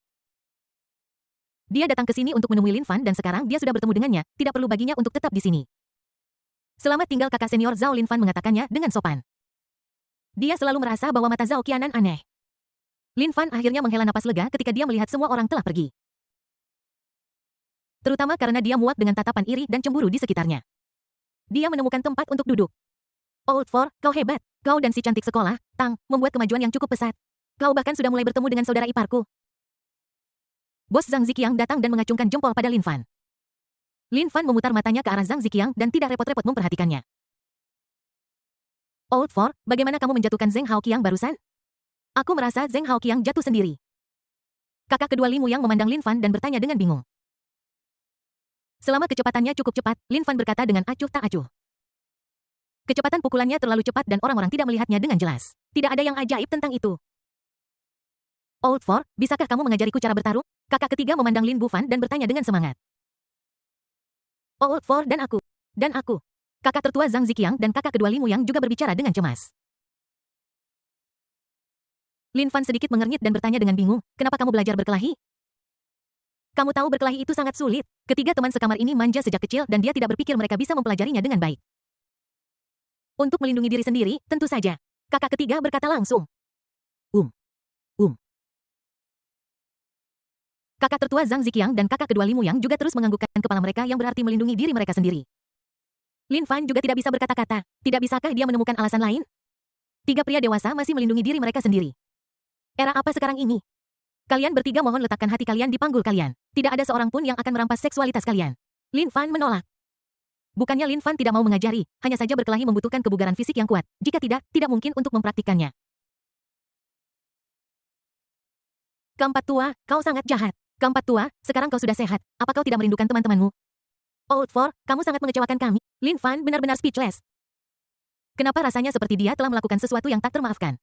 Dia datang ke sini untuk menemui Lin Fan dan sekarang dia sudah bertemu dengannya, tidak perlu baginya untuk tetap di sini. Selamat tinggal kakak senior Zhao, Lin Fan mengatakannya dengan sopan. Dia selalu merasa bahwa mata Zhao Qianan aneh. Lin Fan akhirnya menghela napas lega ketika dia melihat semua orang telah pergi. Terutama karena dia muak dengan tatapan iri dan cemburu di sekitarnya. Dia menemukan tempat untuk duduk. Old Four, kau hebat. Kau dan si cantik sekolah, Tang, membuat kemajuan yang cukup pesat. Kau bahkan sudah mulai bertemu dengan saudara iparku. Bos Zhang Ziqiang datang dan mengacungkan jempol pada Lin Fan. Lin Fan memutar matanya ke arah Zhang Ziqiang dan tidak repot-repot memperhatikannya. Old Four, bagaimana kamu menjatuhkan Zheng Haoqiang barusan? Aku merasa Zheng Haoqiang jatuh sendiri. Kakak kedua Li Muyang memandang Lin Fan dan bertanya dengan bingung. Selama kecepatannya cukup cepat, Lin Fan berkata dengan acuh tak acuh. Kecepatan pukulannya terlalu cepat dan orang-orang tidak melihatnya dengan jelas. Tidak ada yang ajaib tentang itu. Old Four, bisakah kamu mengajariku cara bertarung? Kakak ketiga memandang Lin Bufan dan bertanya dengan semangat. Old Four dan aku. Kakak tertua Zhang Ziqiang dan kakak kedua Li Muyang juga berbicara dengan cemas. Lin Fan sedikit mengernyit dan bertanya dengan bingung, kenapa kamu belajar berkelahi? Kamu tahu berkelahi itu sangat sulit. Ketiga teman sekamar ini manja sejak kecil dan dia tidak berpikir mereka bisa mempelajarinya dengan baik. Untuk melindungi diri sendiri, tentu saja. Kakak ketiga berkata langsung. Kakak tertua Zhang Ziqiang dan kakak kedua Li Muyang juga terus menganggukkan kepala mereka yang berarti melindungi diri mereka sendiri. Lin Fan juga tidak bisa berkata-kata. Tidak bisakah dia menemukan alasan lain? Tiga pria dewasa masih melindungi diri mereka sendiri. Era apa sekarang ini? Kalian bertiga mohon letakkan hati kalian di panggul kalian. Tidak ada seorang pun yang akan merampas seksualitas kalian. Lin Fan menolak. Bukannya Lin Fan tidak mau mengajari, hanya saja berkelahi membutuhkan kebugaran fisik yang kuat. Jika tidak, tidak mungkin untuk mempraktikkannya. Keempat tua, kau sangat jahat. Keempat tua, sekarang kau sudah sehat. Apa kau tidak merindukan teman-temanmu? Old Four, kamu sangat mengecewakan kami. Lin Fan benar-benar speechless. Kenapa rasanya seperti dia telah melakukan sesuatu yang tak termaafkan?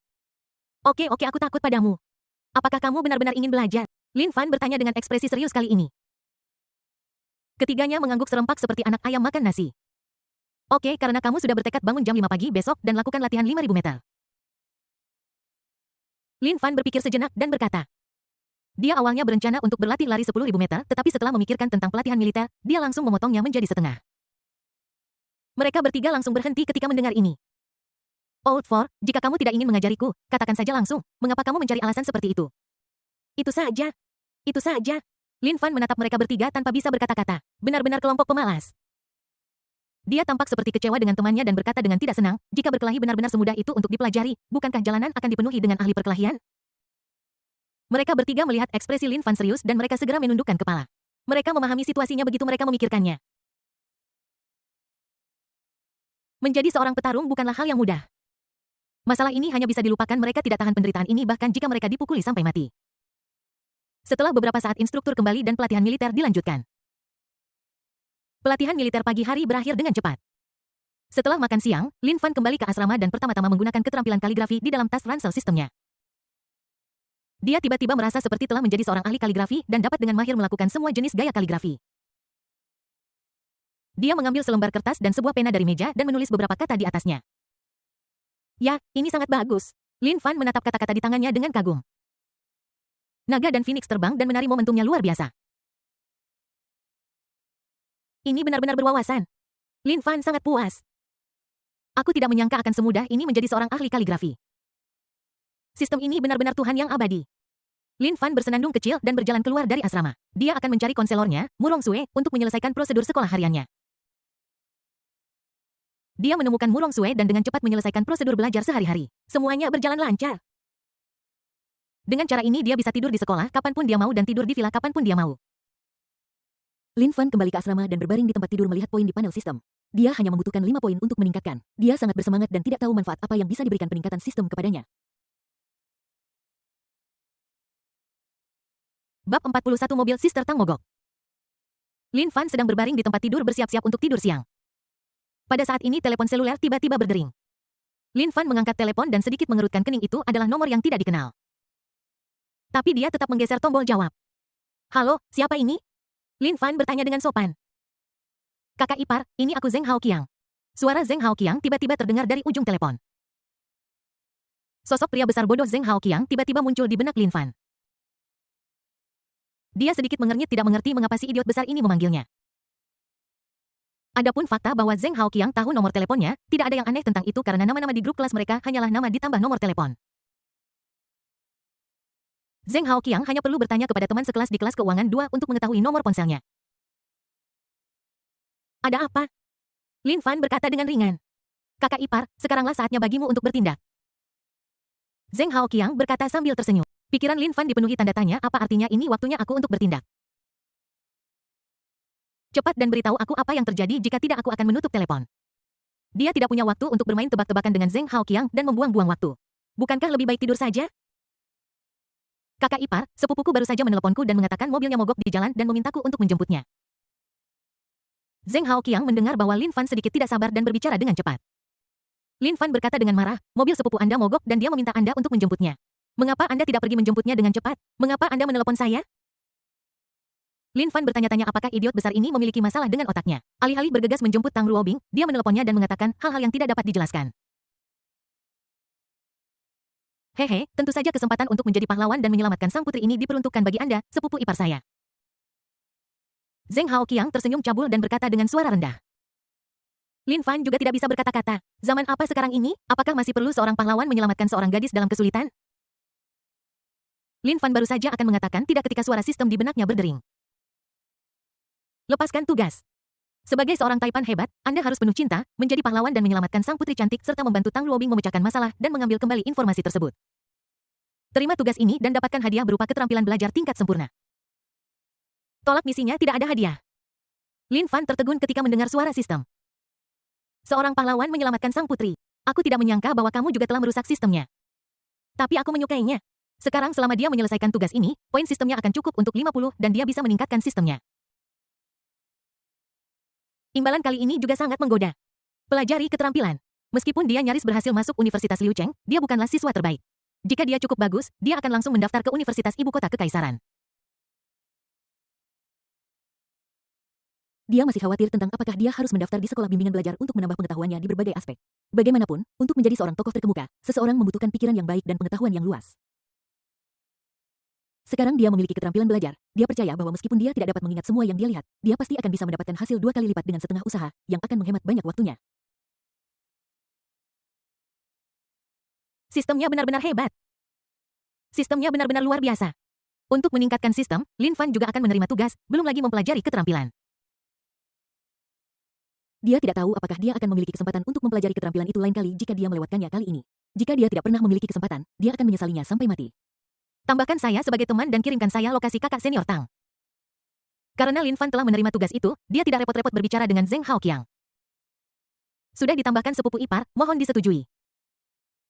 Oke, aku takut padamu. Apakah kamu benar-benar ingin belajar? Lin Fan bertanya dengan ekspresi serius kali ini. Ketiganya mengangguk serempak seperti anak ayam makan nasi. Oke, karena kamu sudah bertekad bangun jam 5 pagi besok dan lakukan latihan 5.000 meter. Lin Fan berpikir sejenak dan berkata. Dia awalnya berencana untuk berlatih lari 10.000 meter, tetapi setelah memikirkan tentang pelatihan militer, dia langsung memotongnya menjadi setengah. Mereka bertiga langsung berhenti ketika mendengar ini. Old Four, jika kamu tidak ingin mengajariku, katakan saja langsung, mengapa kamu mencari alasan seperti itu? Itu saja. Lin Fan menatap mereka bertiga tanpa bisa berkata-kata. Benar-benar kelompok pemalas. Dia tampak seperti kecewa dengan temannya dan berkata dengan tidak senang, jika berkelahi benar-benar semudah itu untuk dipelajari, bukankah jalanan akan dipenuhi dengan ahli perkelahian? Mereka bertiga melihat ekspresi Lin Fan serius dan mereka segera menundukkan kepala. Mereka memahami situasinya begitu mereka memikirkannya. Menjadi seorang petarung bukanlah hal yang mudah. Masalah ini hanya bisa dilupakan, mereka tidak tahan penderitaan ini bahkan jika mereka dipukuli sampai mati. Setelah beberapa saat instruktur kembali dan pelatihan militer dilanjutkan. Pelatihan militer pagi hari berakhir dengan cepat. Setelah makan siang, Lin Fan kembali ke asrama dan pertama-tama menggunakan keterampilan kaligrafi di dalam tas ransel sistemnya. Dia tiba-tiba merasa seperti telah menjadi seorang ahli kaligrafi dan dapat dengan mahir melakukan semua jenis gaya kaligrafi. Dia mengambil selembar kertas dan sebuah pena dari meja dan menulis beberapa kata di atasnya. Ya, ini sangat bagus. Lin Fan menatap kata-kata di tangannya dengan kagum. Naga dan Phoenix terbang dan menari momentumnya luar biasa. Ini benar-benar berwawasan. Lin Fan sangat puas. Aku tidak menyangka akan semudah ini menjadi seorang ahli kaligrafi. Sistem ini benar-benar Tuhan yang abadi. Lin Fan bersenandung kecil dan berjalan keluar dari asrama. Dia akan mencari konselornya, Murong Sue, untuk menyelesaikan prosedur sekolah hariannya. Dia menemukan Murong Sue dan dengan cepat menyelesaikan prosedur belajar sehari-hari. Semuanya berjalan lancar. Dengan cara ini dia bisa tidur di sekolah kapanpun dia mau dan tidur di villa kapanpun dia mau. Lin Fan kembali ke asrama dan berbaring di tempat tidur melihat poin di panel sistem. Dia hanya membutuhkan 5 poin untuk meningkatkan. Dia sangat bersemangat dan tidak tahu manfaat apa yang bisa diberikan peningkatan sistem kepadanya. Bab 41 Mobil Sister Tang mogok. Lin Fan sedang berbaring di tempat tidur bersiap-siap untuk tidur siang. Pada saat ini telepon seluler tiba-tiba berdering. Lin Fan mengangkat telepon dan sedikit mengerutkan kening. Itu adalah nomor yang tidak dikenal. Tapi dia tetap menggeser tombol jawab. Halo, siapa ini? Lin Fan bertanya dengan sopan. Kakak ipar, ini aku Zheng Haoqiang. Suara Zheng Haoqiang tiba-tiba terdengar dari ujung telepon. Sosok pria besar bodoh Zheng Haoqiang tiba-tiba muncul di benak Lin Fan. Dia sedikit mengernyit, tidak mengerti mengapa si idiot besar ini memanggilnya. Adapun fakta bahwa Zheng Haoqiang tahu nomor teleponnya, tidak ada yang aneh tentang itu karena nama-nama di grup kelas mereka hanyalah nama ditambah nomor telepon. Zheng Haoqiang hanya perlu bertanya kepada teman sekelas di kelas keuangan 2 untuk mengetahui nomor ponselnya. Ada apa? Lin Fan berkata dengan ringan. Kakak ipar, sekaranglah saatnya bagimu untuk bertindak. Zheng Haoqiang berkata sambil tersenyum. Pikiran Lin Fan dipenuhi tanda tanya, apa artinya ini waktunya aku untuk bertindak. Cepat dan beritahu aku apa yang terjadi, jika tidak aku akan menutup telepon. Dia tidak punya waktu untuk bermain tebak-tebakan dengan Zheng Haoqiang dan membuang-buang waktu. Bukankah lebih baik tidur saja? Kakak ipar, sepupuku baru saja meneleponku dan mengatakan mobilnya mogok di jalan dan memintaku untuk menjemputnya. Zheng Haoqiang mendengar bahwa Lin Fan sedikit tidak sabar dan berbicara dengan cepat. Lin Fan berkata dengan marah, mobil sepupu Anda mogok dan dia meminta Anda untuk menjemputnya. Mengapa Anda tidak pergi menjemputnya dengan cepat? Mengapa Anda menelepon saya? Lin Fan bertanya-tanya apakah idiot besar ini memiliki masalah dengan otaknya. Alih-alih bergegas menjemput Tang Ruobing, dia meneleponnya dan mengatakan hal-hal yang tidak dapat dijelaskan. Hehe, tentu saja kesempatan untuk menjadi pahlawan dan menyelamatkan sang putri ini diperuntukkan bagi Anda, sepupu ipar saya. Zheng Haoqiang tersenyum cabul dan berkata dengan suara rendah. Lin Fan juga tidak bisa berkata-kata. Zaman apa sekarang ini? Apakah masih perlu seorang pahlawan menyelamatkan seorang gadis dalam kesulitan? Lin Fan baru saja akan mengatakan tidak ketika suara sistem di benaknya berdering. Lepaskan tugas. Sebagai seorang taipan hebat, Anda harus penuh cinta, menjadi pahlawan dan menyelamatkan sang putri cantik serta membantu Tang Ruobing memecahkan masalah dan mengambil kembali informasi tersebut. Terima tugas ini dan dapatkan hadiah berupa keterampilan belajar tingkat sempurna. Tolak misinya, tidak ada hadiah. Lin Fan tertegun ketika mendengar suara sistem. Seorang pahlawan menyelamatkan sang putri. Aku tidak menyangka bahwa kamu juga telah merusak sistemnya. Tapi aku menyukainya. Sekarang selama dia menyelesaikan tugas ini, poin sistemnya akan cukup untuk 50 dan dia bisa meningkatkan sistemnya. Imbalan kali ini juga sangat menggoda. Pelajari keterampilan. Meskipun dia nyaris berhasil masuk Universitas Liu Cheng, dia bukanlah siswa terbaik. Jika dia cukup bagus, dia akan langsung mendaftar ke Universitas Ibu Kota Kekaisaran. Dia masih khawatir tentang apakah dia harus mendaftar di sekolah bimbingan belajar untuk menambah pengetahuannya di berbagai aspek. Bagaimanapun, untuk menjadi seorang tokoh terkemuka, seseorang membutuhkan pikiran yang baik dan pengetahuan yang luas. Sekarang dia memiliki keterampilan belajar. Dia percaya bahwa meskipun dia tidak dapat mengingat semua yang dia lihat, dia pasti akan bisa mendapatkan hasil 2 kali lipat dengan setengah usaha, yang akan menghemat banyak waktunya. Sistemnya benar-benar hebat. Sistemnya benar-benar luar biasa. Untuk meningkatkan sistem, Lin Fan juga akan menerima tugas, belum lagi mempelajari keterampilan. Dia tidak tahu apakah dia akan memiliki kesempatan untuk mempelajari keterampilan itu lain kali jika dia melewatkannya kali ini. Jika dia tidak pernah memiliki kesempatan, dia akan menyesalinya sampai mati. Tambahkan saya sebagai teman dan kirimkan saya lokasi kakak senior Tang. Karena Lin Fan telah menerima tugas itu, dia tidak repot-repot berbicara dengan Zheng Haoqiang. Sudah ditambahkan sepupu ipar, mohon disetujui.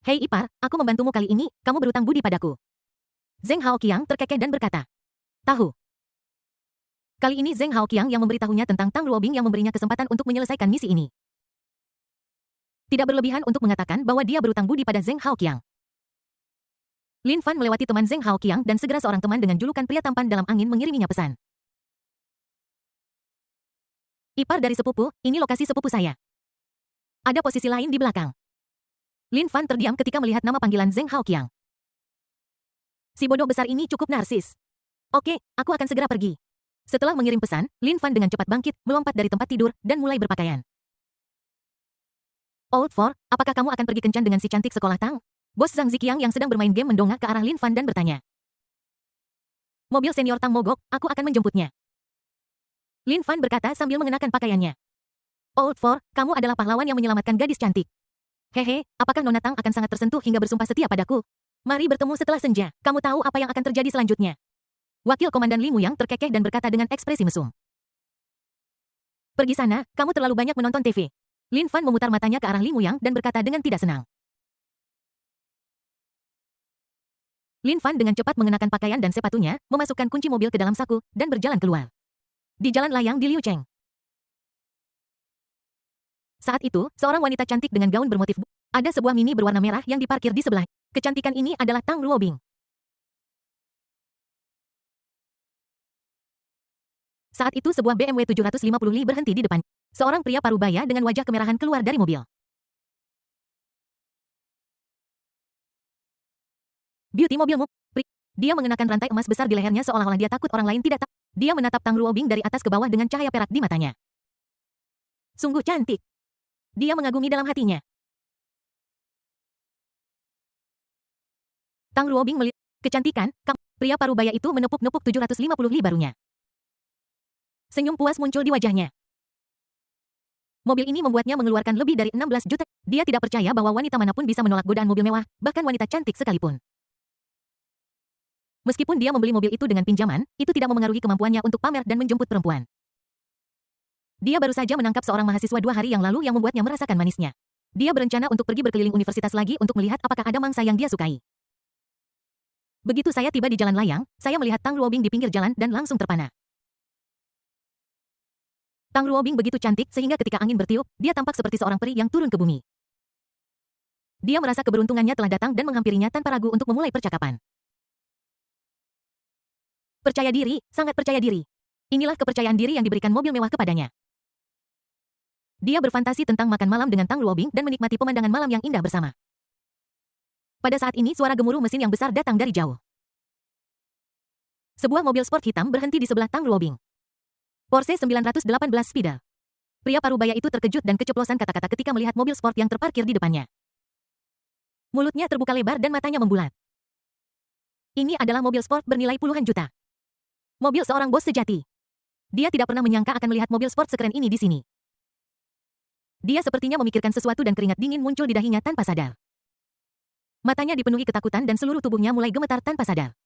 Hei ipar, aku membantumu kali ini, kamu berutang budi padaku. Zheng Haoqiang terkekeh dan berkata. Tahu. Kali ini Zheng Haoqiang yang memberitahunya tentang Tang Ruobing yang memberinya kesempatan untuk menyelesaikan misi ini. Tidak berlebihan untuk mengatakan bahwa dia berutang budi pada Zheng Haoqiang. Lin Fan melewati teman Zheng Haoqiang dan segera seorang teman dengan julukan pria tampan dalam angin mengiriminya pesan. Ipar dari sepupu, ini lokasi sepupu saya. Ada posisi lain di belakang. Lin Fan terdiam ketika melihat nama panggilan Zheng Haoqiang. Si bodoh besar ini cukup narsis. Oke, aku akan segera pergi. Setelah mengirim pesan, Lin Fan dengan cepat bangkit, melompat dari tempat tidur, dan mulai berpakaian. Old Four, apakah kamu akan pergi kencan dengan si cantik sekolah Tang? Bos Zhang Ziqiang yang sedang bermain game mendongak ke arah Lin Fan dan bertanya. Mobil senior Tang mogok, aku akan menjemputnya. Lin Fan berkata sambil mengenakan pakaiannya. Old Four, kamu adalah pahlawan yang menyelamatkan gadis cantik. Hehe, apakah Nona Tang akan sangat tersentuh hingga bersumpah setia padaku? Mari bertemu setelah senja, kamu tahu apa yang akan terjadi selanjutnya. Wakil Komandan Li Muyang terkekeh dan berkata dengan ekspresi mesum. Pergi sana, kamu terlalu banyak menonton TV. Lin Fan memutar matanya ke arah Li Muyang dan berkata dengan tidak senang. Lin Fan dengan cepat mengenakan pakaian dan sepatunya, memasukkan kunci mobil ke dalam saku, dan berjalan keluar. Di jalan layang di Liucheng. Saat itu, seorang wanita cantik dengan gaun bermotif ada sebuah mini berwarna merah yang diparkir di sebelah. Kecantikan ini adalah Tang Luobing. Saat itu sebuah BMW 750 Li berhenti di depan. Seorang pria parubaya dengan wajah kemerahan keluar dari mobil. Beauty mobilmu. Dia mengenakan rantai emas besar di lehernya seolah-olah dia takut orang lain tidak tahu. Dia menatap Tang Luobing dari atas ke bawah dengan cahaya perak di matanya. Sungguh cantik. Dia mengagumi dalam hatinya. Tang Luobing melihat kecantikan, pria parubaya itu menepuk-nepuk 750 Li barunya. Senyum puas muncul di wajahnya. Mobil ini membuatnya mengeluarkan lebih dari 16 juta. Dia tidak percaya bahwa wanita manapun bisa menolak godaan mobil mewah, bahkan wanita cantik sekalipun. Meskipun dia membeli mobil itu dengan pinjaman, itu tidak memengaruhi kemampuannya untuk pamer dan menjemput perempuan. Dia baru saja menangkap seorang mahasiswa 2 hari yang lalu yang membuatnya merasakan manisnya. Dia berencana untuk pergi berkeliling universitas lagi untuk melihat apakah ada mangsa yang dia sukai. Begitu saya tiba di jalan layang, saya melihat Tang Luobing di pinggir jalan dan langsung terpana. Tang Luobing begitu cantik sehingga ketika angin bertiup, dia tampak seperti seorang peri yang turun ke bumi. Dia merasa keberuntungannya telah datang dan menghampirinya tanpa ragu untuk memulai percakapan. Percaya diri, sangat percaya diri. Inilah kepercayaan diri yang diberikan mobil mewah kepadanya. Dia berfantasi tentang makan malam dengan Tang Luobing dan menikmati pemandangan malam yang indah bersama. Pada saat ini suara gemuruh mesin yang besar datang dari jauh. Sebuah mobil sport hitam berhenti di sebelah Tang Luobing. Porsche 918 Speedle. Pria parubaya itu terkejut dan keceplosan kata-kata ketika melihat mobil sport yang terparkir di depannya. Mulutnya terbuka lebar dan matanya membulat. Ini adalah mobil sport bernilai puluhan juta. Mobil seorang bos sejati. Dia tidak pernah menyangka akan melihat mobil sport sekeren ini di sini. Dia sepertinya memikirkan sesuatu dan keringat dingin muncul di dahinya tanpa sadar. Matanya dipenuhi ketakutan dan seluruh tubuhnya mulai gemetar tanpa sadar.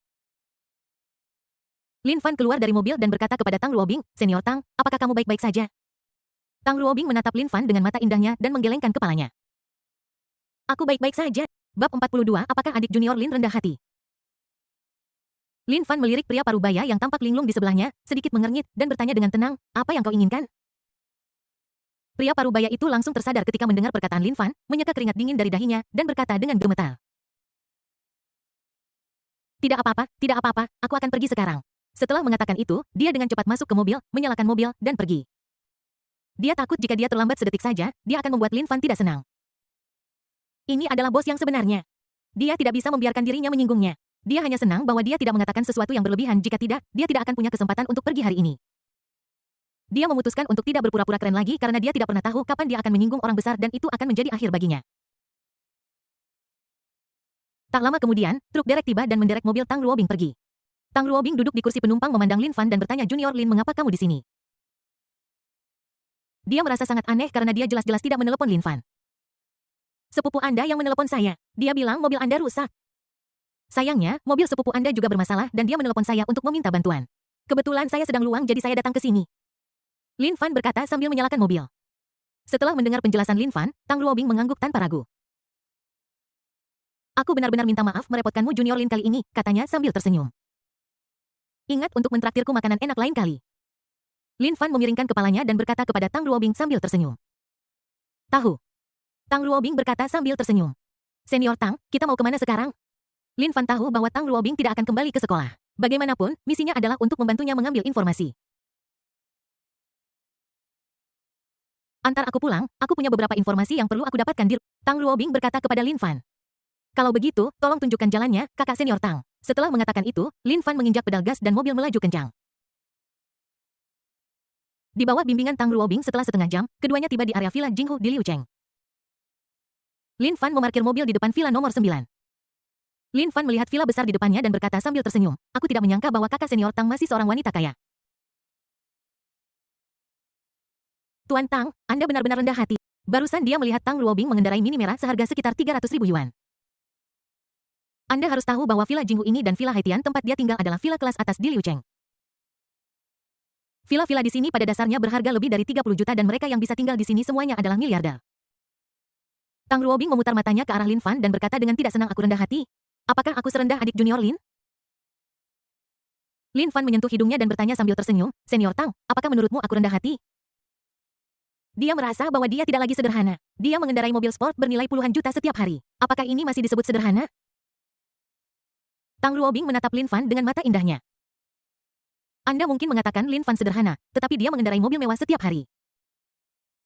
Lin Fan keluar dari mobil dan berkata kepada Tang Luobing, "Senior Tang, apakah kamu baik-baik saja?" Tang Luobing menatap Lin Fan dengan mata indahnya dan menggelengkan kepalanya. "Aku baik-baik saja." Bab 42, apakah adik junior Lin rendah hati? Lin Fan melirik pria parubaya yang tampak linglung di sebelahnya, sedikit mengernyit, dan bertanya dengan tenang, "Apa yang kau inginkan?" Pria parubaya itu langsung tersadar ketika mendengar perkataan Lin Fan, menyeka keringat dingin dari dahinya, dan berkata dengan gemetar. Tidak apa-apa, aku akan pergi sekarang. Setelah mengatakan itu, dia dengan cepat masuk ke mobil, menyalakan mobil, dan pergi. Dia takut jika dia terlambat sedetik saja, dia akan membuat Lin Fan tidak senang. Ini adalah bos yang sebenarnya. Dia tidak bisa membiarkan dirinya menyinggungnya. Dia hanya senang bahwa dia tidak mengatakan sesuatu yang berlebihan, jika tidak, dia tidak akan punya kesempatan untuk pergi hari ini. Dia memutuskan untuk tidak berpura-pura keren lagi karena dia tidak pernah tahu kapan dia akan menyinggung orang besar dan itu akan menjadi akhir baginya. Tak lama kemudian, truk derek tiba dan menderek mobil Tang Luobing pergi. Tang Luobing duduk di kursi penumpang memandang Lin Fan dan bertanya, "Junior Lin, mengapa kamu di sini?" Dia merasa sangat aneh karena dia jelas-jelas tidak menelepon Lin Fan. "Sepupu Anda yang menelepon saya. Dia bilang mobil Anda rusak." "Sayangnya, mobil sepupu Anda juga bermasalah dan dia menelepon saya untuk meminta bantuan. Kebetulan saya sedang luang jadi saya datang ke sini." Lin Fan berkata sambil menyalakan mobil. Setelah mendengar penjelasan Lin Fan, Tang Luobing mengangguk tanpa ragu. "Aku benar-benar minta maaf merepotkanmu Junior Lin kali ini," katanya sambil tersenyum. "Ingat untuk mentraktirku makanan enak lain kali." Lin Fan memiringkan kepalanya dan berkata kepada Tang Luobing sambil tersenyum. "Tahu." Tang Luobing berkata sambil tersenyum. "Senior Tang, kita mau kemana sekarang?" Lin Fan tahu bahwa Tang Luobing tidak akan kembali ke sekolah. Bagaimanapun, misinya adalah untuk membantunya mengambil informasi. "Antar aku pulang, aku punya beberapa informasi yang perlu aku dapatkan di..." Tang Luobing berkata kepada Lin Fan. "Kalau begitu, tolong tunjukkan jalannya, kakak senior Tang." Setelah mengatakan itu, Lin Fan menginjak pedal gas dan mobil melaju kencang. Di bawah bimbingan Tang Ruobing setelah setengah jam, keduanya tiba di area Villa Jinghu di Liucheng. Lin Fan memarkir mobil di depan villa nomor 9. Lin Fan melihat villa besar di depannya dan berkata sambil tersenyum, aku tidak menyangka bahwa kakak senior Tang masih seorang wanita kaya. Tuan Tang, Anda benar-benar rendah hati. Barusan dia melihat Tang Ruobing mengendarai mini merah seharga sekitar 300.000 yuan. Anda harus tahu bahwa villa Jinghu ini dan villa Haitian tempat dia tinggal adalah villa kelas atas di Liucheng. Villa-villa di sini pada dasarnya berharga lebih dari 30 juta dan mereka yang bisa tinggal di sini semuanya adalah miliarder. Tang Ruobing memutar matanya ke arah Lin Fan dan berkata dengan tidak senang, aku rendah hati. Apakah aku serendah adik junior Lin? Lin Fan menyentuh hidungnya dan bertanya sambil tersenyum, Senior Tang, apakah menurutmu aku rendah hati? Dia merasa bahwa dia tidak lagi sederhana. Dia mengendarai mobil sport bernilai puluhan juta setiap hari. Apakah ini masih disebut sederhana? Tang Ruobing menatap Lin Fan dengan mata indahnya. Anda mungkin mengatakan Lin Fan sederhana, tetapi dia mengendarai mobil mewah setiap hari.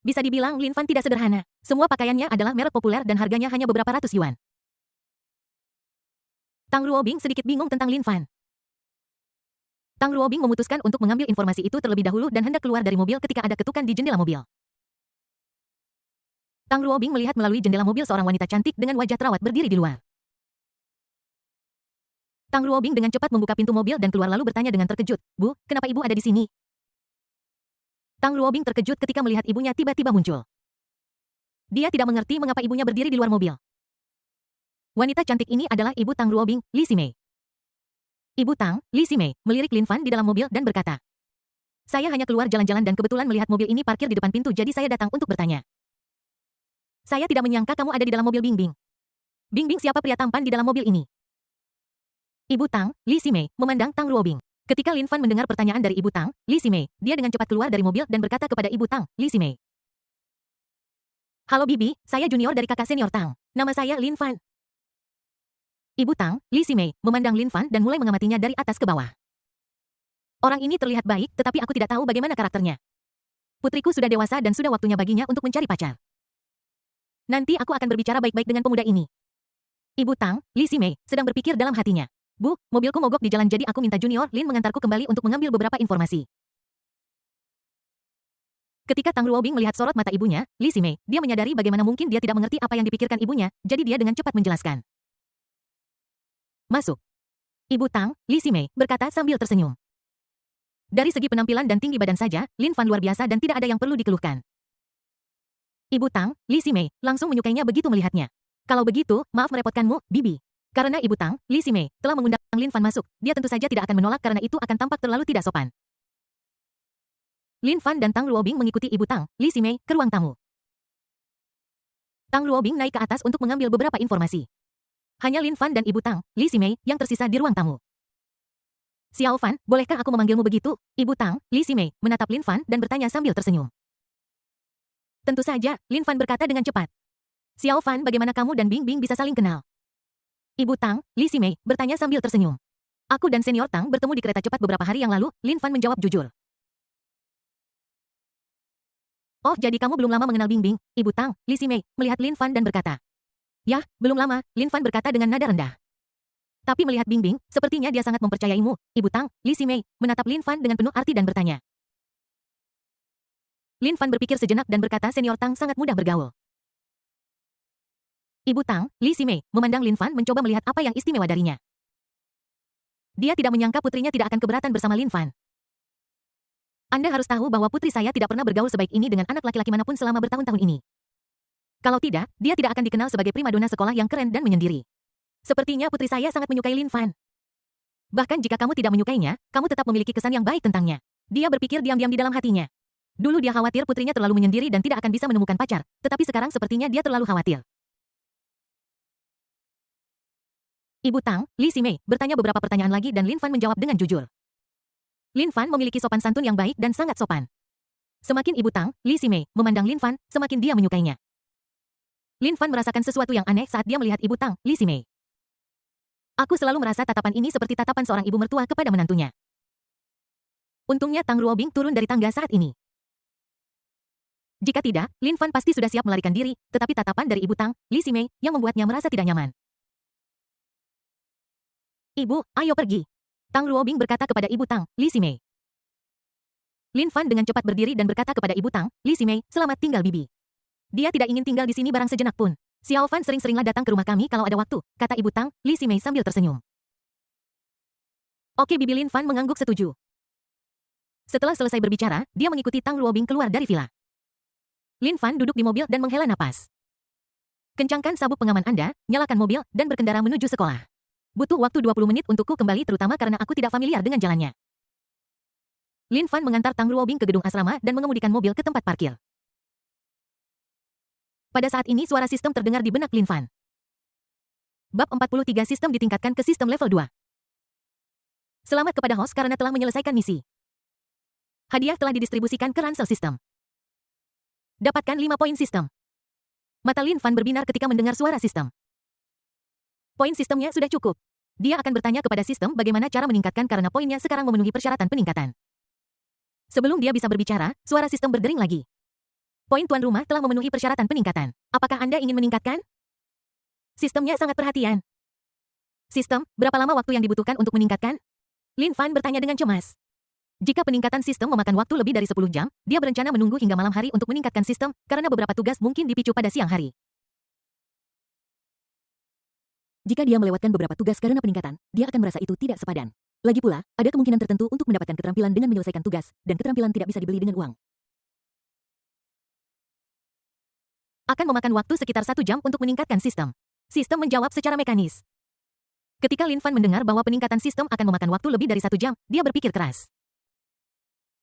Bisa dibilang Lin Fan tidak sederhana. Semua pakaiannya adalah merek populer dan harganya hanya beberapa ratus yuan. Tang Ruobing sedikit bingung tentang Lin Fan. Tang Ruobing memutuskan untuk mengambil informasi itu terlebih dahulu dan hendak keluar dari mobil ketika ada ketukan di jendela mobil. Tang Ruobing melihat melalui jendela mobil seorang wanita cantik dengan wajah terawat berdiri di luar. Tang Ruobing dengan cepat membuka pintu mobil dan keluar lalu bertanya dengan terkejut, Bu, kenapa ibu ada di sini? Tang Ruobing terkejut ketika melihat ibunya tiba-tiba muncul. Dia tidak mengerti mengapa ibunya berdiri di luar mobil. Wanita cantik ini adalah ibu Tang Ruobing, Li Ximei. Ibu Tang, Li Ximei, melirik Lin Fan di dalam mobil dan berkata, saya hanya keluar jalan-jalan dan kebetulan melihat mobil ini parkir di depan pintu jadi saya datang untuk bertanya. Saya tidak menyangka kamu ada di dalam mobil Bingbing. Bingbing siapa pria tampan di dalam mobil ini? Ibu Tang, Li Ximei, memandang Tang Ruobing. Ketika Lin Fan mendengar pertanyaan dari Ibu Tang, Li Ximei, dia dengan cepat keluar dari mobil dan berkata kepada Ibu Tang, Li Ximei. Halo Bibi, saya junior dari kakak senior Tang. Nama saya Lin Fan. Ibu Tang, Li Ximei, memandang Lin Fan dan mulai mengamatinya dari atas ke bawah. Orang ini terlihat baik, tetapi aku tidak tahu bagaimana karakternya. Putriku sudah dewasa dan sudah waktunya baginya untuk mencari pacar. Nanti aku akan berbicara baik-baik dengan pemuda ini. Ibu Tang, Li Ximei, sedang berpikir dalam hatinya. Bu, mobilku mogok di jalan jadi aku minta junior Lin mengantarku kembali untuk mengambil beberapa informasi. Ketika Tang Ruobing melihat sorot mata ibunya, Li Ximei, dia menyadari bagaimana mungkin dia tidak mengerti apa yang dipikirkan ibunya, jadi dia dengan cepat menjelaskan. Masuk. Ibu Tang, Li Ximei, berkata sambil tersenyum. Dari segi penampilan dan tinggi badan saja, Lin Fan luar biasa dan tidak ada yang perlu dikeluhkan. Ibu Tang, Li Ximei, langsung menyukainya begitu melihatnya. Kalau begitu, maaf merepotkanmu, Bibi. Karena Ibu Tang, Li Ximei, telah mengundang Lin Fan masuk, dia tentu saja tidak akan menolak karena itu akan tampak terlalu tidak sopan. Lin Fan dan Tang Ruobing mengikuti Ibu Tang, Li Ximei, ke ruang tamu. Tang Ruobing naik ke atas untuk mengambil beberapa informasi. Hanya Lin Fan dan Ibu Tang, Li Ximei, yang tersisa di ruang tamu. Xiao Fan, bolehkah aku memanggilmu begitu? Ibu Tang, Li Ximei, menatap Lin Fan dan bertanya sambil tersenyum. Tentu saja, Lin Fan berkata dengan cepat. Xiao Fan, bagaimana kamu dan Bingbing bisa saling kenal? Ibu Tang, Li Ximei, bertanya sambil tersenyum. Aku dan senior Tang bertemu di kereta cepat beberapa hari yang lalu, Lin Fan menjawab jujur. Oh, jadi kamu belum lama mengenal Bingbing, Ibu Tang, Li Ximei, melihat Lin Fan dan berkata. Yah, belum lama, Lin Fan berkata dengan nada rendah. Tapi melihat Bingbing, sepertinya dia sangat mempercayaimu, Ibu Tang, Li Ximei, menatap Lin Fan dengan penuh arti dan bertanya. Lin Fan berpikir sejenak dan berkata senior Tang sangat mudah bergaul. Ibu Tang, Li Ximei, memandang Lin Fan mencoba melihat apa yang istimewa darinya. Dia tidak menyangka putrinya tidak akan keberatan bersama Lin Fan. Anda harus tahu bahwa putri saya tidak pernah bergaul sebaik ini dengan anak laki-laki manapun selama bertahun-tahun ini. Kalau tidak, dia tidak akan dikenal sebagai primadona sekolah yang keren dan menyendiri. Sepertinya putri saya sangat menyukai Lin Fan. Bahkan jika kamu tidak menyukainya, kamu tetap memiliki kesan yang baik tentangnya. Dia berpikir diam-diam di dalam hatinya. Dulu dia khawatir putrinya terlalu menyendiri dan tidak akan bisa menemukan pacar, tetapi sekarang sepertinya dia terlalu khawatir. Ibu Tang, Li Ximei, bertanya beberapa pertanyaan lagi dan Lin Fan menjawab dengan jujur. Lin Fan memiliki sopan santun yang baik dan sangat sopan. Semakin Ibu Tang, Li Ximei, memandang Lin Fan, semakin dia menyukainya. Lin Fan merasakan sesuatu yang aneh saat dia melihat Ibu Tang, Li Ximei. Aku selalu merasa tatapan ini seperti tatapan seorang ibu mertua kepada menantunya. Untungnya Tang Ruobing turun dari tangga saat ini. Jika tidak, Lin Fan pasti sudah siap melarikan diri, tetapi tatapan dari Ibu Tang, Li Ximei, yang membuatnya merasa tidak nyaman. Ibu, ayo pergi. Tang Ruobing berkata kepada Ibu Tang, Li Simei. Lin Fan dengan cepat berdiri dan berkata kepada Ibu Tang, Li Simei, selamat tinggal bibi. Dia tidak ingin tinggal di sini barang sejenak pun. Xiao Fan sering-seringlah datang ke rumah kami kalau ada waktu, kata Ibu Tang, Li Simei sambil tersenyum. Oke, bibi. Lin Fan mengangguk setuju. Setelah selesai berbicara, dia mengikuti Tang Ruobing keluar dari villa. Lin Fan duduk di mobil dan menghela napas. Kencangkan sabuk pengaman Anda, nyalakan mobil, dan berkendara menuju sekolah. Butuh waktu 20 menit untukku kembali terutama karena aku tidak familiar dengan jalannya. Lin Fan mengantar Tang Ruobing ke gedung asrama dan mengemudikan mobil ke tempat parkir. Pada saat ini suara sistem terdengar di benak Lin Fan. Bab 43 sistem ditingkatkan ke sistem level 2. Selamat kepada host karena telah menyelesaikan misi. Hadiah telah didistribusikan ke ransel sistem. Dapatkan 5 poin sistem. Mata Lin Fan berbinar ketika mendengar suara sistem. Poin sistemnya sudah cukup. Dia akan bertanya kepada sistem bagaimana cara meningkatkan karena poinnya sekarang memenuhi persyaratan peningkatan. Sebelum dia bisa berbicara, suara sistem berdering lagi. Poin tuan rumah telah memenuhi persyaratan peningkatan. Apakah Anda ingin meningkatkan? Sistemnya sangat perhatian. Sistem, berapa lama waktu yang dibutuhkan untuk meningkatkan? Lin Fan bertanya dengan cemas. Jika peningkatan sistem memakan waktu lebih dari 10 jam, dia berencana menunggu hingga malam hari untuk meningkatkan sistem, karena beberapa tugas mungkin dipicu pada siang hari. Jika dia melewatkan beberapa tugas karena peningkatan, dia akan merasa itu tidak sepadan. Lagi pula, ada kemungkinan tertentu untuk mendapatkan keterampilan dengan menyelesaikan tugas, dan keterampilan tidak bisa dibeli dengan uang. Akan memakan waktu sekitar 1 jam untuk meningkatkan sistem. Sistem menjawab secara mekanis. Ketika Lin Fan mendengar bahwa peningkatan sistem akan memakan waktu lebih dari 1 jam, dia berpikir keras.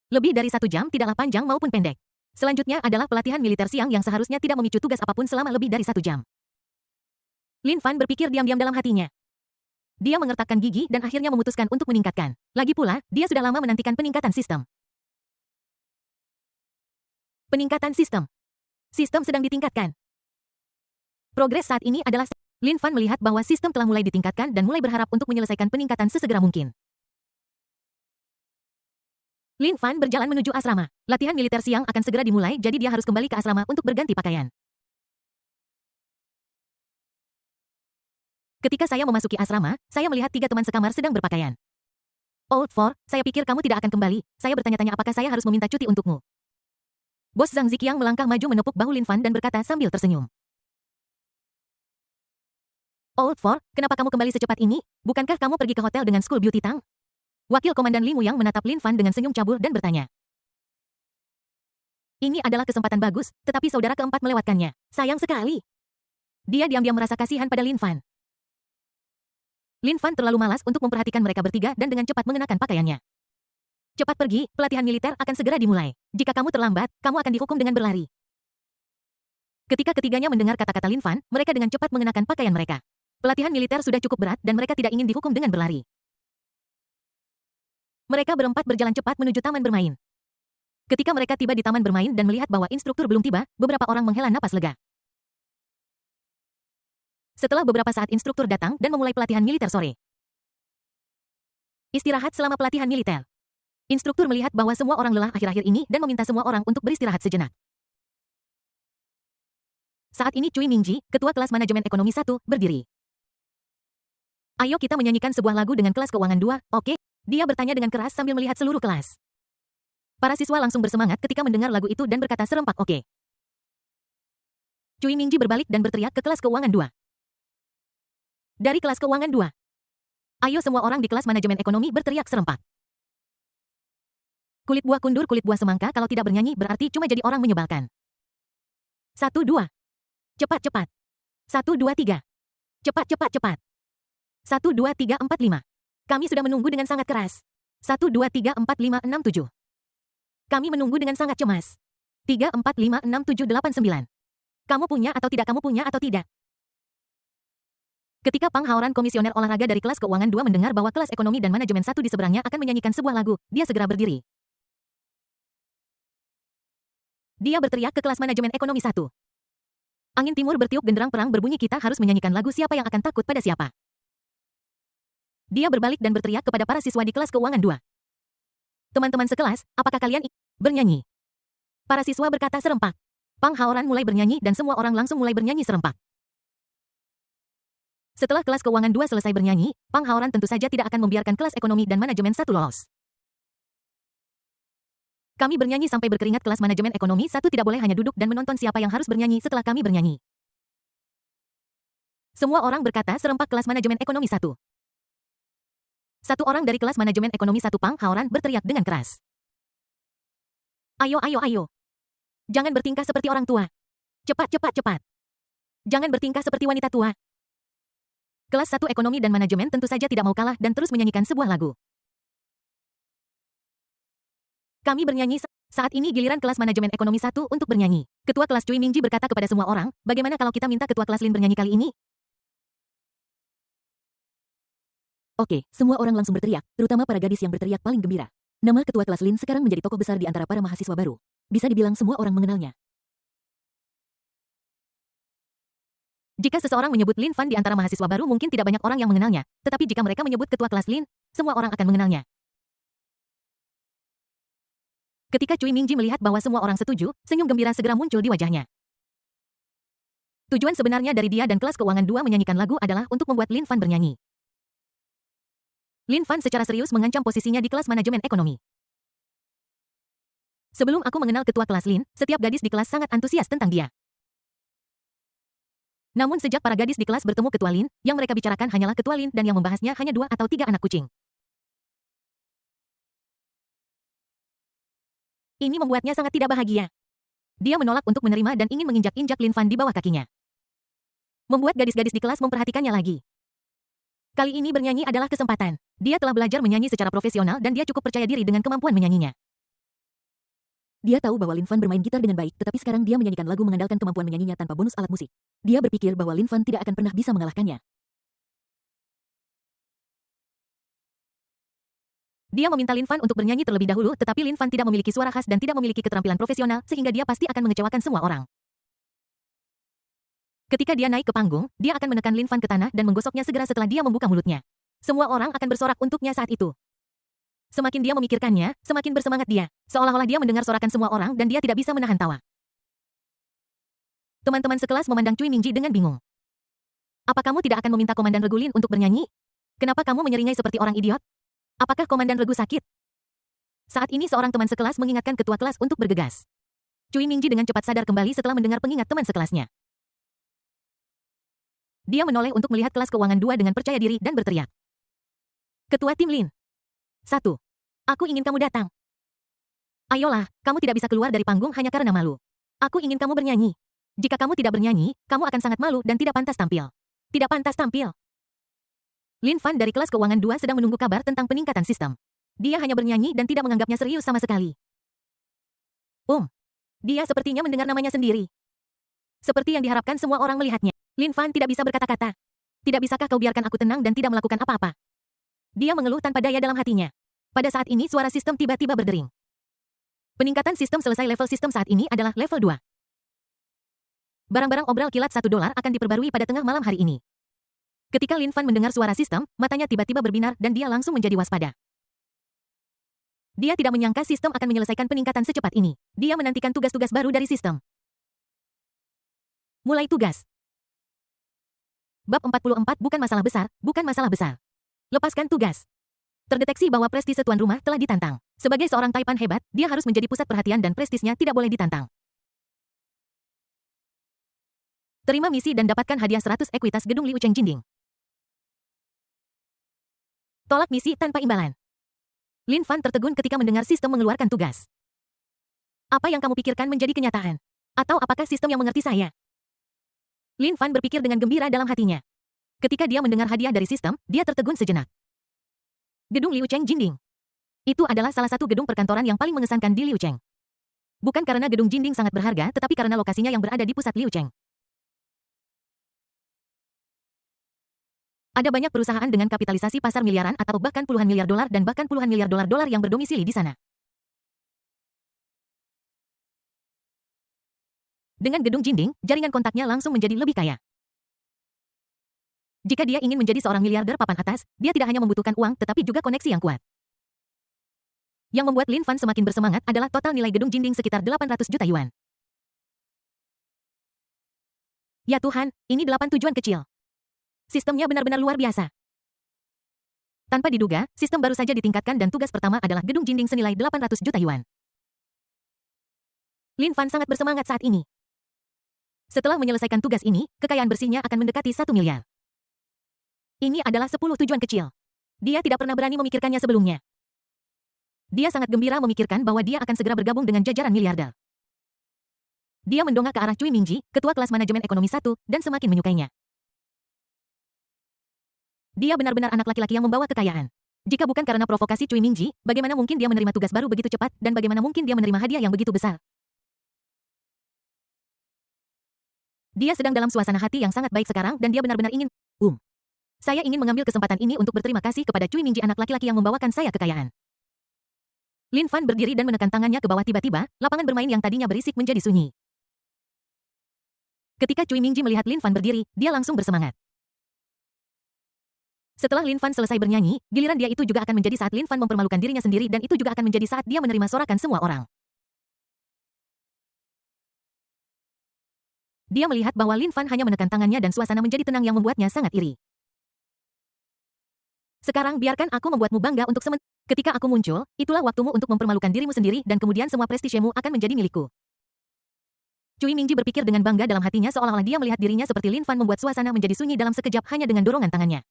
Lebih dari 1 jam tidaklah panjang maupun pendek. Selanjutnya adalah pelatihan militer siang yang seharusnya tidak memicu tugas apapun selama lebih dari 1 jam. Lin Fan berpikir diam-diam dalam hatinya. Dia mengertakkan gigi dan akhirnya memutuskan untuk meningkatkan. Lagi pula, dia sudah lama menantikan peningkatan sistem. Peningkatan sistem. Sistem sedang ditingkatkan. Progres saat ini adalah... Lin Fan melihat bahwa sistem telah mulai ditingkatkan dan mulai berharap untuk menyelesaikan peningkatan sesegera mungkin. Lin Fan berjalan menuju asrama. Latihan militer siang akan segera dimulai, jadi dia harus kembali ke asrama untuk berganti pakaian. Ketika saya memasuki asrama, saya melihat 3 teman sekamar sedang berpakaian. Old Four, saya pikir kamu tidak akan kembali. Saya bertanya-tanya apakah saya harus meminta cuti untukmu. Bos Zhang Ziqiang melangkah maju menepuk bahu Lin Fan dan berkata sambil tersenyum. Old Four, kenapa kamu kembali secepat ini? Bukankah kamu pergi ke hotel dengan School Beauty Tang? Wakil Komandan Li Muyang menatap Lin Fan dengan senyum cabul dan bertanya. Ini adalah kesempatan bagus, tetapi saudara keempat melewatkannya. Sayang sekali. Dia diam-diam merasa kasihan pada Lin Fan. Lin Fan terlalu malas untuk memperhatikan mereka bertiga dan dengan cepat mengenakan pakaiannya. Cepat pergi, pelatihan militer akan segera dimulai. Jika kamu terlambat, kamu akan dihukum dengan berlari. Ketika ketiganya mendengar kata-kata Lin Fan, mereka dengan cepat mengenakan pakaian mereka. Pelatihan militer sudah cukup berat dan mereka tidak ingin dihukum dengan berlari. Mereka berempat berjalan cepat menuju taman bermain. Ketika mereka tiba di taman bermain dan melihat bahwa instruktur belum tiba, beberapa orang menghela napas lega. Setelah beberapa saat instruktur datang dan memulai pelatihan militer sore. Istirahat selama pelatihan militer. Instruktur melihat bahwa semua orang lelah akhir-akhir ini dan meminta semua orang untuk beristirahat sejenak. Saat ini Cui Mingji, ketua kelas manajemen ekonomi 1, berdiri. Ayo kita menyanyikan sebuah lagu dengan kelas keuangan 2, oke? Dia bertanya dengan keras sambil melihat seluruh kelas. Para siswa langsung bersemangat ketika mendengar lagu itu dan berkata serempak oke. Cui Mingji berbalik dan berteriak ke kelas keuangan 2. Dari kelas keuangan 2. Ayo semua orang di kelas manajemen ekonomi berteriak serempak. Kulit buah kundur kulit buah semangka kalau tidak bernyanyi berarti cuma jadi orang menyebalkan. 1, 2. Cepat cepat. 1, 2, 3. Cepat cepat cepat. 1, 2, 3, 4, 5. Kami sudah menunggu dengan sangat keras. 1, 2, 3, 4, 5, 6, 7. Kami menunggu dengan sangat cemas. 3, 4, 5, 6, 7, 8, 9. Kamu punya atau tidak kamu punya atau tidak? Ketika Pang Haoran komisioner olahraga dari kelas keuangan 2 mendengar bahwa kelas ekonomi dan manajemen 1 di seberangnya akan menyanyikan sebuah lagu, dia segera berdiri. Dia berteriak ke kelas manajemen ekonomi 1. Angin timur bertiup genderang perang berbunyi kita harus menyanyikan lagu siapa yang akan takut pada siapa. Dia berbalik dan berteriak kepada para siswa di kelas keuangan 2. Teman-teman sekelas, apakah kalian bernyanyi? Para siswa berkata serempak. Pang Haoran mulai bernyanyi dan semua orang langsung mulai bernyanyi serempak. Setelah kelas keuangan 2 selesai bernyanyi, Pang Haoran tentu saja tidak akan membiarkan kelas ekonomi dan manajemen 1 lolos. Kami bernyanyi sampai berkeringat. Kelas manajemen ekonomi 1 tidak boleh hanya duduk dan menonton siapa yang harus bernyanyi setelah kami bernyanyi. Semua orang berkata serempak kelas manajemen ekonomi 1. Satu orang dari kelas manajemen ekonomi 1 Pang Haoran berteriak dengan keras. Ayo, ayo, ayo. Jangan bertingkah seperti orang tua. Cepat, cepat, cepat. Jangan bertingkah seperti wanita tua. Kelas 1 ekonomi dan manajemen tentu saja tidak mau kalah dan terus menyanyikan sebuah lagu. Kami bernyanyi. Saat ini giliran kelas manajemen ekonomi 1 untuk bernyanyi. Ketua kelas Cui Mingji berkata kepada semua orang, bagaimana kalau kita minta ketua kelas Lin bernyanyi kali ini? Oke, semua orang langsung berteriak, terutama para gadis yang berteriak paling gembira. Nama ketua kelas Lin sekarang menjadi tokoh besar di antara para mahasiswa baru. Bisa dibilang semua orang mengenalnya. Jika seseorang menyebut Lin Fan di antara mahasiswa baru mungkin tidak banyak orang yang mengenalnya, tetapi jika mereka menyebut ketua kelas Lin, semua orang akan mengenalnya. Ketika Cui Mingji melihat bahwa semua orang setuju, senyum gembira segera muncul di wajahnya. Tujuan sebenarnya dari dia dan kelas keuangan 2 menyanyikan lagu adalah untuk membuat Lin Fan bernyanyi. Lin Fan secara serius mengancam posisinya di kelas manajemen ekonomi. Sebelum aku mengenal ketua kelas Lin, setiap gadis di kelas sangat antusias tentang dia. Namun sejak para gadis di kelas bertemu ketua Lin, yang mereka bicarakan hanyalah ketua Lin dan yang membahasnya hanya 2 atau 3 anak kucing. Ini membuatnya sangat tidak bahagia. Dia menolak untuk menerima dan ingin menginjak-injak Lin Fan di bawah kakinya. Membuat gadis-gadis di kelas memperhatikannya lagi. Kali ini bernyanyi adalah kesempatan. Dia telah belajar menyanyi secara profesional dan dia cukup percaya diri dengan kemampuan menyanyinya. Dia tahu bahwa Lin Fan bermain gitar dengan baik, tetapi sekarang dia menyanyikan lagu mengandalkan kemampuan menyanyinya tanpa bonus alat musik. Dia berpikir bahwa Lin Fan tidak akan pernah bisa mengalahkannya. Dia meminta Lin Fan untuk bernyanyi terlebih dahulu, tetapi Lin Fan tidak memiliki suara khas dan tidak memiliki keterampilan profesional, sehingga dia pasti akan mengecewakan semua orang. Ketika dia naik ke panggung, dia akan menekan Lin Fan ke tanah dan menggosoknya segera setelah dia membuka mulutnya. Semua orang akan bersorak untuknya saat itu. Semakin dia memikirkannya, semakin bersemangat dia. Seolah-olah dia mendengar sorakan semua orang dan dia tidak bisa menahan tawa. Teman-teman sekelas memandang Cui Mingji dengan bingung. Apa kamu tidak akan meminta Komandan Regu Lin untuk bernyanyi? Kenapa kamu menyeringai seperti orang idiot? Apakah Komandan Regu sakit? Saat ini seorang teman sekelas mengingatkan ketua kelas untuk bergegas. Cui Mingji dengan cepat sadar kembali setelah mendengar pengingat teman sekelasnya. Dia menoleh untuk melihat kelas keuangan 2 dengan percaya diri dan berteriak. Ketua tim Lin. 1. Aku ingin kamu datang. Ayolah, kamu tidak bisa keluar dari panggung hanya karena malu. Aku ingin kamu bernyanyi. Jika kamu tidak bernyanyi, kamu akan sangat malu dan tidak pantas tampil. Tidak pantas tampil. Lin Fan dari kelas keuangan 2 sedang menunggu kabar tentang peningkatan sistem. Dia hanya bernyanyi dan tidak menganggapnya serius sama sekali. Dia sepertinya mendengar namanya sendiri. Seperti yang diharapkan semua orang melihatnya. Lin Fan tidak bisa berkata-kata. Tidak bisakah kau biarkan aku tenang dan tidak melakukan apa-apa? Dia mengeluh tanpa daya dalam hatinya. Pada saat ini suara sistem tiba-tiba berdering. Peningkatan sistem selesai. Level sistem saat ini adalah level 2. Barang-barang obral kilat $1 akan diperbarui pada tengah malam hari ini. Ketika Lin Fan mendengar suara sistem, matanya tiba-tiba berbinar dan dia langsung menjadi waspada. Dia tidak menyangka sistem akan menyelesaikan peningkatan secepat ini. Dia menantikan tugas-tugas baru dari sistem. Mulai tugas. Bab 44 bukan masalah besar, bukan masalah besar. Lepaskan tugas. Terdeteksi bahwa prestise tuan rumah telah ditantang. Sebagai seorang taipan hebat, dia harus menjadi pusat perhatian dan prestisnya tidak boleh ditantang. Terima misi dan dapatkan hadiah 100 ekuitas gedung Liu Cheng Jinding. Tolak misi tanpa imbalan. Lin Fan tertegun ketika mendengar sistem mengeluarkan tugas. Apa yang kamu pikirkan menjadi kenyataan? Atau apakah sistem yang mengerti saya? Lin Fan berpikir dengan gembira dalam hatinya. Ketika dia mendengar hadiah dari sistem, dia tertegun sejenak. Gedung Liu Cheng Jinding. Itu adalah salah satu gedung perkantoran yang paling mengesankan di Liu Cheng. Bukan karena gedung Jinding sangat berharga, tetapi karena lokasinya yang berada di pusat Liu Cheng. Ada banyak perusahaan dengan kapitalisasi pasar miliaran atau bahkan puluhan miliar dolar dan bahkan puluhan miliar dolar yang berdomisili di sana. Dengan gedung Jinding, jaringan kontaknya langsung menjadi lebih kaya. Jika dia ingin menjadi seorang miliarder papan atas, dia tidak hanya membutuhkan uang tetapi juga koneksi yang kuat. Yang membuat Lin Fan semakin bersemangat adalah total nilai gedung Jinding sekitar 800 juta yuan. Ya Tuhan, ini 8 tujuan kecil. Sistemnya benar-benar luar biasa. Tanpa diduga, sistem baru saja ditingkatkan dan tugas pertama adalah gedung Jinding senilai 800 juta yuan. Lin Fan sangat bersemangat saat ini. Setelah menyelesaikan tugas ini, kekayaan bersihnya akan mendekati 1 miliar. Ini adalah 10 tujuan kecil. Dia tidak pernah berani memikirkannya sebelumnya. Dia sangat gembira memikirkan bahwa dia akan segera bergabung dengan jajaran miliarder. Dia mendongak ke arah Cui Mingji, ketua kelas manajemen ekonomi 1, dan semakin menyukainya. Dia benar-benar anak laki-laki yang membawa kekayaan. Jika bukan karena provokasi Cui Mingji, bagaimana mungkin dia menerima tugas baru begitu cepat, dan bagaimana mungkin dia menerima hadiah yang begitu besar? Dia sedang dalam suasana hati yang sangat baik sekarang dan dia benar-benar ingin, Saya ingin mengambil kesempatan ini untuk berterima kasih kepada Cui Mingji anak laki-laki yang membawakan saya kekayaan. Lin Fan berdiri dan menekan tangannya ke bawah tiba-tiba, lapangan bermain yang tadinya berisik menjadi sunyi. Ketika Cui Mingji melihat Lin Fan berdiri, dia langsung bersemangat. Setelah Lin Fan selesai bernyanyi, giliran dia itu juga akan menjadi saat Lin Fan mempermalukan dirinya sendiri dan itu juga akan menjadi saat dia menerima sorakan semua orang. Dia melihat bahwa Lin Fan hanya menekan tangannya dan suasana menjadi tenang yang membuatnya sangat iri. Sekarang biarkan aku membuatmu bangga untuk Ketika aku muncul, itulah waktumu untuk mempermalukan dirimu sendiri dan kemudian semua prestisemu akan menjadi milikku. Cui Mingji berpikir dengan bangga dalam hatinya seolah-olah dia melihat dirinya seperti Lin Fan membuat suasana menjadi sunyi dalam sekejap hanya dengan dorongan tangannya.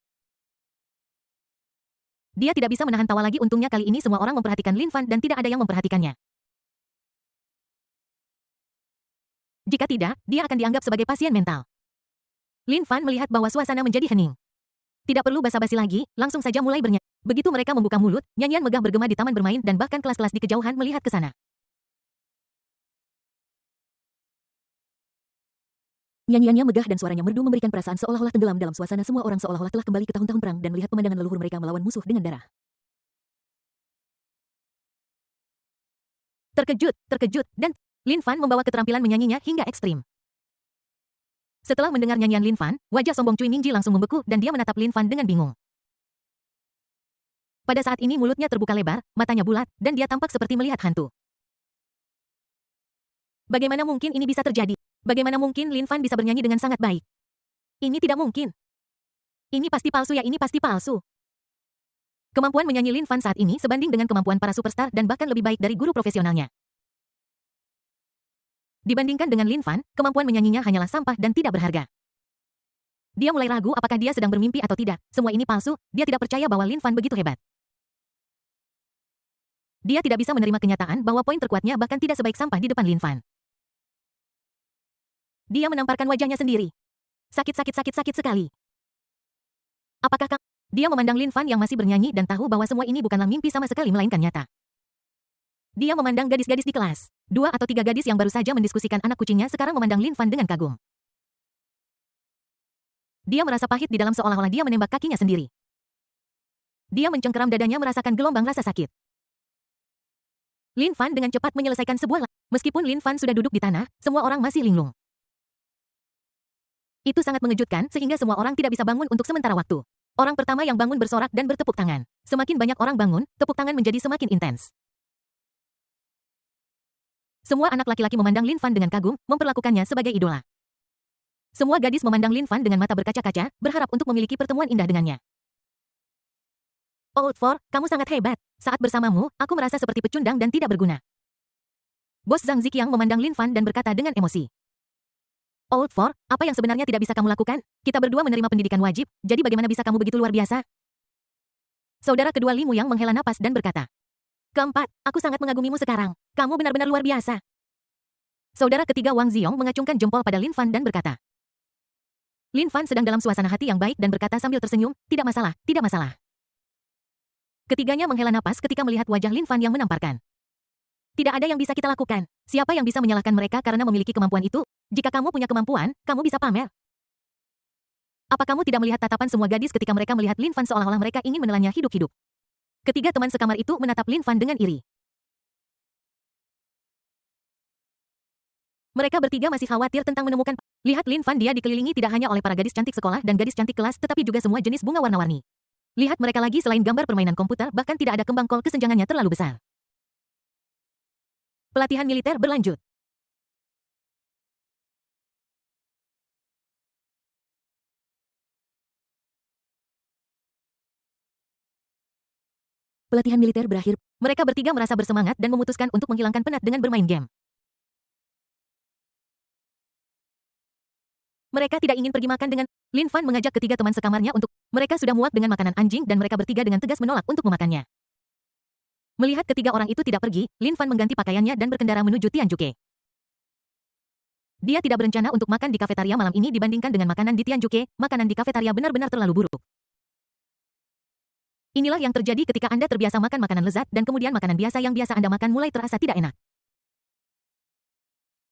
Dia tidak bisa menahan tawa lagi untungnya kali ini semua orang memperhatikan Lin Fan dan tidak ada yang memperhatikannya. Jika tidak, dia akan dianggap sebagai pasien mental. Lin Fan melihat bahwa suasana menjadi hening. Tidak perlu basa-basi lagi, langsung saja mulai bernyanyi. Begitu mereka membuka mulut, nyanyian megah bergema di taman bermain dan bahkan kelas-kelas di kejauhan melihat ke sana. Nyanyiannya megah dan suaranya merdu memberikan perasaan seolah-olah tenggelam dalam suasana semua orang seolah-olah telah kembali ke tahun-tahun perang dan melihat pemandangan leluhur mereka melawan musuh dengan darah. Terkejut, dan Lin Fan membawa keterampilan menyanyinya hingga ekstrim. Setelah mendengar nyanyian Lin Fan, wajah sombong Cui Mingji langsung membeku dan dia menatap Lin Fan dengan bingung. Pada saat ini mulutnya terbuka lebar, matanya bulat, dan dia tampak seperti melihat hantu. Bagaimana mungkin ini bisa terjadi? Bagaimana mungkin Lin Fan bisa bernyanyi dengan sangat baik? Ini tidak mungkin. Ini pasti palsu ya, ini pasti palsu. Kemampuan menyanyi Lin Fan saat ini sebanding dengan kemampuan para superstar dan bahkan lebih baik dari guru profesionalnya. Dibandingkan dengan Lin Fan, kemampuan menyanyinya hanyalah sampah dan tidak berharga. Dia mulai ragu apakah dia sedang bermimpi atau tidak. Semua ini palsu, dia tidak percaya bahwa Lin Fan begitu hebat. Dia tidak bisa menerima kenyataan bahwa poin terkuatnya bahkan tidak sebaik sampah di depan Lin Fan. Dia menamparkan wajahnya sendiri. Sakit sekali. Apakah kamu? Dia memandang Lin Fan yang masih bernyanyi dan tahu bahwa semua ini bukanlah mimpi sama sekali melainkan nyata. Dia memandang gadis-gadis di kelas. 2 atau 3 gadis yang baru saja mendiskusikan anak kucingnya sekarang memandang Lin Fan dengan kagum. Dia merasa pahit di dalam seolah-olah dia menembak kakinya sendiri. Dia mencengkeram dadanya merasakan gelombang rasa sakit. Lin Fan dengan cepat menyelesaikan sebuah Meskipun Lin Fan sudah duduk di tanah, semua orang masih linglung. Itu sangat mengejutkan sehingga semua orang tidak bisa bangun untuk sementara waktu. Orang pertama yang bangun bersorak dan bertepuk tangan. Semakin banyak orang bangun, tepuk tangan menjadi semakin intens. Semua anak laki-laki memandang Lin Fan dengan kagum, memperlakukannya sebagai idola. Semua gadis memandang Lin Fan dengan mata berkaca-kaca, berharap untuk memiliki pertemuan indah dengannya. Old Four, kamu sangat hebat. Saat bersamamu, aku merasa seperti pecundang dan tidak berguna. Bos Zhang Ziqiang memandang Lin Fan dan berkata dengan emosi. Old Four, apa yang sebenarnya tidak bisa kamu lakukan? Kita berdua menerima pendidikan wajib, jadi bagaimana bisa kamu begitu luar biasa? Saudara kedua Li Muyang menghela napas dan berkata. Keempat, aku sangat mengagumimu sekarang. Kamu benar-benar luar biasa. Saudara ketiga Wang Ziong mengacungkan jempol pada Lin Fan dan berkata. Lin Fan sedang dalam suasana hati yang baik dan berkata sambil tersenyum, tidak masalah, tidak masalah. Ketiganya menghela napas ketika melihat wajah Lin Fan yang menamparkan. Tidak ada yang bisa kita lakukan. Siapa yang bisa menyalahkan mereka karena memiliki kemampuan itu? Jika kamu punya kemampuan, kamu bisa pamer. Apa kamu tidak melihat tatapan semua gadis ketika mereka melihat Lin Fan seolah-olah mereka ingin menelannya hidup-hidup? Ketiga teman sekamar itu menatap Lin Fan dengan iri. Mereka bertiga masih khawatir tentang menemukan. Lihat Lin Fan, dia dikelilingi tidak hanya oleh para gadis cantik sekolah dan gadis cantik kelas tetapi juga semua jenis bunga warna-warni. Lihat mereka lagi selain gambar permainan komputer bahkan tidak ada kembang kol kesenjangannya terlalu besar. Pelatihan militer berlanjut. Pelatihan militer berakhir. Mereka bertiga merasa bersemangat dan memutuskan untuk menghilangkan penat dengan bermain game. Mereka tidak ingin pergi makan dengan Lin Fan mengajak ketiga teman sekamarnya untuk mereka sudah muak dengan makanan anjing dan mereka bertiga dengan tegas menolak untuk memakannya. Melihat ketiga orang itu tidak pergi, Lin Fan mengganti pakaiannya dan berkendara menuju Tianjuke. Dia tidak berencana untuk makan di kafetaria malam ini dibandingkan dengan makanan di Tianjuke, makanan di kafetaria benar-benar terlalu buruk. Inilah yang terjadi ketika Anda terbiasa makan makanan lezat dan kemudian makanan biasa yang biasa Anda makan mulai terasa tidak enak.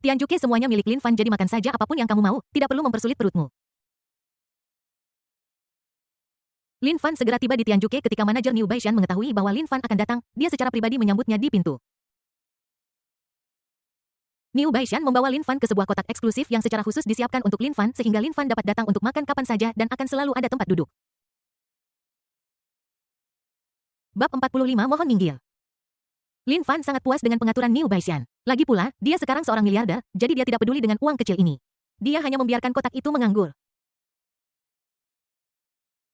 Tianjuke semuanya milik Lin Fan jadi makan saja apapun yang kamu mau, tidak perlu mempersulit perutmu. Lin Fan segera tiba di Tianjuke ketika manajer Niu Baishan mengetahui bahwa Lin Fan akan datang, dia secara pribadi menyambutnya di pintu. Niu Baishan membawa Lin Fan ke sebuah kotak eksklusif yang secara khusus disiapkan untuk Lin Fan sehingga Lin Fan dapat datang untuk makan kapan saja dan akan selalu ada tempat duduk. Bab 45 mohon minggir. Lin Fan sangat puas dengan pengaturan Niu Baishan. Lagi pula, dia sekarang seorang miliarder, jadi dia tidak peduli dengan uang kecil ini. Dia hanya membiarkan kotak itu menganggur.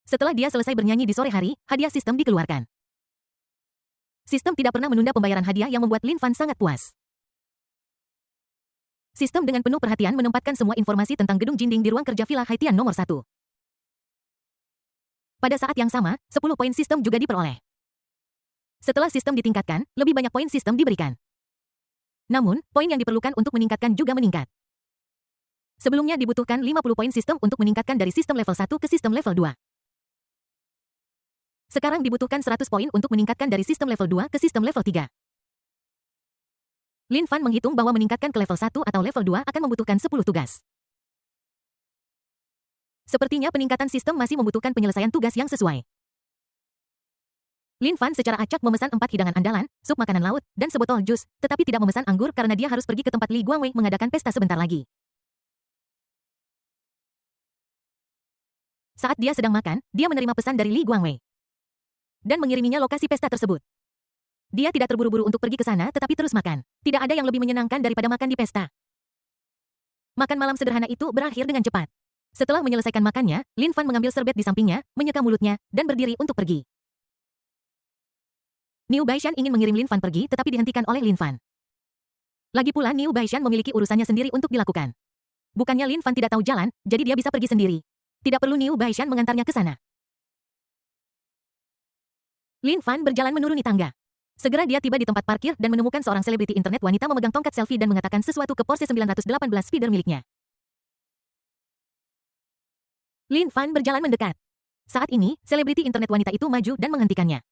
Setelah dia selesai bernyanyi di sore hari, hadiah sistem dikeluarkan. Sistem tidak pernah menunda pembayaran hadiah yang membuat Lin Fan sangat puas. Sistem dengan penuh perhatian menempatkan semua informasi tentang gedung Jinding di ruang kerja Villa Haitian nomor 1. Pada saat yang sama, 10 poin sistem juga diperoleh. Setelah sistem ditingkatkan, lebih banyak poin sistem diberikan. Namun, poin yang diperlukan untuk meningkatkan juga meningkat. Sebelumnya dibutuhkan 50 poin sistem untuk meningkatkan dari sistem level 1 ke sistem level 2. Sekarang dibutuhkan 100 poin untuk meningkatkan dari sistem level 2 ke sistem level 3. Lin Fan menghitung bahwa meningkatkan ke level 1 atau level 2 akan membutuhkan 10 tugas. Sepertinya peningkatan sistem masih membutuhkan penyelesaian tugas yang sesuai. Lin Fan secara acak memesan 4 hidangan andalan, sup makanan laut, dan sebotol jus, tetapi tidak memesan anggur karena dia harus pergi ke tempat Li Guangwei mengadakan pesta sebentar lagi. Saat dia sedang makan, dia menerima pesan dari Li Guangwei dan mengiriminya lokasi pesta tersebut. Dia tidak terburu-buru untuk pergi ke sana tetapi terus makan. Tidak ada yang lebih menyenangkan daripada makan di pesta. Makan malam sederhana itu berakhir dengan cepat. Setelah menyelesaikan makannya, Lin Fan mengambil serbet di sampingnya, menyeka mulutnya, dan berdiri untuk pergi. Niu Baishan ingin mengirim Lin Fan pergi tetapi dihentikan oleh Lin Fan. Lagi pula Niu Baishan memiliki urusannya sendiri untuk dilakukan. Bukannya Lin Fan tidak tahu jalan, jadi dia bisa pergi sendiri. Tidak perlu Niu Baishan mengantarnya ke sana. Lin Fan berjalan menuruni tangga. Segera dia tiba di tempat parkir dan menemukan seorang selebriti internet wanita memegang tongkat selfie dan mengatakan sesuatu ke Porsche 918 speeder miliknya. Lin Fan berjalan mendekat. Saat ini, selebriti internet wanita itu maju dan menghentikannya.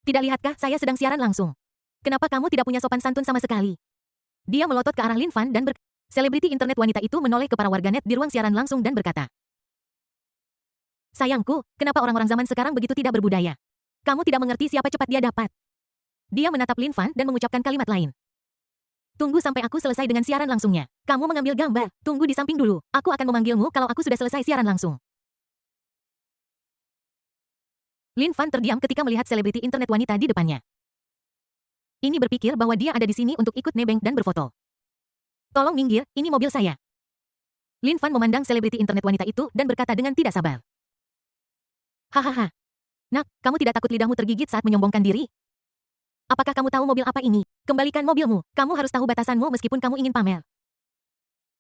Tidak lihatkah saya sedang siaran langsung? Kenapa kamu tidak punya sopan santun sama sekali? Dia melotot ke arah Lin Fan dan selebriti internet wanita itu menoleh ke para warganet di ruang siaran langsung dan berkata, "Sayangku, kenapa orang-orang zaman sekarang begitu tidak berbudaya? Kamu tidak mengerti siapa cepat dia dapat." Dia menatap Lin Fan dan mengucapkan kalimat lain. "Tunggu sampai aku selesai dengan siaran langsungnya. Kamu mengambil gambar, tunggu di samping dulu. Aku akan memanggilmu kalau aku sudah selesai siaran langsung." Lin Fan terdiam ketika melihat selebriti internet wanita di depannya. Ini berpikir bahwa dia ada di sini untuk ikut nebeng dan berfoto. "Tolong minggir, ini mobil saya." Lin Fan memandang selebriti internet wanita itu dan berkata dengan tidak sabar. "Hahaha. Nak, kamu tidak takut lidahmu tergigit saat menyombongkan diri? Apakah kamu tahu mobil apa ini? Kembalikan mobilmu. Kamu harus tahu batasanmu meskipun kamu ingin pamer.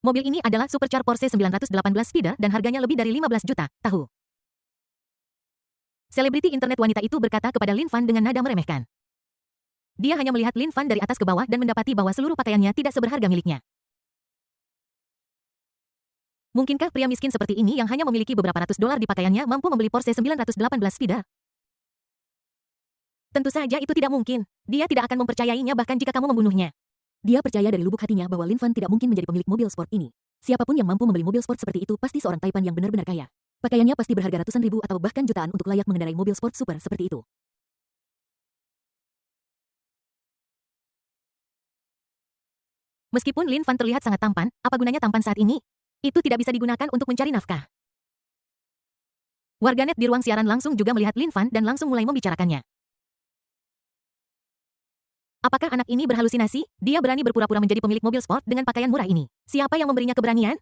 Mobil ini adalah supercar Porsche 918 speeder dan harganya lebih dari 15 juta, tahu?" Selebriti internet wanita itu berkata kepada Lin Fan dengan nada meremehkan. Dia hanya melihat Lin Fan dari atas ke bawah dan mendapati bahwa seluruh pakaiannya tidak seberharga miliknya. Mungkinkah pria miskin seperti ini yang hanya memiliki beberapa ratus dolar di pakaiannya mampu membeli Porsche 918 speeder? Tentu saja itu tidak mungkin. Dia tidak akan mempercayainya bahkan jika kamu membunuhnya. Dia percaya dari lubuk hatinya bahwa Lin Fan tidak mungkin menjadi pemilik mobil sport ini. Siapapun yang mampu membeli mobil sport seperti itu pasti seorang taipan yang benar-benar kaya. Pakaiannya pasti berharga ratusan ribu atau bahkan jutaan untuk layak mengendarai mobil sport super seperti itu. Meskipun Lin Fan terlihat sangat tampan, apa gunanya tampan saat ini? Itu tidak bisa digunakan untuk mencari nafkah. Warganet di ruang siaran langsung juga melihat Lin Fan dan langsung mulai membicarakannya. Apakah anak ini berhalusinasi? Dia berani berpura-pura menjadi pemilik mobil sport dengan pakaian murah ini. Siapa yang memberinya keberanian?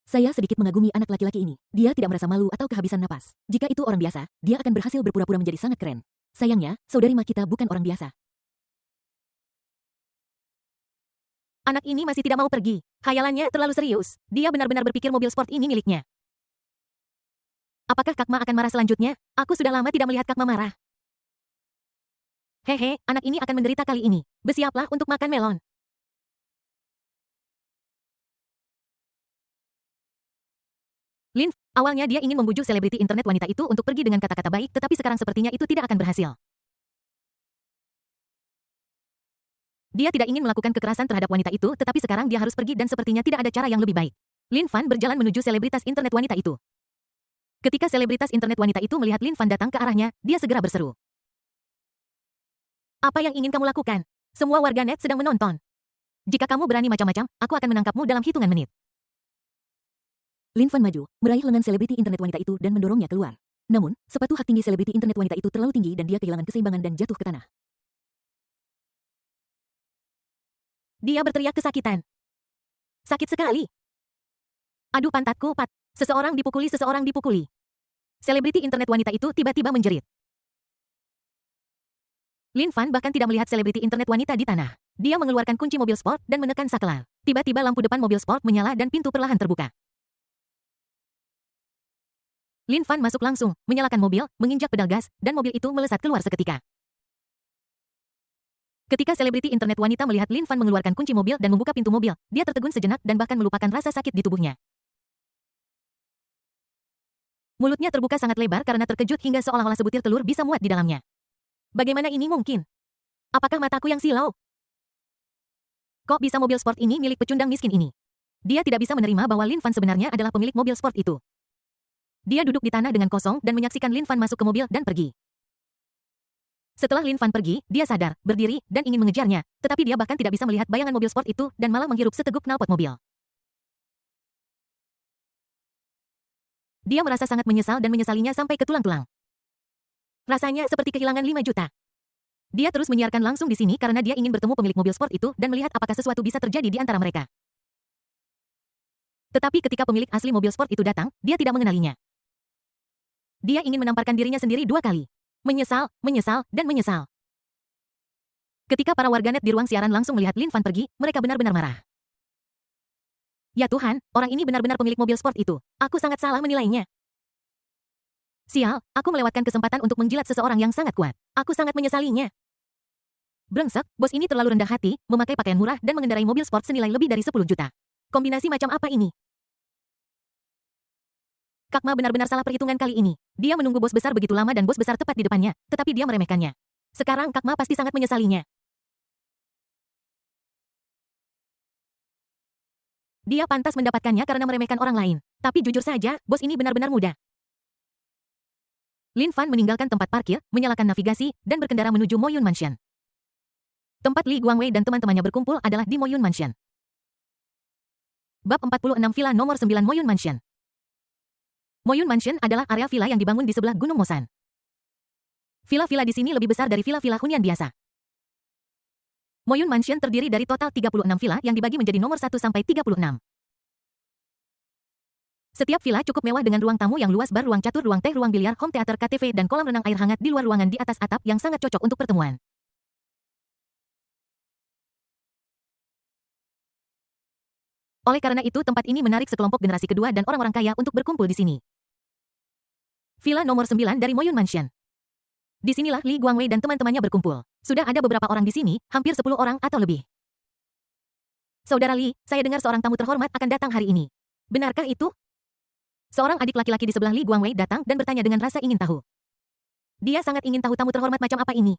Saya sedikit mengagumi anak laki-laki ini. Dia tidak merasa malu atau kehabisan napas. Jika itu orang biasa, dia akan berhasil berpura-pura menjadi sangat keren. Sayangnya, saudari Makita bukan orang biasa. Anak ini masih tidak mau pergi. Khayalannya terlalu serius. Dia benar-benar berpikir mobil sport ini miliknya. Apakah Kakma akan marah selanjutnya? Aku sudah lama tidak melihat Kakma marah. Hehe, anak ini akan menderita kali ini. Bersiaplah untuk makan melon. Lin, awalnya dia ingin membujuk selebriti internet wanita itu untuk pergi dengan kata-kata baik, tetapi sekarang sepertinya itu tidak akan berhasil. Dia tidak ingin melakukan kekerasan terhadap wanita itu, tetapi sekarang dia harus pergi dan sepertinya tidak ada cara yang lebih baik. Lin Fan berjalan menuju selebritas internet wanita itu. Ketika selebritas internet wanita itu melihat Lin Fan datang ke arahnya, dia segera berseru. Apa yang ingin kamu lakukan? Semua warganet sedang menonton. Jika kamu berani macam-macam, aku akan menangkapmu dalam hitungan menit. Lin Fan maju, meraih lengan selebriti internet wanita itu dan mendorongnya keluar. Namun, sepatu hak tinggi selebriti internet wanita itu terlalu tinggi dan dia kehilangan keseimbangan dan jatuh ke tanah. Dia berteriak kesakitan. Sakit sekali. Aduh pantatku, Seseorang dipukuli, seseorang dipukuli. Selebriti internet wanita itu tiba-tiba menjerit. Lin Fan bahkan tidak melihat selebriti internet wanita di tanah. Dia mengeluarkan kunci mobil sport dan menekan saklar. Tiba-tiba lampu depan mobil sport menyala dan pintu perlahan terbuka. Lin Fan masuk langsung, menyalakan mobil, menginjak pedal gas, dan mobil itu melesat keluar seketika. Ketika selebriti internet wanita melihat Lin Fan mengeluarkan kunci mobil dan membuka pintu mobil, dia tertegun sejenak dan bahkan melupakan rasa sakit di tubuhnya. Mulutnya terbuka sangat lebar karena terkejut hingga seolah-olah sebutir telur bisa muat di dalamnya. Bagaimana ini mungkin? Apakah mataku yang silau? Kok bisa mobil sport ini milik pecundang miskin ini? Dia tidak bisa menerima bahwa Lin Fan sebenarnya adalah pemilik mobil sport itu. Dia duduk di tanah dengan kosong dan menyaksikan Lin Fan masuk ke mobil dan pergi. Setelah Lin Fan pergi, dia sadar, berdiri, dan ingin mengejarnya, tetapi dia bahkan tidak bisa melihat bayangan mobil sport itu dan malah menghirup seteguk knalpot mobil. Dia merasa sangat menyesal dan menyesalinya sampai ke tulang-tulang. Rasanya seperti kehilangan 5 juta. Dia terus menyiarkan langsung di sini karena dia ingin bertemu pemilik mobil sport itu dan melihat apakah sesuatu bisa terjadi di antara mereka. Tetapi ketika pemilik asli mobil sport itu datang, dia tidak mengenalinya. Dia ingin menamparkan dirinya sendiri 2 kali. Menyesal, menyesal, dan menyesal. Ketika para warganet di ruang siaran langsung melihat Lin Fan pergi, mereka benar-benar marah. Ya Tuhan, orang ini benar-benar pemilik mobil sport itu. Aku sangat salah menilainya. Sial, aku melewatkan kesempatan untuk menjilat seseorang yang sangat kuat. Aku sangat menyesalinya. Brengsek, bos ini terlalu rendah hati, memakai pakaian murah dan mengendarai mobil sport senilai lebih dari 10 juta. Kombinasi macam apa ini? Kakma benar-benar salah perhitungan kali ini. Dia menunggu bos besar begitu lama dan bos besar tepat di depannya, tetapi dia meremehkannya. Sekarang Kakma pasti sangat menyesalinya. Dia pantas mendapatkannya karena meremehkan orang lain. Tapi jujur saja, bos ini benar-benar muda. Lin Fan meninggalkan tempat parkir, menyalakan navigasi, dan berkendara menuju Moyun Mansion. Tempat Li Guangwei dan teman-temannya berkumpul adalah di Moyun Mansion. Bab 46 Villa nomor 9 Moyun Mansion. Moyun Mansion adalah area villa yang dibangun di sebelah Gunung Mosan. Villa-villa di sini lebih besar dari villa-villa hunian biasa. Moyun Mansion terdiri dari total 36 villa yang dibagi menjadi nomor 1 sampai 36. Setiap villa cukup mewah dengan ruang tamu yang luas, bar, ruang catur, ruang teh, ruang biliar, home theater, KTV, dan kolam renang air hangat di luar ruangan di atas atap yang sangat cocok untuk pertemuan. Oleh karena itu, tempat ini menarik sekelompok generasi kedua dan orang-orang kaya untuk berkumpul di sini. Villa nomor 9 dari Moyun Mansion. Disinilah Li Guangwei dan teman-temannya berkumpul. Sudah ada beberapa orang di sini, hampir 10 orang atau lebih. Saudara Li, saya dengar seorang tamu terhormat akan datang hari ini. Benarkah itu? Seorang adik laki-laki di sebelah Li Guangwei datang dan bertanya dengan rasa ingin tahu. Dia sangat ingin tahu tamu terhormat macam apa ini.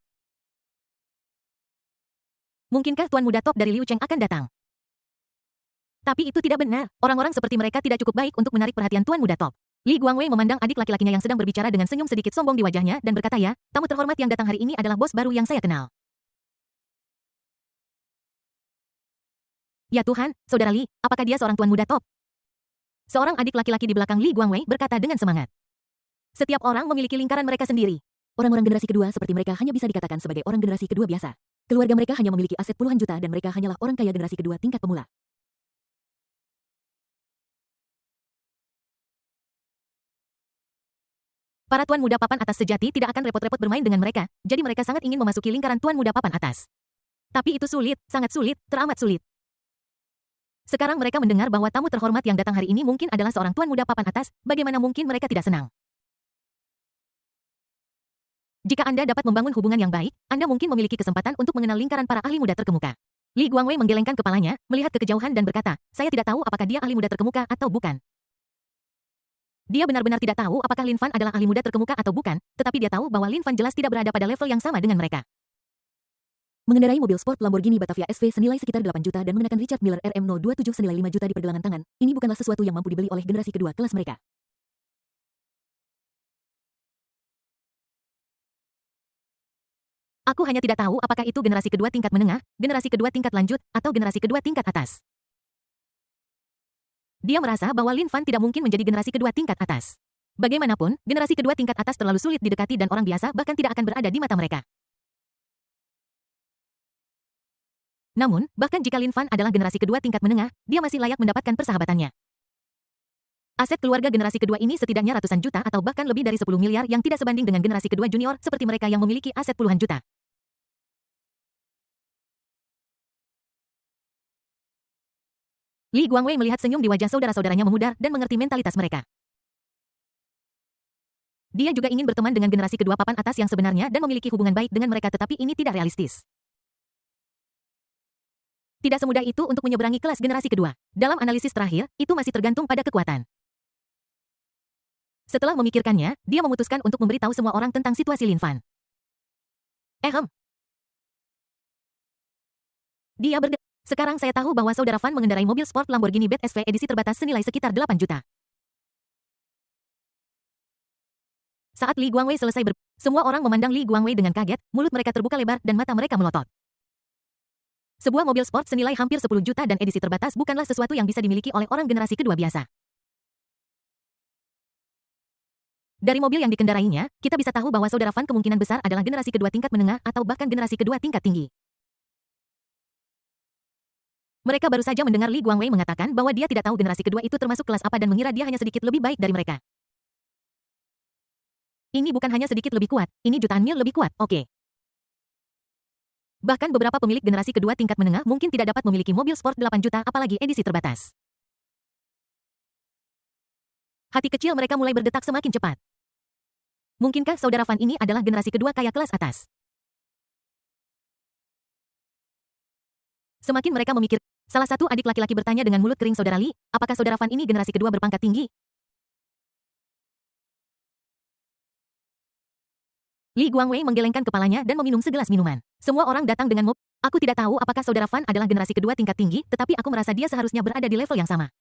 Mungkinkah tuan muda top dari Liu Cheng akan datang? Tapi itu tidak benar. Orang-orang seperti mereka tidak cukup baik untuk menarik perhatian tuan muda top. Li Guangwei memandang adik laki-lakinya yang sedang berbicara dengan senyum sedikit sombong di wajahnya dan berkata, ya, tamu terhormat yang datang hari ini adalah bos baru yang saya kenal. Ya Tuhan, saudara Li, apakah dia seorang tuan muda top? Seorang adik laki-laki di belakang Li Guangwei berkata dengan semangat. Setiap orang memiliki lingkaran mereka sendiri. Orang-orang generasi kedua seperti mereka hanya bisa dikatakan sebagai orang generasi kedua biasa. Keluarga mereka hanya memiliki aset puluhan juta dan mereka hanyalah orang kaya generasi kedua tingkat pemula. Para tuan muda papan atas sejati tidak akan repot-repot bermain dengan mereka, jadi mereka sangat ingin memasuki lingkaran tuan muda papan atas. Tapi itu sulit, sangat sulit, teramat sulit. Sekarang mereka mendengar bahwa tamu terhormat yang datang hari ini mungkin adalah seorang tuan muda papan atas, bagaimana mungkin mereka tidak senang? Jika Anda dapat membangun hubungan yang baik, Anda mungkin memiliki kesempatan untuk mengenal lingkaran para ahli muda terkemuka. Li Guangwei menggelengkan kepalanya, melihat ke kejauhan dan berkata, saya tidak tahu apakah dia ahli muda terkemuka atau bukan. Dia benar-benar tidak tahu apakah Lin Fan adalah ahli muda terkemuka atau bukan, tetapi dia tahu bahwa Lin Fan jelas tidak berada pada level yang sama dengan mereka. Mengendarai mobil sport Lamborghini Batavia SV senilai sekitar 8 juta dan mengenakan Richard Miller RM027 senilai 5 juta di pergelangan tangan, ini bukanlah sesuatu yang mampu dibeli oleh generasi kedua kelas mereka. Aku hanya tidak tahu apakah itu generasi kedua tingkat menengah, generasi kedua tingkat lanjut, atau generasi kedua tingkat atas. Dia merasa bahwa Lin Fan tidak mungkin menjadi generasi kedua tingkat atas. Bagaimanapun, generasi kedua tingkat atas terlalu sulit didekati dan orang biasa bahkan tidak akan berada di mata mereka. Namun, bahkan jika Lin Fan adalah generasi kedua tingkat menengah, dia masih layak mendapatkan persahabatannya. Aset keluarga generasi kedua ini setidaknya ratusan juta atau bahkan lebih dari 10 miliar yang tidak sebanding dengan generasi kedua junior seperti mereka yang memiliki aset puluhan juta. Li Guangwei melihat senyum di wajah saudara-saudaranya memudar dan mengerti mentalitas mereka. Dia juga ingin berteman dengan generasi kedua papan atas yang sebenarnya dan memiliki hubungan baik dengan mereka, tetapi ini tidak realistis. Tidak semudah itu untuk menyeberangi kelas generasi kedua. Dalam analisis terakhir, itu masih tergantung pada kekuatan. Setelah memikirkannya, dia memutuskan untuk memberitahu semua orang tentang situasi Lin Fan. Dia berkata, sekarang saya tahu bahwa saudara Fan mengendarai mobil sport Lamborghini Bet SV edisi terbatas senilai sekitar 8 juta. Saat Li Guangwei selesai semua orang memandang Li Guangwei dengan kaget, mulut mereka terbuka lebar dan mata mereka melotot. Sebuah mobil sport senilai hampir 10 juta dan edisi terbatas bukanlah sesuatu yang bisa dimiliki oleh orang generasi kedua biasa. Dari mobil yang dikendarainya, kita bisa tahu bahwa saudara Fan kemungkinan besar adalah generasi kedua tingkat menengah atau bahkan generasi kedua tingkat tinggi. Mereka baru saja mendengar Li Guangwei mengatakan bahwa dia tidak tahu generasi kedua itu termasuk kelas apa dan mengira dia hanya sedikit lebih baik dari mereka. Ini bukan hanya sedikit lebih kuat, ini jutaan mil lebih kuat, oke. Bahkan beberapa pemilik generasi kedua tingkat menengah mungkin tidak dapat memiliki mobil sport 8 juta apalagi edisi terbatas. Hati kecil mereka mulai berdetak semakin cepat. Mungkinkah saudara Fan ini adalah generasi kedua kaya kelas atas? Semakin mereka memikir, salah satu adik laki-laki bertanya dengan mulut kering, saudara Li, apakah saudara Fan ini generasi kedua berpangkat tinggi? Li Guangwei menggelengkan kepalanya dan meminum segelas minuman. Semua orang datang dengan mobil. Aku tidak tahu apakah saudara Fan adalah generasi kedua tingkat tinggi, tetapi aku merasa dia seharusnya berada di level yang sama.